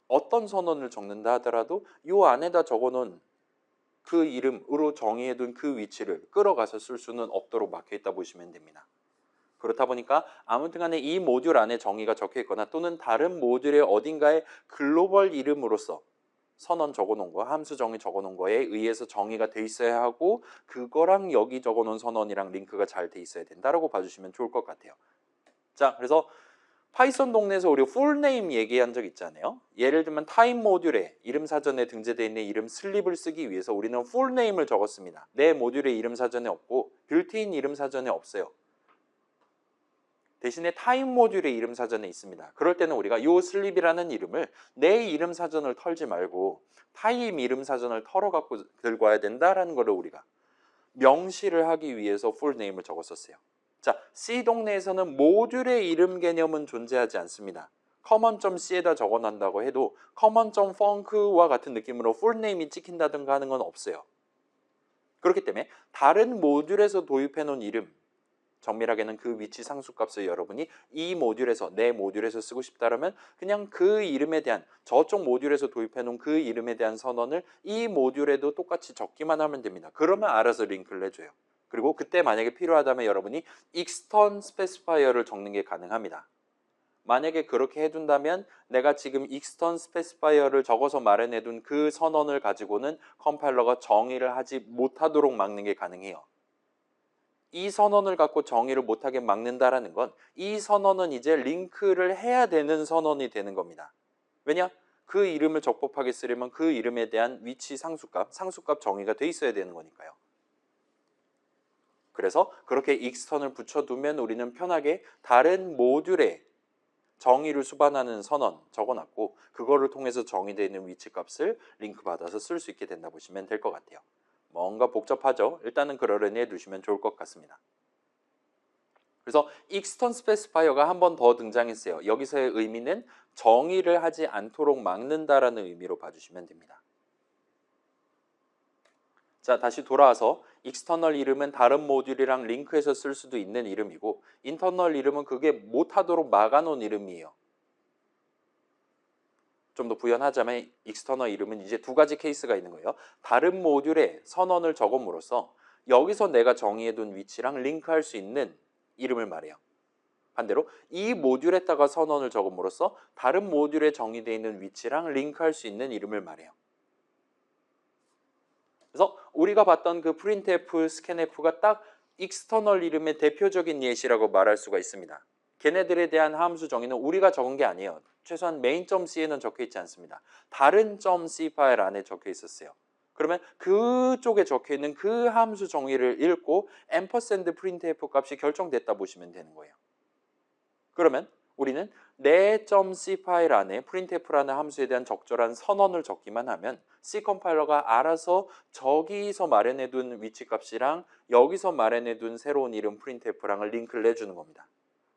어떤 선언을 적는다 하더라도 이 안에다 적어놓은 그 이름으로 정의해둔 그 위치를 끌어가서 쓸 수는 없도록 막혀있다 보시면 됩니다. 그렇다 보니까 아무튼 간에 이 모듈 안에 정의가 적혀 있거나 또는 다른 모듈의 어딘가에 글로벌 이름으로서 선언 적어놓은 거, 함수 정의 적어놓은 거에 의해서 정의가 돼 있어야 하고 그거랑 여기 적어놓은 선언이랑 링크가 잘 돼 있어야 된다라고 봐주시면 좋을 것 같아요. 자, 그래서 파이썬 동네에서 우리가 풀네임 얘기한 적 있잖아요. 예를 들면 타임 모듈에 이름 사전에 등재되어 있는 이름 슬립을 쓰기 위해서 우리는 풀네임을 적었습니다. 내 모듈에 이름 사전에 없고 빌트인 이름 사전에 없어요. 대신에 타임 모듈의 이름 사전에 있습니다. 그럴 때는 우리가 요 슬립이라는 이름을 내 이름 사전을 털지 말고 타임 이름 사전을 털어 갖고 들고 와야 된다라는 거를 우리가 명시를 하기 위해서 풀네임을 적었었어요. 자, C 동네에서는 모듈의 이름 개념은 존재하지 않습니다. common.c에다 적어놓는다고 해도 common.func와 같은 느낌으로 fullname이 찍힌다든가 하는 건 없어요. 그렇기 때문에 다른 모듈에서 도입해 놓은 이름, 정밀하게는 그 위치 상수값을 여러분이 이 모듈에서, 내 모듈에서 쓰고 싶다라면 그냥 그 이름에 대한, 저쪽 모듈에서 도입해 놓은 그 이름에 대한 선언을 이 모듈에도 똑같이 적기만 하면 됩니다. 그러면 알아서 링크를 해줘요. 그리고 그때 만약에 필요하다면 여러분이 extern specifier를 적는 게 가능합니다. 만약에 그렇게 해둔다면 내가 지금 extern specifier를 적어서 마련해둔 그 선언을 가지고는 컴파일러가 정의를 하지 못하도록 막는 게 가능해요. 이 선언을 갖고 정의를 못하게 막는다라는 건 이 선언은 이제 링크를 해야 되는 선언이 되는 겁니다. 왜냐? 그 이름을 적법하게 쓰려면 그 이름에 대한 위치 상수값 정의가 돼 있어야 되는 거니까요. 그래서 그렇게 extern을 붙여두면 우리는 편하게 다른 모듈에 정의를 수반하는 선언 적어놨고 그거를 통해서 정의되어 있는 위치값을 링크 받아서 쓸 수 있게 된다 보시면 될 것 같아요. 뭔가 복잡하죠? 일단은 그러려니 해두시면 좋을 것 같습니다. 그래서 extern specifier가 한 번 더 등장했어요. 여기서의 의미는 정의를 하지 않도록 막는다라는 의미로 봐주시면 됩니다. 자, 다시 돌아와서 external 이름은 다른 모듈이랑 링크해서 쓸 수도 있는 이름이고 internal 이름은 그게 못하도록 막아놓은 이름이에요. 좀 더 부연하자면 external 이름은 이제 두 가지 케이스가 있는 거예요. 다른 모듈에 선언을 적음으로써 여기서 내가 정의해둔 위치랑 링크할 수 있는 이름을 말해요. 반대로 이 모듈에다가 선언을 적음으로써 다른 모듈에 정의되어 있는 위치랑 링크할 수 있는 이름을 말해요. 그래서 우리가 봤던 그 printf, scanf가 딱 external 이름의 대표적인 예시라고 말할 수가 있습니다. 걔네들에 대한 함수 정의는 우리가 적은 게 아니에요. 최소한 main.c에는 적혀 있지 않습니다. 다른 .c 파일 안에 적혀 있었어요. 그러면 그쪽에 적혀 있는 그 함수 정의를 읽고 ampersand printf 값이 결정됐다 보시면 되는 거예요. 그러면 우리는 내 .c 파일 안에 printf라는 함수에 대한 적절한 선언을 적기만 하면 C 컴파일러가 알아서 저기서 마련해둔 위치값이랑 여기서 마련해둔 새로운 이름 printf랑을 링크를 내주는 겁니다.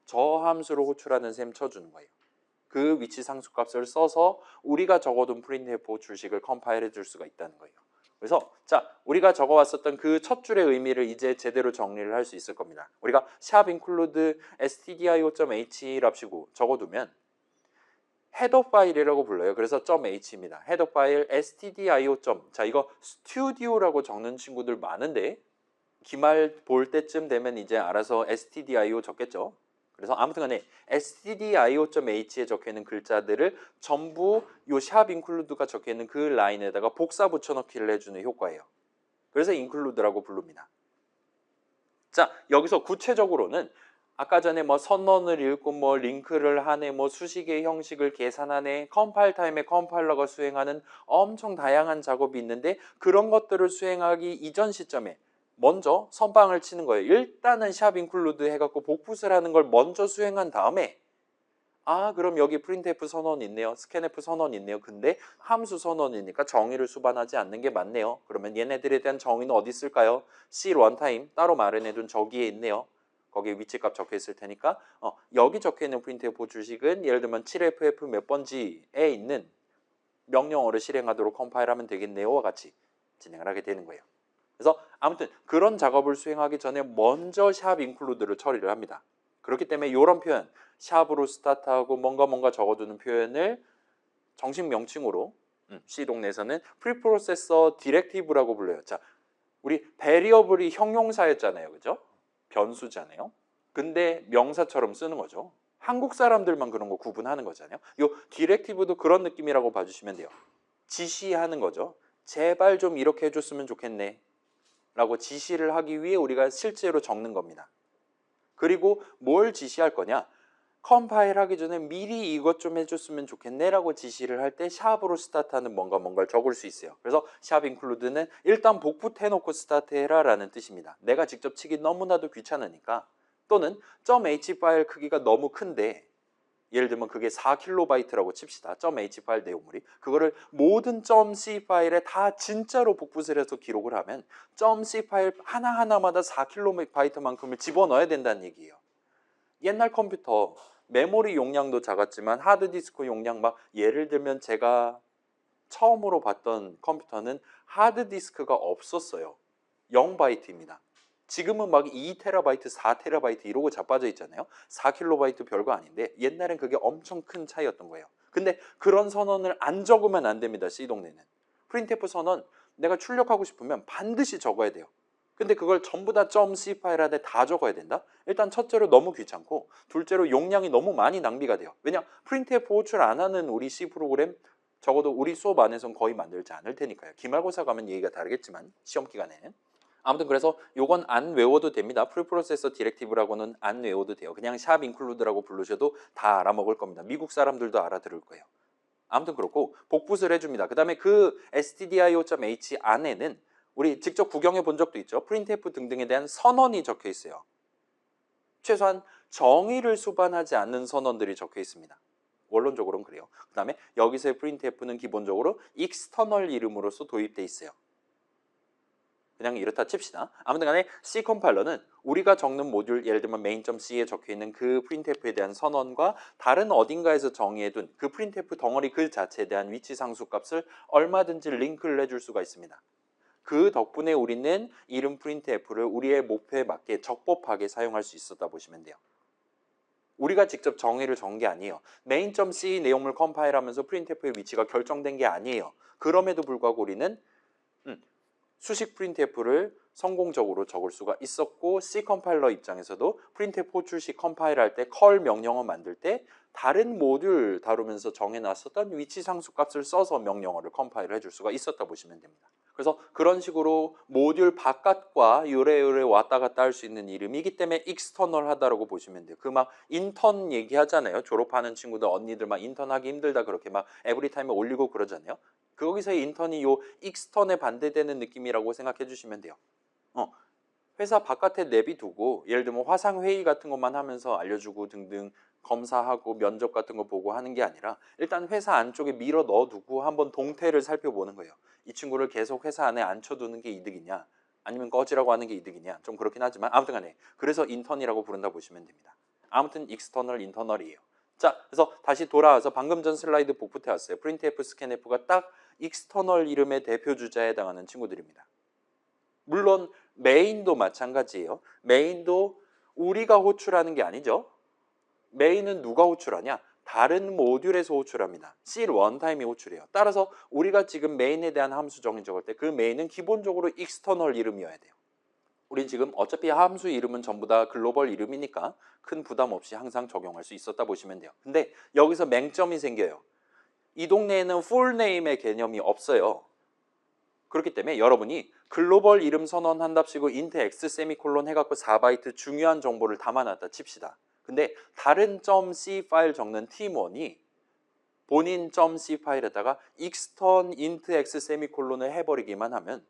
저 함수로 호출하는 셈 쳐주는 거예요. 그 위치 상수값을 써서 우리가 적어둔 printf 주식을 컴파일해 줄 수가 있다는 거예요. 그래서 자, 우리가 적어왔었던 그 첫 줄의 의미를 이제 제대로 정리를 할 수 있을 겁니다. 우리가 샵 include stdio.h랍시고 적어두면 헤더 파일이라고 불러요. 그래서 .h입니다. 헤더 파일 stdio. 자, 이거 studio라고 적는 친구들 많은데 기말 볼 때쯤 되면 이제 알아서 stdio 적겠죠. 그래서 아무튼 간에 stdio.h에 적혀있는 글자들을 전부 요 샵 include가 적혀있는 그 라인에다가 복사 붙여넣기를 해주는 효과예요. 그래서 include라고 부릅니다. 자, 여기서 구체적으로는 아까 전에 뭐 선언을 읽고 뭐 링크를 하네, 뭐 수식의 형식을 계산하네, 컴파일 타임에 컴파일러가 수행하는 엄청 다양한 작업이 있는데 그런 것들을 수행하기 이전 시점에 먼저 선빵을 치는 거예요. 일단은 샵 인클루드 해갖고 복붙을 하는 걸 먼저 수행한 다음에 아, 그럼 여기 printf 선언 있네요. scanf 선언 있네요. 근데 함수 선언이니까 정의를 수반하지 않는 게 맞네요. 그러면 얘네들에 대한 정의는 어디 있을까요? C runtime 따로 마련해둔 저기에 있네요. 거기에 위치값 적혀 있을 테니까 여기 적혀 있는 printf 주식은 예를 들면 7ff 몇 번지에 있는 명령어를 실행하도록 컴파일하면 되겠네요와 같이 진행을 하게 되는 거예요. 그래서 아무튼 그런 작업을 수행하기 전에 먼저 샵 인클루드를 처리를 합니다. 그렇기 때문에 이런 표현, 샵으로 스타트하고 뭔가 적어두는 표현을 정식 명칭으로 C 동네에서는 프리프로세서 디렉티브라고 불러요. 자, 우리 베리어블이 형용사였잖아요. 그죠? 변수잖아요. 근데 명사처럼 쓰는 거죠. 한국 사람들만 그런 거 구분하는 거잖아요. 요 디렉티브도 그런 느낌이라고 봐주시면 돼요. 지시하는 거죠. 제발 좀 이렇게 해줬으면 좋겠네 라고 지시를 하기 위해 우리가 실제로 적는 겁니다. 그리고 뭘 지시할 거냐? 컴파일 하기 전에 미리 이것 좀 해줬으면 좋겠네 라고 지시를 할 때 샵으로 스타트하는 뭔가를 적을 수 있어요. 그래서 샵 인클루드는 일단 복붙해놓고 스타트해라 라는 뜻입니다. 내가 직접 치기 너무나도 귀찮으니까 또는 .h 파일 크기가 너무 큰데 예를 들면 그게 4kB라고 칩시다. .h 파일 내용물이. 그거를 모든 .c 파일에 다 진짜로 복붙을 해서 기록을 하면 .c 파일 하나하나마다 4kB만큼을 집어넣어야 된다는 얘기예요. 옛날 컴퓨터 메모리 용량도 작았지만 하드디스크 용량 막 예를 들면 제가 처음으로 봤던 컴퓨터는 하드디스크가 없었어요. 0바이트입니다. 지금은 막 2TB, 4TB 이러고 자빠져 있잖아요. 4KB 별거 아닌데 옛날엔 그게 엄청 큰 차이였던 거예요. 근데 그런 선언을 안 적으면 안 됩니다. C동네는. 프린트F 선언 내가 출력하고 싶으면 반드시 적어야 돼요. 근데 그걸 전부 다 .c 파일 안에 다 적어야 된다? 일단 첫째로 너무 귀찮고 둘째로 용량이 너무 많이 낭비가 돼요. 왜냐? 프린트F 호출 안 하는 우리 C 프로그램 적어도 우리 수업 안에선 거의 만들지 않을 테니까요. 기말고사 가면 얘기가 다르겠지만 시험 기간에는. 아무튼 그래서 요건 안 외워도 됩니다. 프리프로세서 디렉티브라고는 안 외워도 돼요. 그냥 샵 인클루드라고 부르셔도 다 알아먹을 겁니다. 미국 사람들도 알아들을 거예요. 아무튼 그렇고 복붙을 해줍니다. 그 다음에 그 stdio.h 안에는 우리 직접 구경해 본 적도 있죠. 프린트F 등등에 대한 선언이 적혀 있어요. 최소한 정의를 수반하지 않는 선언들이 적혀 있습니다. 원론적으로는 그래요. 그 다음에 여기서의 printf는 기본적으로 external 이름으로서 도입돼 있어요. 그냥 이렇다 칩시다. 아무튼 간에 C 컴파일러는 우리가 적는 모듈, 예를 들면 main.c에 적혀있는 그 printf에 대한 선언과 다른 어딘가에서 정의해둔 그 printf 덩어리 그 자체에 대한 위치 상수 값을 얼마든지 링크를 해줄 수가 있습니다. 그 덕분에 우리는 이름 printf를 우리의 목표에 맞게 적법하게 사용할 수 있었다 보시면 돼요. 우리가 직접 정의를 정한 게 아니에요. main.c 내용물 컴파일하면서 printf의 위치가 결정된 게 아니에요. 그럼에도 불구하고 우리는 수식 printf를 성공적으로 적을 수가 있었고 C 컴파일러 입장에서도 printf 호출 시 컴파일할 때 call 명령어 만들 때 다른 모듈 다루면서 정해놨었던 위치 상수 값을 써서 명령어를 컴파일을 해줄 수가 있었다 보시면 됩니다. 그래서 그런 식으로 모듈 바깥과 요래요래 왔다 갔다 할 수 있는 이름이기 때문에 external 하다라고 보시면 돼요. 그 막 인턴 얘기하잖아요. 졸업하는 친구들 언니들 막 인턴 하기 힘들다 그렇게 막 에브리타임에 올리고 그러잖아요. 거기서의 인턴이 요 익스턴에 반대되는 느낌이라고 생각해 주시면 돼요. 회사 바깥에 내비두고 예를 들면 화상회의 같은 것만 하면서 알려주고 등등 검사하고 면접 같은 거 보고 하는 게 아니라 일단 회사 안쪽에 밀어 넣어두고 한번 동태를 살펴보는 거예요. 이 친구를 계속 회사 안에 앉혀두는 게 이득이냐 아니면 꺼지라고 하는 게 이득이냐 좀 그렇긴 하지만 아무튼 간에 그래서 인턴이라고 부른다 보시면 됩니다. 아무튼 익스터널 인터널이에요. 자, 그래서 다시 돌아와서 방금 전 슬라이드 복붙해 왔어요. printf, scanf가 딱 익스터널 이름의 대표 주자에 해당하는 친구들입니다. 물론 메인도 마찬가지예요. 메인도 우리가 호출하는 게 아니죠. 메인은 누가 호출하냐? 다른 모듈에서 호출합니다. C 런타임이 호출해요. 따라서 우리가 지금 메인에 대한 함수 정의 적을 때 그 메인은 기본적으로 익스터널 이름이어야 돼요. 우린 지금 어차피 함수 이름은 전부 다 글로벌 이름이니까 큰 부담 없이 항상 적용할 수 있었다 보시면 돼요. 근데 여기서 맹점이 생겨요. 이 동네에는 full name의 개념이 없어요. 그렇기 때문에 여러분이 글로벌 이름 선언한답시고 int x 세미콜론 해갖고 4바이트 중요한 정보를 담아놨다 칩시다. 근데 다른 .c 파일 적는 팀원이 본인 .c 파일에다가 extern int x 세미콜론을 해버리기만 하면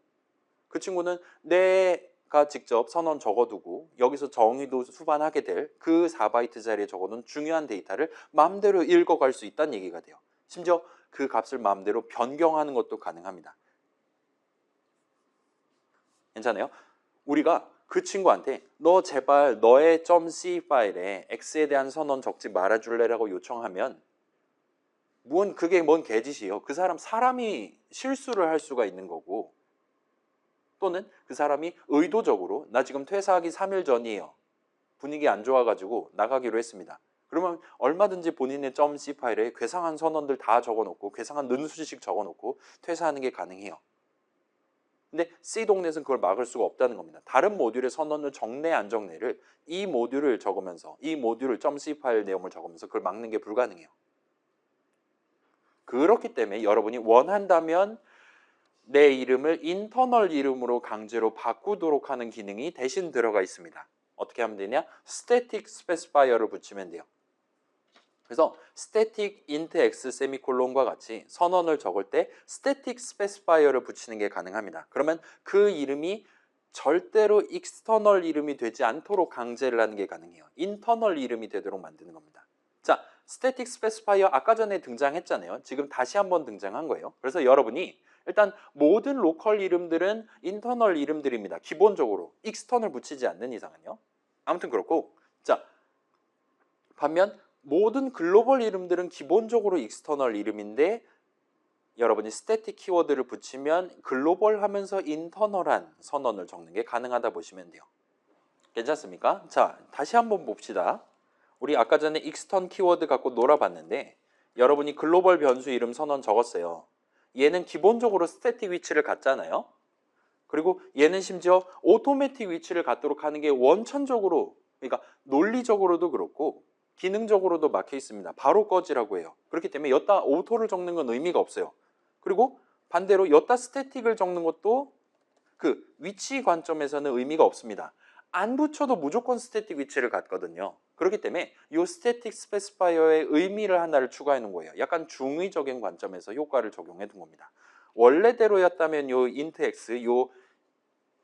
그 친구는 내가 직접 선언 적어두고 여기서 정의도 수반하게 될 그 4바이트 자리에 적어둔 중요한 데이터를 마음대로 읽어갈 수 있다는 얘기가 돼요. 심지어 그 값을 마음대로 변경하는 것도 가능합니다. 괜찮아요? 우리가 그 친구한테 너 제발 너의 .c 파일에 x에 대한 선언 적지 말아줄래라고 요청하면 그게 뭔 개짓이에요. 그 사람이 실수를 할 수가 있는 거고 또는 그 사람이 의도적으로 나 지금 퇴사하기 3일 전이에요. 분위기 안 좋아가지고 나가기로 했습니다. 그러면 얼마든지 본인의 .c 파일에 괴상한 선언들 다 적어놓고 괴상한 능수식 적어놓고 퇴사하는 게 가능해요. 근데 C 동넷은 그걸 막을 수가 없다는 겁니다. 다른 모듈의 선언을 적내 안 적내를 이 모듈을 적으면서 이 모듈을 .c 파일 내용을 적으면서 그걸 막는 게 불가능해요. 그렇기 때문에 여러분이 원한다면 내 이름을 인터널 이름으로 강제로 바꾸도록 하는 기능이 대신 들어가 있습니다. 어떻게 하면 되냐? static specifier를 붙이면 돼요. 그래서 static int x 세미콜론과 같이 선언을 적을 때 static specifier를 붙이는 게 가능합니다. 그러면 그 이름이 절대로 external 이름이 되지 않도록 강제를 하는 게 가능해요. internal 이름이 되도록 만드는 겁니다. 자, static specifier 아까 전에 등장했잖아요. 지금 다시 한번 등장한 거예요. 그래서 여러분이 일단 모든 로컬 이름들은 internal 이름들입니다. 기본적으로 external 붙이지 않는 이상은요. 아무튼 그렇고 자, 반면 모든 글로벌 이름들은 기본적으로 익스터널 이름인데 여러분이 스태틱 키워드를 붙이면 글로벌 하면서 인터널한 선언을 적는 게 가능하다 보시면 돼요. 괜찮습니까? 자, 다시 한번 봅시다. 우리 아까 전에 익스턴 키워드 갖고 놀아봤는데 여러분이 글로벌 변수 이름 선언 적었어요. 얘는 기본적으로 스태틱 위치를 갖잖아요. 그리고 얘는 심지어 오토매틱 위치를 갖도록 하는 게 원천적으로, 그러니까 논리적으로도 그렇고 기능적으로도 막혀 있습니다. 바로 꺼지라고 해요. 그렇기 때문에 여기다 오토를 적는 건 의미가 없어요. 그리고 반대로 여기다 스태틱을 적는 것도 그 위치 관점에서는 의미가 없습니다. 안 붙여도 무조건 스태틱 위치를 갖거든요. 그렇기 때문에 이 스태틱 스페시파이어의 의미를 하나를 추가해 놓은 거예요. 약간 중의적인 관점에서 효과를 적용해 둔 겁니다. 원래대로였다면 요 int x, 요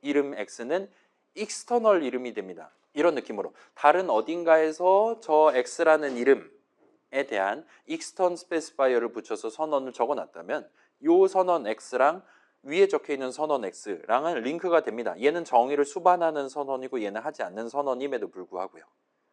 이름 x는 익스터널 이름이 됩니다. 이런 느낌으로 다른 어딘가에서 저 x라는 이름에 대한 익스턴 스페시파이어를 붙여서 선언을 적어놨다면 요 선언 x랑 위에 적혀있는 선언 x랑은 링크가 됩니다. 얘는 정의를 수반하는 선언이고 얘는 하지 않는 선언임에도 불구하고요.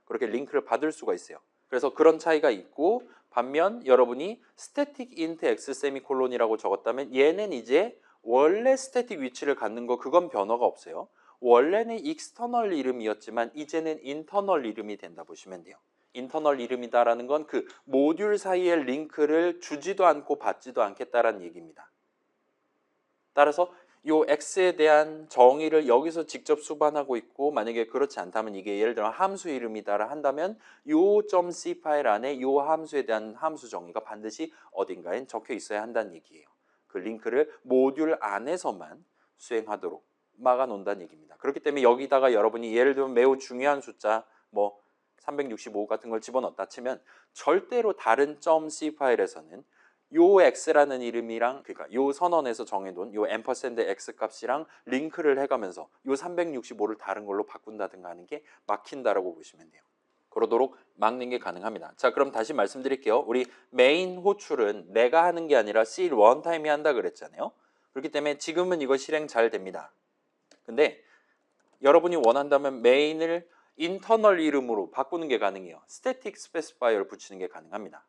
그렇게 링크를 받을 수가 있어요. 그래서 그런 차이가 있고, 반면 여러분이 static int x 세미콜론이라고 적었다면 얘는 이제 원래 스태틱 위치를 갖는 거 그건 변화가 없어요. 원래는 익스터널 이름이었지만 이제는 인터널 이름이 된다 보시면 돼요. 인터널 이름이다라는 건 그 모듈 사이에 링크를 주지도 않고 받지도 않겠다라는 얘기입니다. 따라서 이 x에 대한 정의를 여기서 직접 수반하고 있고, 만약에 그렇지 않다면 이게 예를 들어 함수 이름이다라 한다면 이 .c 파일 안에 이 함수에 대한 함수 정의가 반드시 어딘가에 적혀 있어야 한다는 얘기예요. 그 링크를 모듈 안에서만 수행하도록 막아 놓는다는 얘기입니다. 그렇기 때문에 여기다가 여러분이 예를 들면 매우 중요한 숫자 뭐 365 같은 걸 집어넣었다 치면 절대로 다른 .c 파일에서는 요 x라는 이름이랑, 그러니까 요 선언에서 정해둔 요 앰퍼샌드 x 값이랑 링크를 해가면서 요 365를 다른 걸로 바꾼다든가 하는 게 막힌다라고 보시면 돼요. 그러도록 막는 게 가능합니다. 자, 그럼 다시 말씀드릴게요. 우리 메인 호출은 내가 하는 게 아니라 C 원타임이 한다 그랬잖아요. 그렇기 때문에 지금은 이거 실행 잘 됩니다. 근데 여러분이 원한다면 메인을 인터널 이름으로 바꾸는 게 가능해요. 스태틱 스페시파이어를 붙이는 게 가능합니다.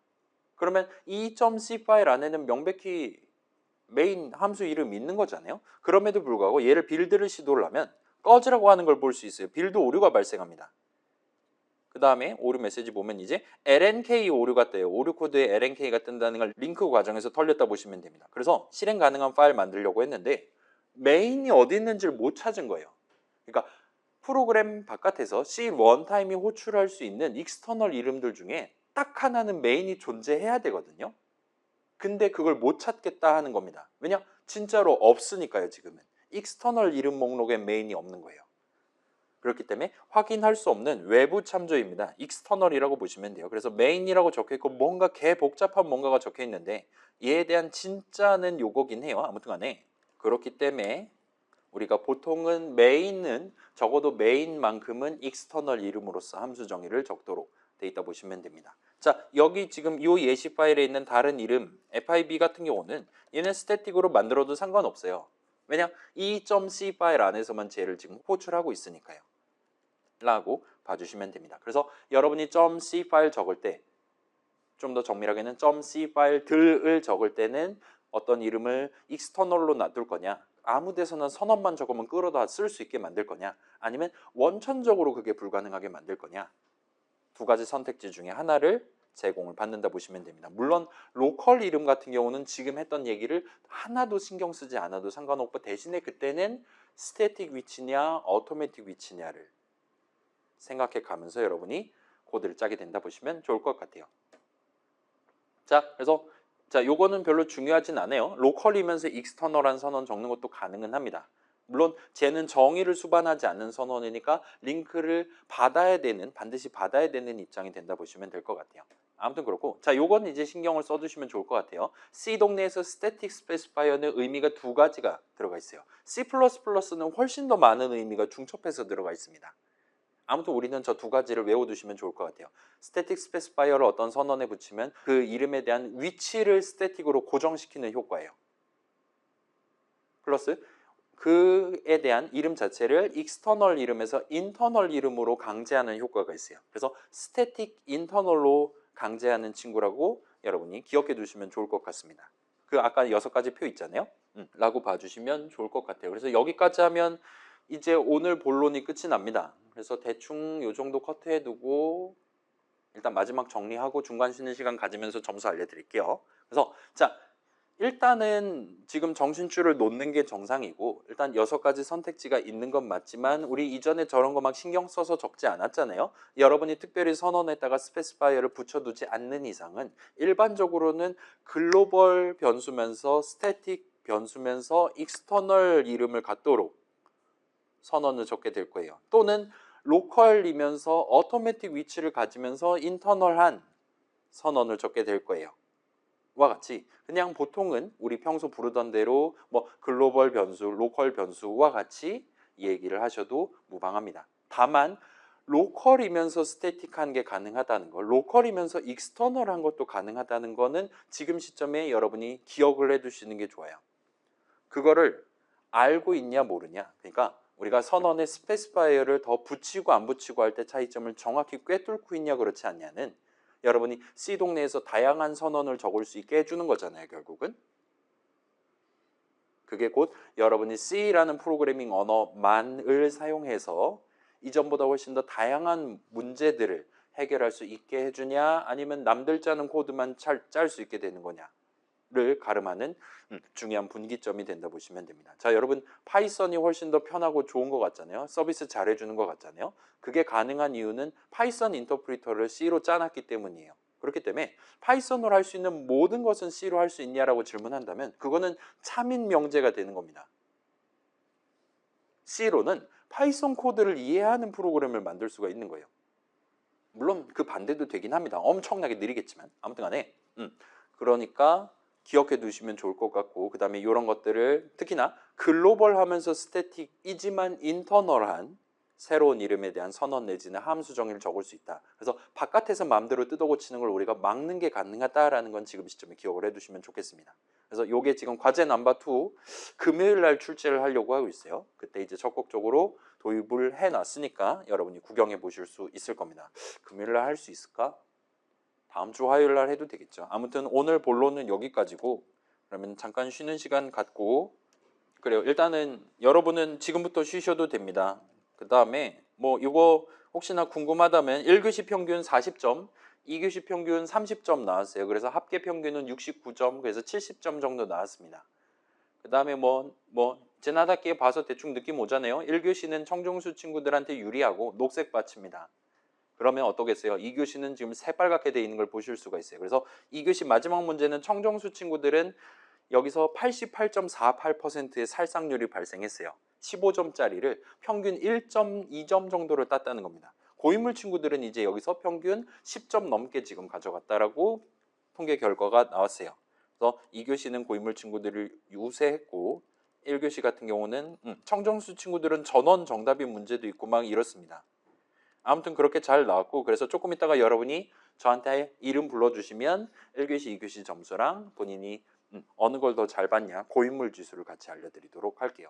그러면 이 .c 파일 안에는 명백히 메인 함수 이름이 있는 거잖아요. 그럼에도 불구하고 얘를 빌드를 시도를 하면 꺼지라고 하는 걸 볼 수 있어요. 빌드 오류가 발생합니다. 그 다음에 오류 메시지 보면 이제 LNK 오류가 떠요. 오류 코드에 LNK가 뜬다는 걸 링크 과정에서 털렸다 보시면 됩니다. 그래서 실행 가능한 파일 만들려고 했는데 메인이 어디 있는지를 못 찾은 거예요. 그러니까 프로그램 바깥에서 C 원타임이 호출할 수 있는 익스터널 이름들 중에 딱 하나는 메인이 존재해야 되거든요. 근데 그걸 못 찾겠다 하는 겁니다. 왜냐? 진짜로 없으니까요. 지금은 익스터널 이름 목록에 메인이 없는 거예요. 그렇기 때문에 확인할 수 없는 외부 참조입니다. 익스터널이라고 보시면 돼요. 그래서 메인이라고 적혀있고 뭔가 개 복잡한 뭔가가 적혀있는데 얘에 대한 진짜는 요거긴 해요. 아무튼 간에 그렇기 때문에 우리가 보통은 메인은 적어도 메인만큼은 익스터널 이름으로서 함수 정의를 적도록 돼 있다 보시면 됩니다. 자, 여기 지금 이 예시 파일에 있는 다른 이름 FIB 같은 경우는 얘는 스태틱으로 만들어도 상관없어요. 왜냐? 이 .c 파일 안에서만 쟤를 지금 호출하고 있으니까요. 라고 봐주시면 됩니다. 그래서 여러분이 .c 파일 적을 때, 좀 더 정밀하게는 .c 파일들을 적을 때는 어떤 이름을 익스터널로 놔둘 거냐, 아무 데서나 선언만 적으면 끌어다 쓸 수 있게 만들 거냐, 아니면 원천적으로 그게 불가능하게 만들 거냐, 두 가지 선택지 중에 하나를 제공을 받는다 보시면 됩니다. 물론 로컬 이름 같은 경우는 지금 했던 얘기를 하나도 신경 쓰지 않아도 상관없고, 대신에 그때는 스태틱 위치냐 오토매틱 위치냐를 생각해 가면서 여러분이 코드를 짜게 된다 보시면 좋을 것 같아요. 자, 그래서 요거는 별로 중요하진 않아요. 로컬이면서 익스터널한 선언 적는 것도 가능은 합니다. 물론 쟤는 정의를 수반하지 않는 선언이니까 링크를 반드시 받아야 되는 입장이 된다 보시면 될 것 같아요. 아무튼 그렇고, 자, 요건 이제 신경을 써두시면 좋을 것 같아요. C 동네에서 스태틱 스페시파이어는 의미가 두 가지가 들어가 있어요. C++는 훨씬 더 많은 의미가 중첩해서 들어가 있습니다. 아무튼 우리는 저 두 가지를 외워두시면 좋을 것 같아요. 스태틱 스페시파이어를 어떤 선언에 붙이면 그 이름에 대한 위치를 스태틱으로 고정시키는 효과예요. 플러스 그에 대한 이름 자체를 익스터널 이름에서 인터널 이름으로 강제하는 효과가 있어요. 그래서 스태틱 인터널로 강제하는 친구라고 여러분이 기억해 두시면 좋을 것 같습니다. 그 아까 6가지 표 있잖아요. 라고 봐주시면 좋을 것 같아요. 그래서 여기까지 하면 이제 오늘 본론이 끝이 납니다. 그래서 대충 요 정도 커트해 두고 일단 마지막 정리하고 중간 쉬는 시간 가지면서 점수 알려드릴게요. 그래서 자, 일단은 지금 정신줄을 놓는 게 정상이고 일단 6가지 선택지가 있는 건 맞지만 우리 이전에 저런 거 막 신경 써서 적지 않았잖아요. 여러분이 특별히 선언에다가 스페시파이어를 붙여두지 않는 이상은 일반적으로는 글로벌 변수면서 스태틱 변수면서 익스터널 이름을 갖도록 선언을 적게 될 거예요. 또는 로컬이면서 어토매틱 위치를 가지면서 인터널한 선언을 적게 될 거예요. 와 같이 그냥 보통은 우리 평소 부르던 대로 뭐 글로벌 변수, 로컬 변수와 같이 얘기를 하셔도 무방합니다. 다만 로컬이면서 스태틱한 게 가능하다는 거, 로컬이면서 익스터널한 것도 가능하다는 거는 지금 시점에 여러분이 기억을 해두시는 게 좋아요. 그거를 알고 있냐 모르냐. 그러니까 우리가 선언에 스페시파이어를 더 붙이고 안 붙이고 할 때 차이점을 정확히 꿰뚫고 있냐 그렇지 않냐는 여러분이 C 동네에서 다양한 선언을 적을 수 있게 해주는 거잖아요. 결국은 그게 곧 여러분이 C라는 프로그래밍 언어만을 사용해서 이전보다 훨씬 더 다양한 문제들을 해결할 수 있게 해주냐 아니면 남들 짜는 코드만 짤 수 있게 되는 거냐를 가름하는 중요한 분기점이 된다 보시면 됩니다. 자, 여러분 파이썬이 훨씬 더 편하고 좋은 것 같잖아요. 서비스 잘해주는 것 같잖아요. 그게 가능한 이유는 파이썬 인터프리터를 C로 짜놨기 때문이에요. 그렇기 때문에 파이썬으로 할 수 있는 모든 것은 C로 할 수 있냐라고 질문한다면 그거는 참인 명제가 되는 겁니다. C로는 파이썬 코드를 이해하는 프로그램을 만들 수가 있는 거예요. 물론 그 반대도 되긴 합니다. 엄청나게 느리겠지만 아무튼 간에 그러니까 기억해 두시면 좋을 것 같고 그 다음에 이런 것들을 특히나 글로벌 하면서 스태틱이지만 인터널한 새로운 이름에 대한 선언 내지는 함수 정의를 적을 수 있다. 그래서 바깥에서 마음대로 뜯어 고치는 걸 우리가 막는 게 가능하다라는 건 지금 시점에 기억을 해두시면 좋겠습니다. 그래서 이게 지금 과제 넘버 2 금요일 날 출제를 하려고 하고 있어요. 그때 이제 적극적으로 도입을 해놨으니까 여러분이 구경해 보실 수 있을 겁니다. 금요일 날 할 수 있을까? 다음 주 화요일 날 해도 되겠죠. 아무튼 오늘 본론은 여기까지고 그러면 잠깐 쉬는 시간 갖고 그래요. 일단은 여러분은 지금부터 쉬셔도 됩니다. 그 다음에 뭐 이거 혹시나 궁금하다면 1교시 평균 40점, 2교시 평균 30점 나왔어요. 그래서 합계 평균은 69점, 그래서 70점 정도 나왔습니다. 그 다음에 지나닫기에 봐서 대충 느낌 오잖아요. 1교시는 청중수 친구들한테 유리하고 녹색 받칩니다. 그러면 어떠겠어요? 2교시는 지금 새빨갛게 돼 있는 걸 보실 수가 있어요. 그래서 2교시 마지막 문제는 청정수 친구들은 여기서 88.48%의 살상률이 발생했어요. 15점짜리를 평균 1.2점 정도를 땄다는 겁니다. 고인물 친구들은 이제 여기서 평균 10점 넘게 지금 가져갔다라고 통계 결과가 나왔어요. 그래서 2교시는 고인물 친구들을 유세했고 1교시 같은 경우는 청정수 친구들은 전원 정답인 문제도 있고 막 이렇습니다. 아무튼 그렇게 잘 나왔고 그래서 조금 있다가 여러분이 저한테 이름 불러주시면 1교시, 2교시 점수랑 본인이 어느 걸 더 잘 봤냐 고인물 지수를 같이 알려드리도록 할게요.